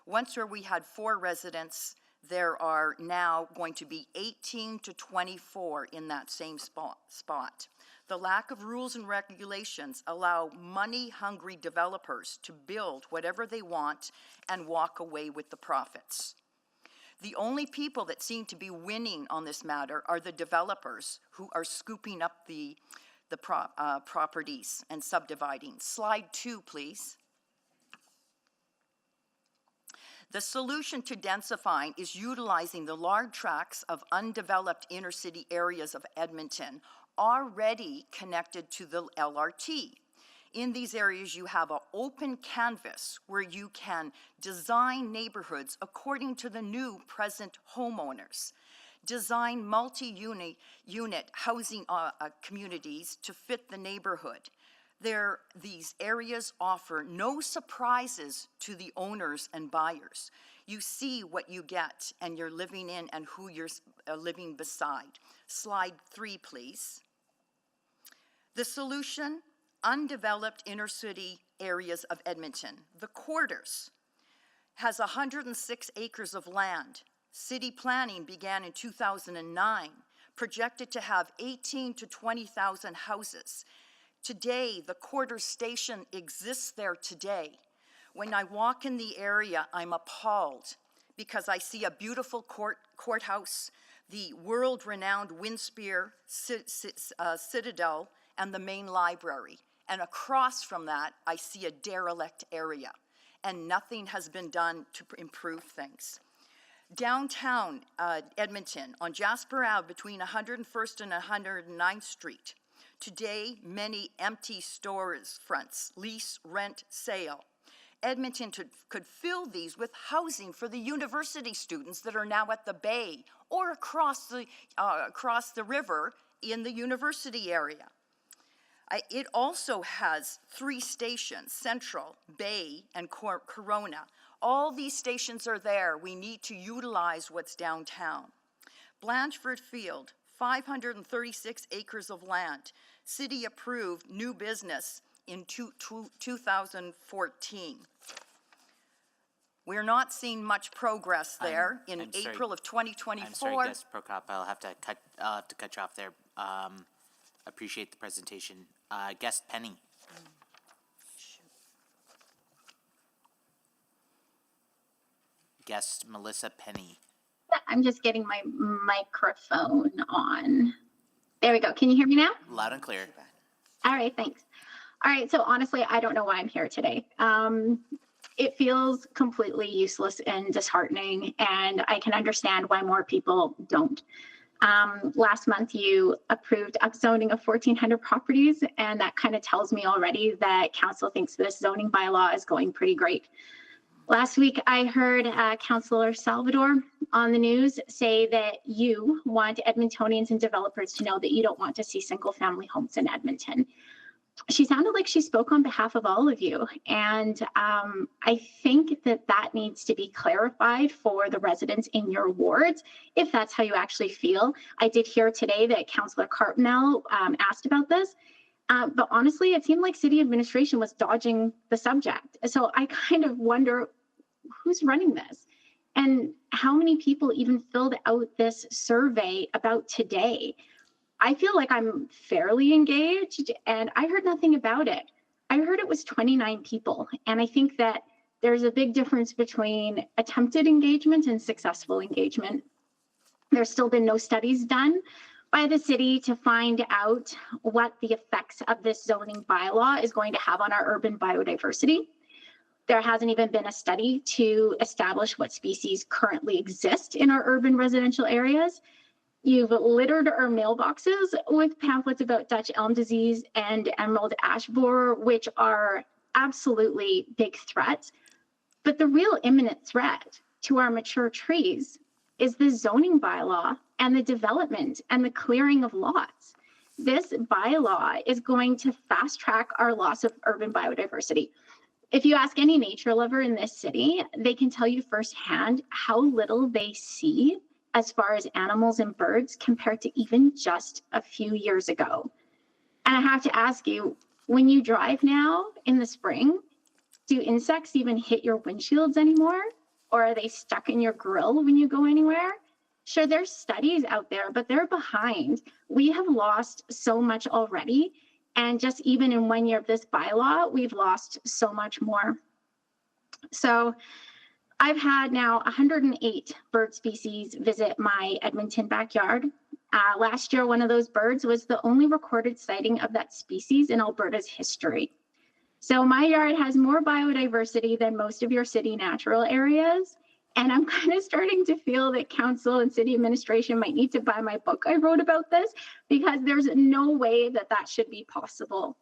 Once where we had 4 residents, there are now going to be 18 to 24 in that same spot. The lack of rules and regulations allow money-hungry developers to build whatever they want and walk away with the profits. The only people that seem to be winning on this matter are the developers who are scooping up the properties and subdividing. Slide 2, please. The solution to densifying is utilizing the large tracts of undeveloped inner city areas of Edmonton already connected to the LRT. In these areas, you have an open canvas where you can design neighborhoods according to the new present homeowners. Design multi-unit housing communities to fit the neighborhood. These areas offer no surprises to the owners and buyers. You see what you get and you're living in and who you're living beside. Slide 3, please. The solution, undeveloped inner city areas of Edmonton. The Quarters has 106 acres of land. City planning began in 2009, projected to have 18 to 20,000 houses. Today, the Quarters station exists there today. When I walk in the area, I'm appalled because I see a beautiful courthouse, the world-renowned Winspear Citadel, and the main library. And across from that, I see a derelict area, and nothing has been done to improve things. Downtown Edmonton, on Jasper Ave between 101st and 109th Street, today, many empty stores fronts, lease, rent, sale. Edmonton could fill these with housing for the university students that are now at the Bay or across the river in the university area. It also has 3 stations, Central, Bay, and Corona. All these stations are there. We need to utilize what's downtown. Blanchford Field, 536 acres of land. City approved new business in 2014. We're not seeing much progress there. In April of 2024. I'm sorry, Guest Prokop, I'll have to cut you off there. Appreciate the presentation. Guest Penny. Guest Melissa Penny. I'm just getting my microphone on. There we go. Can you hear me now? Loud and clear. All right, thanks. All right, so honestly, I don't know why I'm here today. It feels completely useless and disheartening, and I can understand why more people don't. Last month, you approved upzoning of 1,400 properties, and that kind of tells me already that council thinks this zoning bylaw is going pretty great. Last week, I heard Councillor Salvador on the news say that you want Edmontonians and developers to know that you don't want to see single-family homes in Edmonton. She sounded like she spoke on behalf of all of you, and I think that needs to be clarified for the residents in your wards, if that's how you actually feel. I did hear today that Councillor Carpnell asked about this. But honestly, it seemed like city administration was dodging the subject. So I kind of wonder who's running this and how many people even filled out this survey about today. I feel like I'm fairly engaged and I heard nothing about it. I heard it was 29 people. And I think that there's a big difference between attempted engagement and successful engagement. There's still been no studies done by the city to find out what the effects of this zoning bylaw is going to have on our urban biodiversity. There hasn't even been a study to establish what species currently exist in our urban residential areas. You've littered our mailboxes with pamphlets about Dutch elm disease and emerald ash borer, which are absolutely big threats. But the real imminent threat to our mature trees is the zoning bylaw and the development and the clearing of lots. This bylaw is going to fast track our loss of urban biodiversity. If you ask any nature lover in this city, they can tell you firsthand how little they see as far as animals and birds compared to even just a few years ago. And I have to ask you, when you drive now in the spring, do insects even hit your windshields anymore? Or are they stuck in your grill when you go anywhere? Sure, there's studies out there, but they're behind. We have lost so much already. And just even in 1 year of this bylaw, we've lost so much more. So I've had now 108 bird species visit my Edmonton backyard. Last year, one of those birds was the only recorded sighting of that species in Alberta's history. So my yard has more biodiversity than most of your city natural areas. And I'm kind of starting to feel that council and city administration might need to buy my book I wrote about this, because there's no way that that should be possible.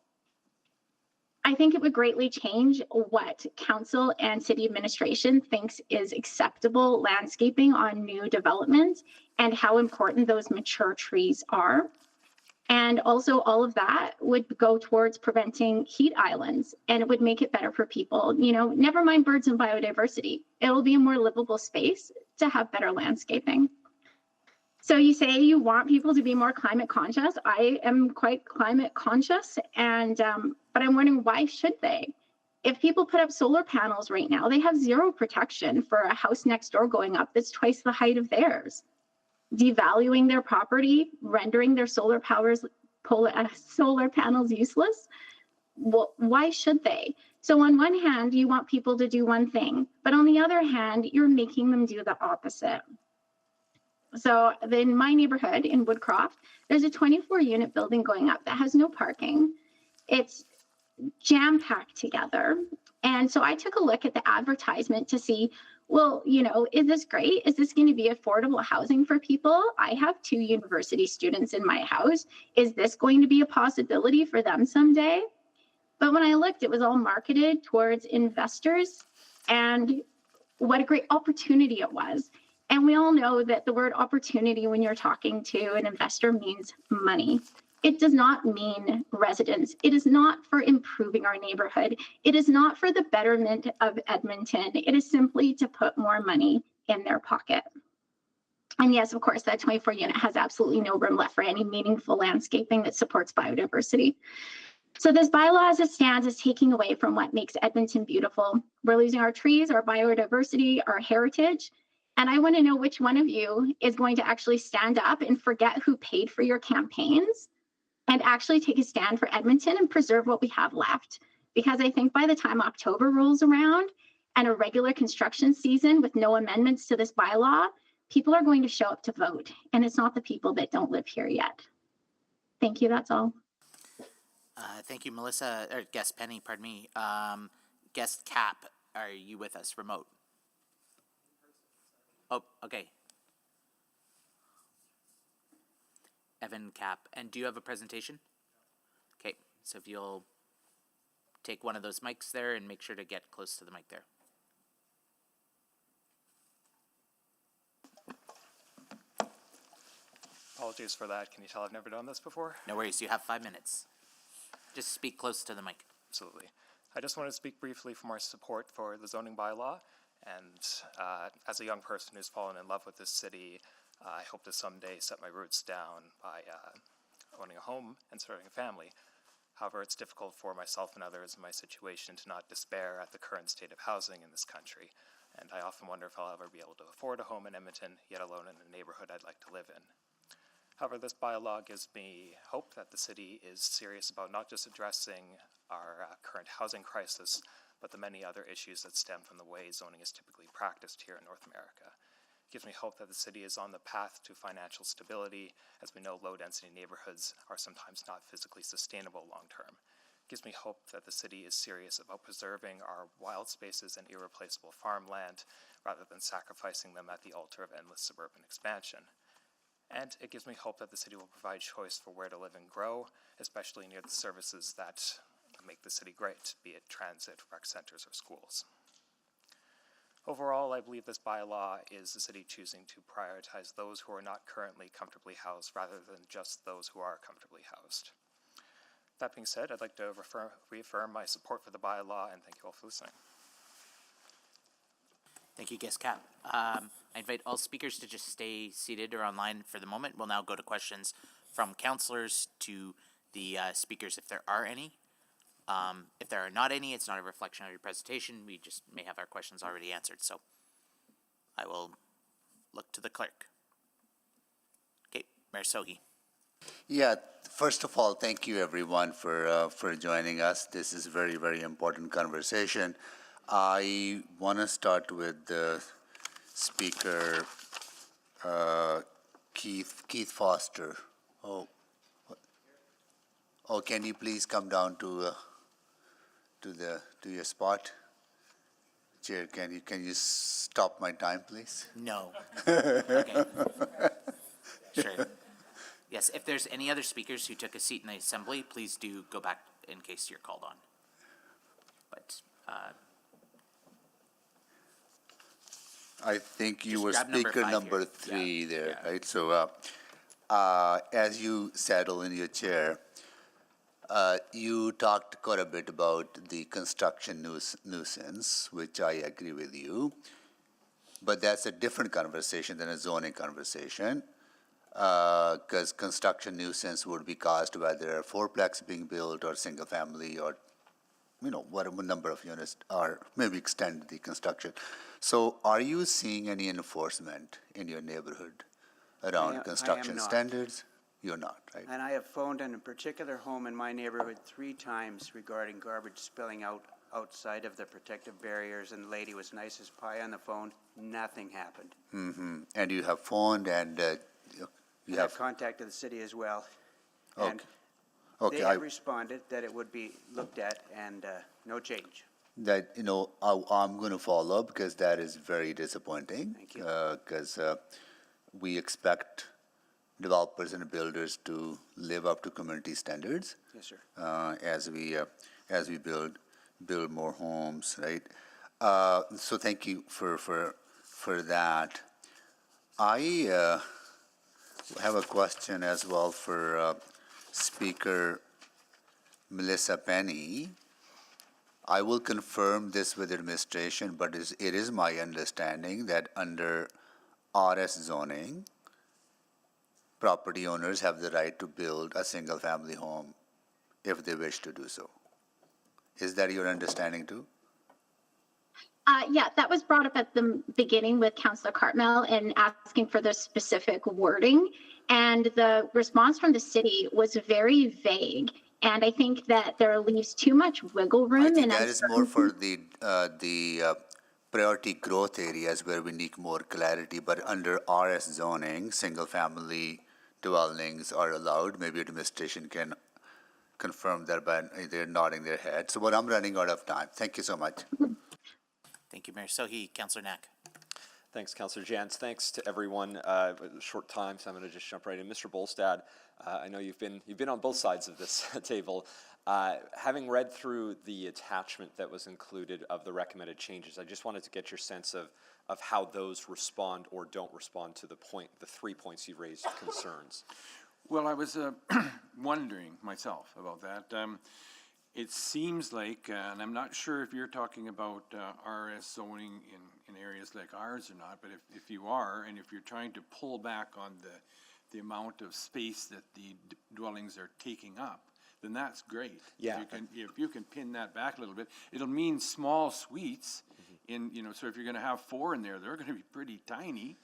I think it would greatly change what council and city administration thinks is acceptable landscaping on new developments and how important those mature trees are. And also all of that would go towards preventing heat islands, and it would make it better for people. You know, never mind birds and biodiversity. It'll be a more livable space to have better landscaping. So you say you want people to be more climate conscious. I am quite climate conscious, and but I'm wondering, why should they? If people put up solar panels right now, they have zero protection for a house next door going up that's twice the height of theirs. Devaluing their property, rendering their solar panels useless. Well, why should they? So on one hand, you want people to do one thing, but on the other hand, you're making them do the opposite. So in my neighborhood in Woodcroft, there's a 24-unit building going up that has no parking. It's jam-packed together. And so I took a look at the advertisement to see, well, you know, is this great? Is this going to be affordable housing for people? I have 2 university students in my house. Is this going to be a possibility for them someday? But when I looked, it was all marketed towards investors, and what a great opportunity it was. And we all know that the word opportunity when you're talking to an investor means money. It does not mean residents. It is not for improving our neighborhood. It is not for the betterment of Edmonton. It is simply to put more money in their pocket. And yes, of course, that 24 unit has absolutely no room left for any meaningful landscaping that supports biodiversity. So this bylaw as it stands is taking away from what makes Edmonton beautiful. We're losing our trees, our biodiversity, our heritage. And I want to know which one of you is going to actually stand up and forget who paid for your campaigns and actually take a stand for Edmonton and preserve what we have left. Because I think by the time October rolls around and a regular construction season with no amendments to this bylaw, people are going to show up to vote. And it's not the people that don't live here yet. Thank you, that's all. Thank you, Melissa, or Guest Penny, pardon me. Guest Cap, are you with us remote? Oh, okay. Evan Cap, and do you have a presentation? Okay, so if you'll take one of those mics there and make sure to get close to the mic there. Apologies for that. Can you tell I've never done this before? No worries, you have 5 minutes. Just speak close to the mic. Absolutely. I just want to speak briefly for my support for the zoning bylaw. And as a young person who's fallen in love with this city, I hope to someday set my roots down by owning a home and starting a family. However, it's difficult for myself and others in my situation to not despair at the current state of housing in this country. And I often wonder if I'll ever be able to afford a home in Edmonton, yet alone in a neighborhood I'd like to live in. However, this bylaw gives me hope that the city is serious about not just addressing our current housing crisis, but the many other issues that stem from the way zoning is typically practiced here in North America. Gives me hope that the city is on the path to financial stability, as we know low-density neighborhoods are sometimes not physically sustainable long-term. Gives me hope that the city is serious about preserving our wild spaces and irreplaceable farmland, rather than sacrificing them at the altar of endless suburban expansion. And it gives me hope that the city will provide choice for where to live and grow, especially near the services that make the city great, be it transit, rec centers, or schools. Overall, I believe this bylaw is the city choosing to prioritize those who are not currently comfortably housed rather than just those who are comfortably housed. That being said, I'd like to reaffirm my support for the bylaw, and thank you all for listening. Thank you, Guest Cap. I invite all speakers to just stay seated or online for the moment. We'll now go to questions from councillors to the speakers, if there are any. If there are not any, it's not a reflection of your presentation. We just may have our questions already answered. So I will look to the clerk. Okay, Mayor Sohi. Yeah, first of all, thank you everyone for joining us. This is a very, very important conversation. I want to start with the speaker, Keith Foster. Oh, can you please come down to your spot? Chair, can you stop my time, please? No. Okay. Sure. Yes, if there's any other speakers who took a seat in the assembly, please do go back in case you're called on. But I think you just were grab speaker number here. 3 Yeah, there, yeah. right? So as you settle in your chair, you talked quite a bit about the construction nuisance, which I agree with you, but that's a different conversation than a zoning conversation, because construction nuisance would be caused whether a fourplex being built or single family or, whatever number of units, or maybe extend the construction. So are you seeing any enforcement in your neighborhood around construction standards? You're not, right? And I have phoned in a particular home in my neighborhood 3 times regarding garbage spilling outside of the protective barriers, and the lady was nice as pie on the phone. Nothing happened. Mm-hmm. And you have phoned and you have contacted the city as well. Okay. And Okay, they have responded that it would be looked at, and no change. that, I'm going to follow up because that is very disappointing. Thank you. Because we expect developers and builders to live up to community standards. Yes, sir. As we build more homes, right? So thank you for that. I have a question as well for Speaker Melissa Penny. I will confirm this with administration, but it is my understanding that under RS zoning, property owners have the right to build a single-family home if they wish to do so. Is that your understanding too? Yeah, that was brought up at the beginning with Councillor Cartmel and asking for the specific wording. And the response from the city was very vague. And I think that there leaves too much wiggle room. I think that is more for the priority growth areas where we need more clarity. But under RS zoning, single-family dwellings are allowed. Maybe administration can confirm that by they're nodding their head. So, but I'm running out of time. Thank you so much. Thank you, Mayor Sohi. Councillor Knack. Thanks, Councillor Jantz. Thanks to everyone. Short time, so I'm going to just jump right in. Mr. Bolstad, I know you've been on both sides of this table. Having read through the attachment that was included of the recommended changes, I just wanted to get your sense of how those respond or don't respond to the 3 points you raised concerns. Well, I was wondering myself about that. It seems like, and I'm not sure if you're talking about RS zoning in areas like ours or not, but if you are, and if you're trying to pull back on the amount of space that the dwellings are taking up, then that's great. Yeah. If you can pin that back a little bit, it'll mean small suites in, so if you're going to have 4 in there, they're going to be pretty tiny.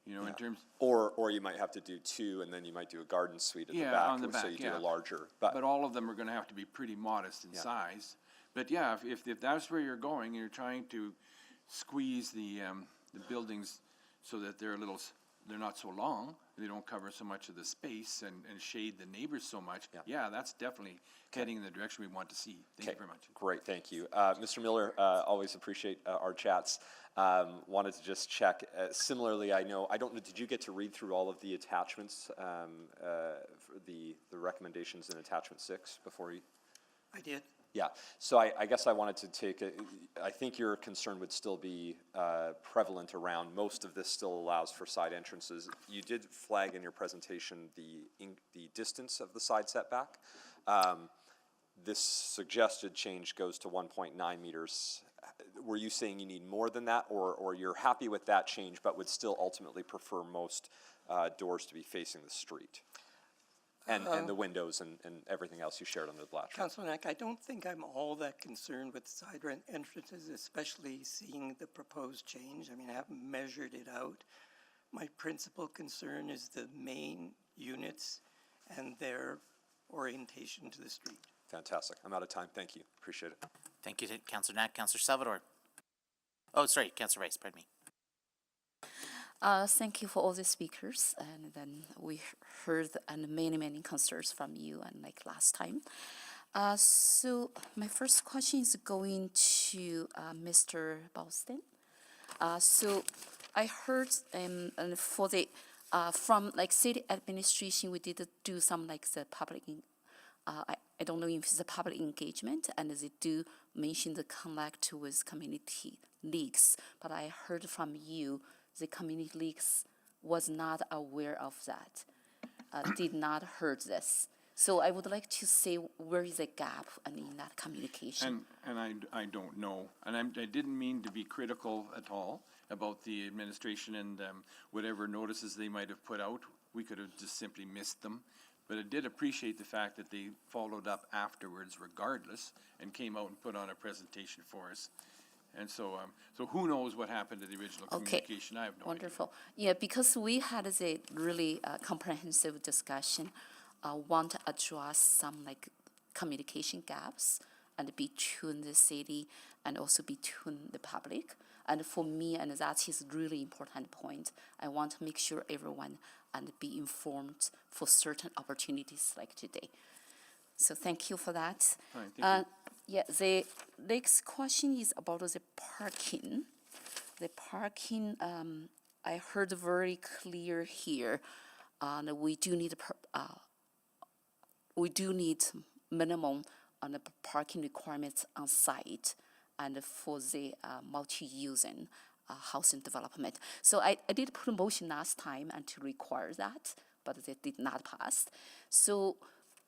In terms. Or you might have to do 2, and then you might do a garden suite at the back, so you do a larger. But all of them are going to have to be pretty modest in size. But yeah, if that's where you're going, and you're trying to squeeze the buildings so that they're they're not so long, they don't cover so much of the space and shade the neighbors so much. Yeah, that's definitely heading in the direction we want to see. Thank you very much. Great, thank you. Mr. Miller, always appreciate our chats. Wanted to just check, similarly, I don't know, did you get to read through all of the attachments, for the recommendations in attachment 6 before you? I did. Yeah, so I guess I wanted to take, I think your concern would still be prevalent around, most of this still allows for side entrances. You did flag in your presentation the distance of the side setback. This suggested change goes to 1.9 meters. Were you saying you need more than that, or you're happy with that change but would still ultimately prefer most doors to be facing the street? And the windows and everything else you shared on the Blatchford. Councilor Knack, I don't think I'm all that concerned with side entrances, especially seeing the proposed change. I mean, I haven't measured it out. My principal concern is the main units and their orientation to the street. Fantastic. I'm out of time. Thank you. Appreciate it. Thank you to Councillor Knack. Councillor Salvador. Oh, sorry, Councillor Rice, pardon me. Thank you for all the speakers, and then we heard and many concerns from you, and like last time. So my first question is going to Mr. Balston. So I heard and for the from like city administration, we did do some like the public. I don't know if it's a public engagement, and they do mention the connect with community leagues, but I heard from you the community leagues was not aware of that, did not heard this. So I would like to say where is the gap in that communication? And I don't know, and I didn't mean to be critical at all about the administration and whatever notices they might have put out. We could have just simply missed them. But I did appreciate the fact that they followed up afterwards regardless and came out and put on a presentation for us. And so, so who knows what happened to the original communication? I have no Wonderful. Yeah, because we had a really comprehensive discussion, want to address some like communication gaps and between the city and also between the public. And for me, and that is really important point, I want to make sure everyone and be informed for certain opportunities like today. So thank you for that. All right, thank you. Yeah, the next question is about the parking. The parking, I heard very clear here. We do need minimum on the parking requirements on site and for the multi-using housing development. So I did put a motion last time and to require that, but it did not pass. So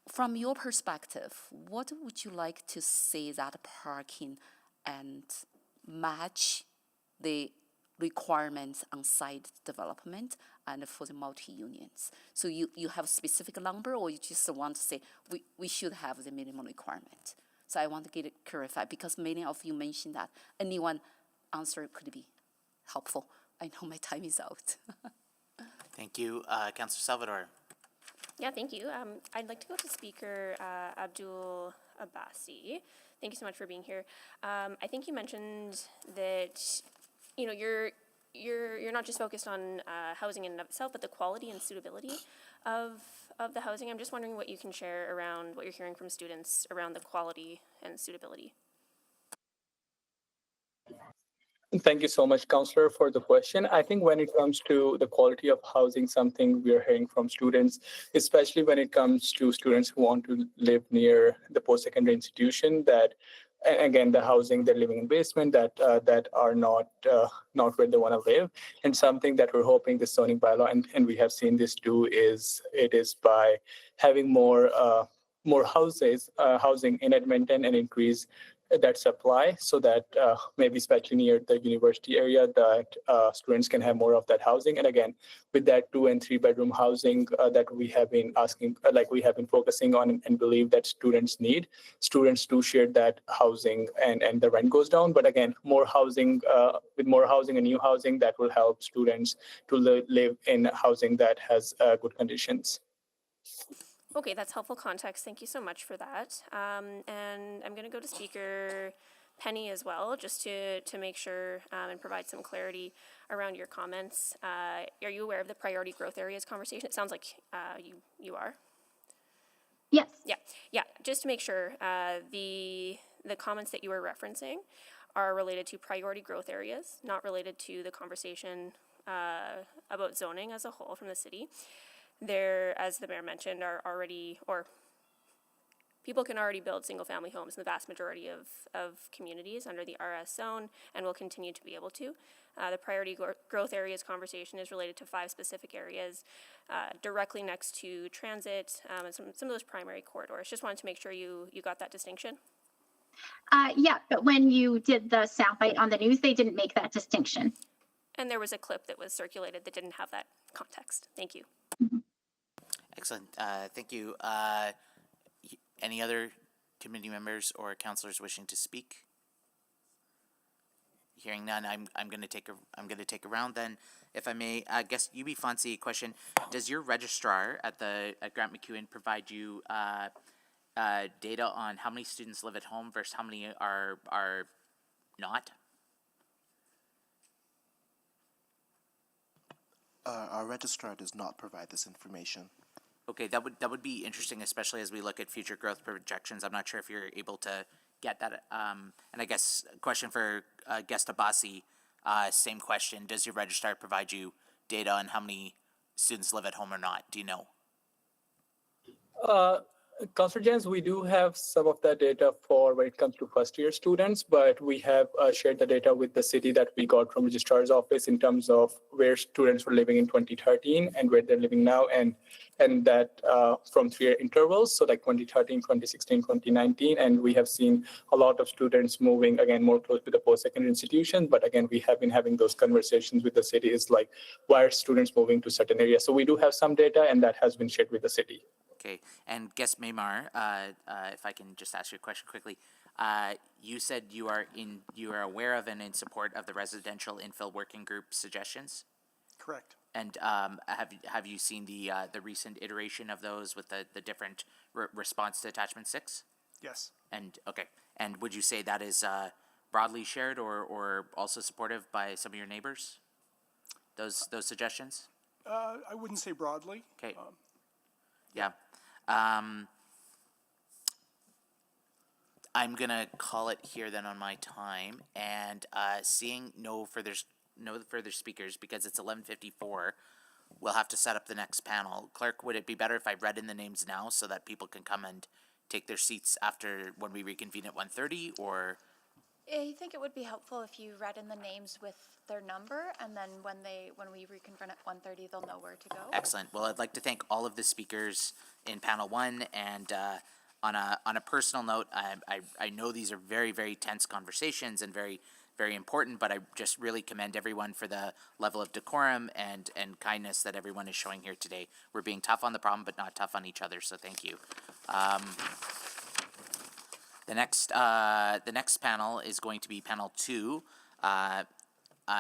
from your perspective, what would you like to say that parking and match the requirements on site development and for the multi-unions? So you have a specific number, or you just want to say we should have the minimum requirement? So I want to get it clarified because many of you mentioned that anyone answer could be helpful. I know my time is out. Thank you. Councillor Salvador. Yeah, thank you. I'd like to go to Speaker Abdul Abbasi. Thank you so much for being here. I think you mentioned that you're not just focused on housing in and of itself, but the quality and suitability of the housing. I'm just wondering what you can share around what you're hearing from students around the quality and suitability. Thank you so much, Councillor, for the question. I think when it comes to the quality of housing, something we are hearing from students, especially when it comes to students who want to live near the post-secondary institution, that again, the housing, they're living in basement that are not where they want to live. And something that we're hoping the zoning bylaw, and we have seen this do, is by having more housing in Edmonton and increase that supply, so that maybe especially near the university area, that students can have more of that housing. And again, with that 2 and 3 bedroom housing that we have been asking, like we have been focusing on and believe that students need, students do share that housing and the rent goes down. But again, more housing, with more housing and new housing, that will help students to live in housing that has good conditions. Okay, that's helpful context. Thank you so much for that. And I'm going to go to Speaker Penny as well, just to make sure and provide some clarity around your comments. Are you aware of the priority growth areas conversation? It sounds like you are. Yes. Yeah. Just to make sure, the comments that you were referencing are related to priority growth areas, not related to the conversation about zoning as a whole from the city. There, as the mayor mentioned, are already, or people can already build single-family homes in the vast majority of communities under the RS zone, and will continue to be able to. The priority growth areas conversation is related to 5 specific areas directly next to transit and some of those primary corridors. Just wanted to make sure you got that distinction. Yeah, but when you did the soundbite on the news, they didn't make that distinction. And there was a clip that was circulated that didn't have that context. Thank you. Excellent. Thank you. Any other committee members or councillors wishing to speak? Hearing none, I'm going to take a round then, if I may. Guest UB Fonzie, question: does your registrar at Grant MacEwan provide you data on how many students live at home versus how many are not? Our registrar does not provide this information. Okay, that would be interesting, especially as we look at future growth projections. I'm not sure if you're able to get that. And I guess question for Guest Abbasi, same question. Does your registrar provide you data on how many students live at home or not? Do you know? Councillor Jens, we do have some of that data for when it comes to first-year students, but we have shared the data with the city that we got from registrar's office in terms of where students were living in 2013 and where they're living now, and that from 3-year intervals, so like 2013, 2016, 2019, and we have seen a lot of students moving, again, more close to the post-secondary institution, but again, we have been having those conversations with the city, is like, why are students moving to certain areas? So we do have some data, and that has been shared with the city. Okay, and Guest Maymar, if I can just ask you a question quickly, you said you are aware of and in support of the residential infill working group suggestions. Correct. And have you seen the recent iteration of those with the different response to attachment 6? Yes. And okay, and would you say that is broadly shared or also supportive by some of your neighbors? Those suggestions? I wouldn't say broadly. Okay. Yeah. I'm gonna call it here then on my time, and seeing no further speakers because it's 11:54, we'll have to set up the next panel. Clerk, would it be better if I read in the names now so that people can come and take their seats after when we reconvene at 1:30, or? I think it would be helpful if you read in the names with their number, and then when we reconvene at 1:30, they'll know where to go. Excellent. Well, I'd like to thank all of the speakers in panel 1, and on a personal note, I know these are very, very tense conversations and very, very important, but I just really commend everyone for the level of decorum and kindness that everyone is showing here today. We're being tough on the problem, but not tough on each other, so thank you. The next panel is going to be panel 2.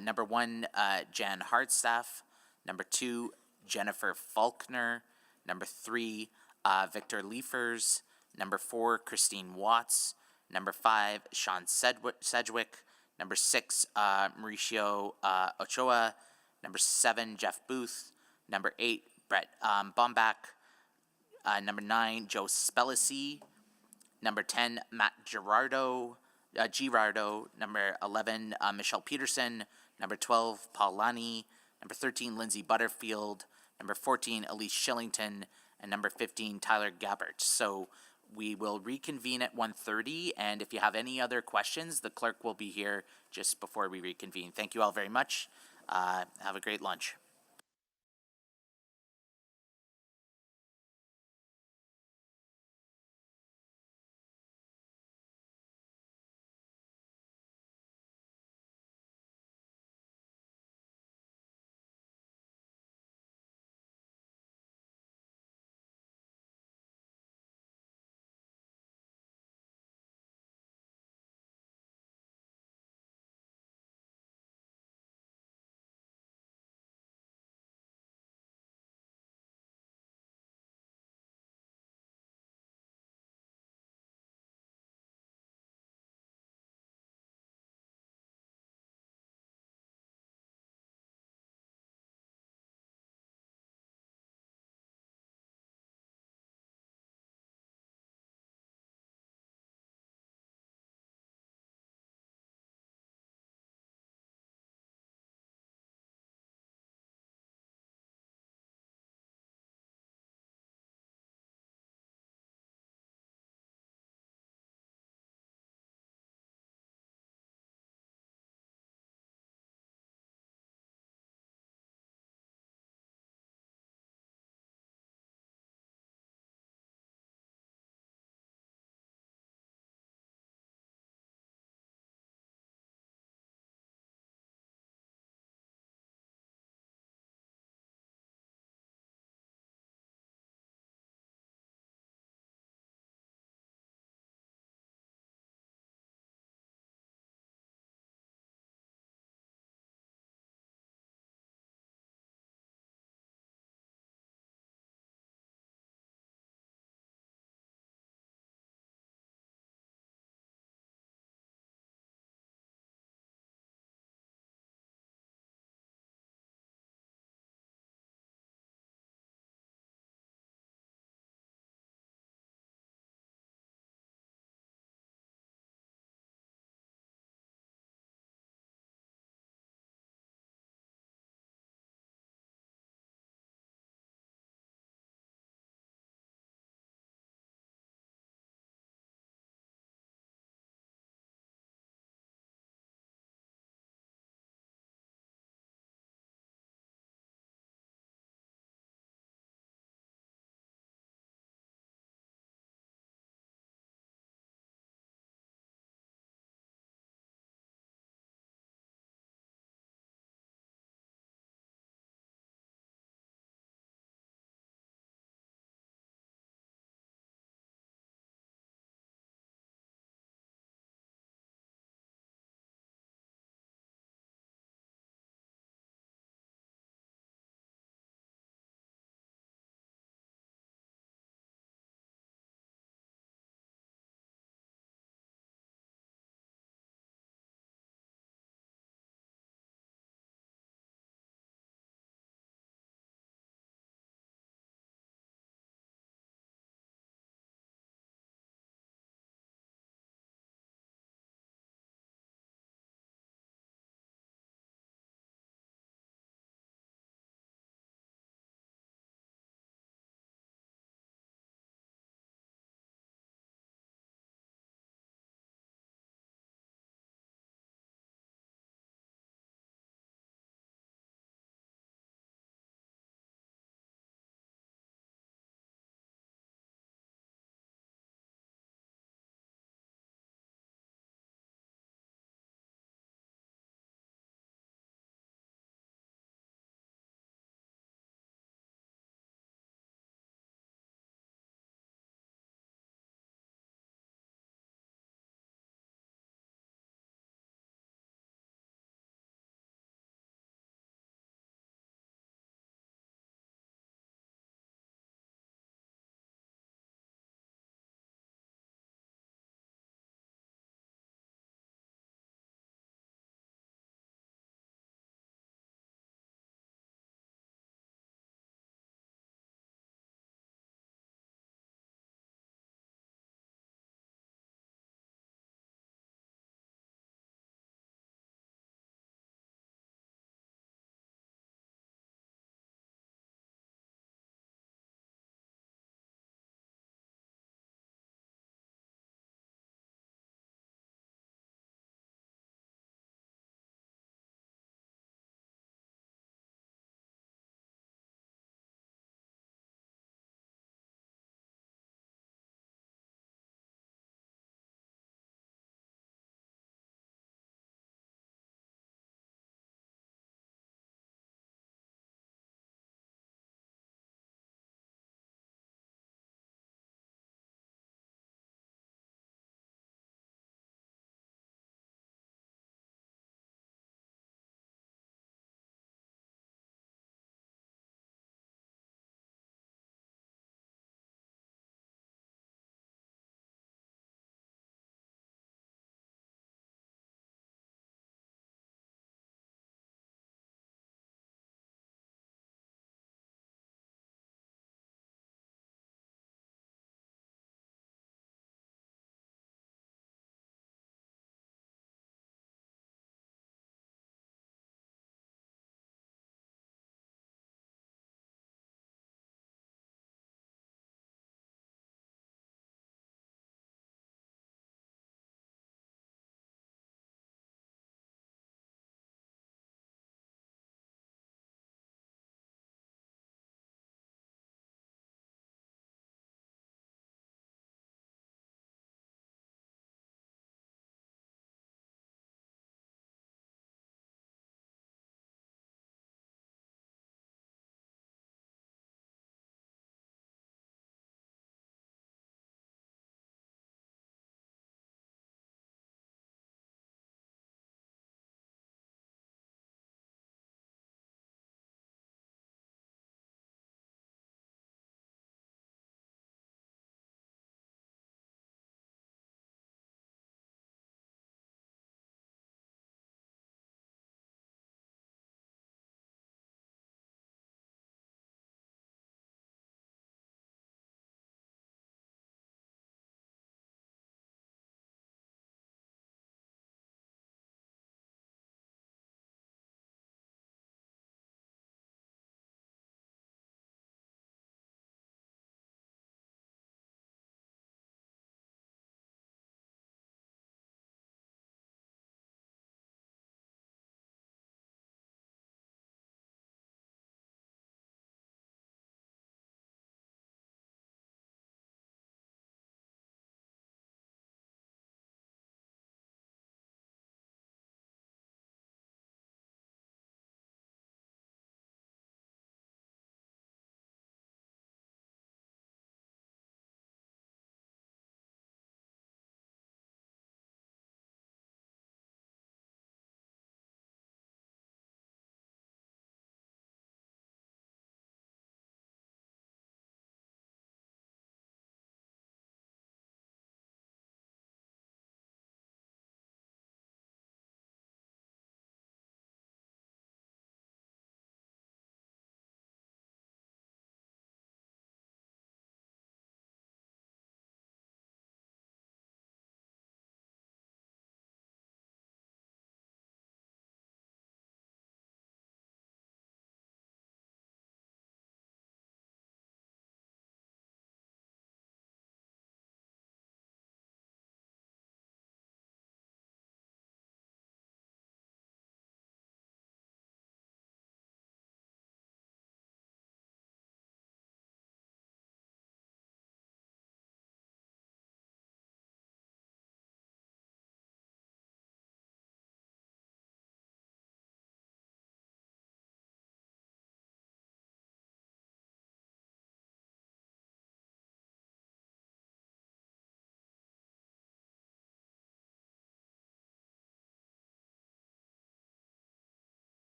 Number 1, Jan Hardstaff. Number 2, Jennifer Faulkner. Number 3, Victor Liefers. Number 4, Christine Watts. Number 5, Sean Sedgwick. Number 6, Mauricio Ochoa. Number 7, Jeff Booth. Number 8, Brett Bombach. Number 9, Joe Spellisy. Number 10, Matt Girardo. Number 11, Michelle Peterson. Number 12, Paul Lani. Number 13, Lindsay Butterfield. Number 14, Elise Shillington. And number 15, Tyler Gabbert. So we will reconvene at 1:30, and if you have any other questions, the clerk will be here just before we reconvene. Thank you all very much. Have a great lunch.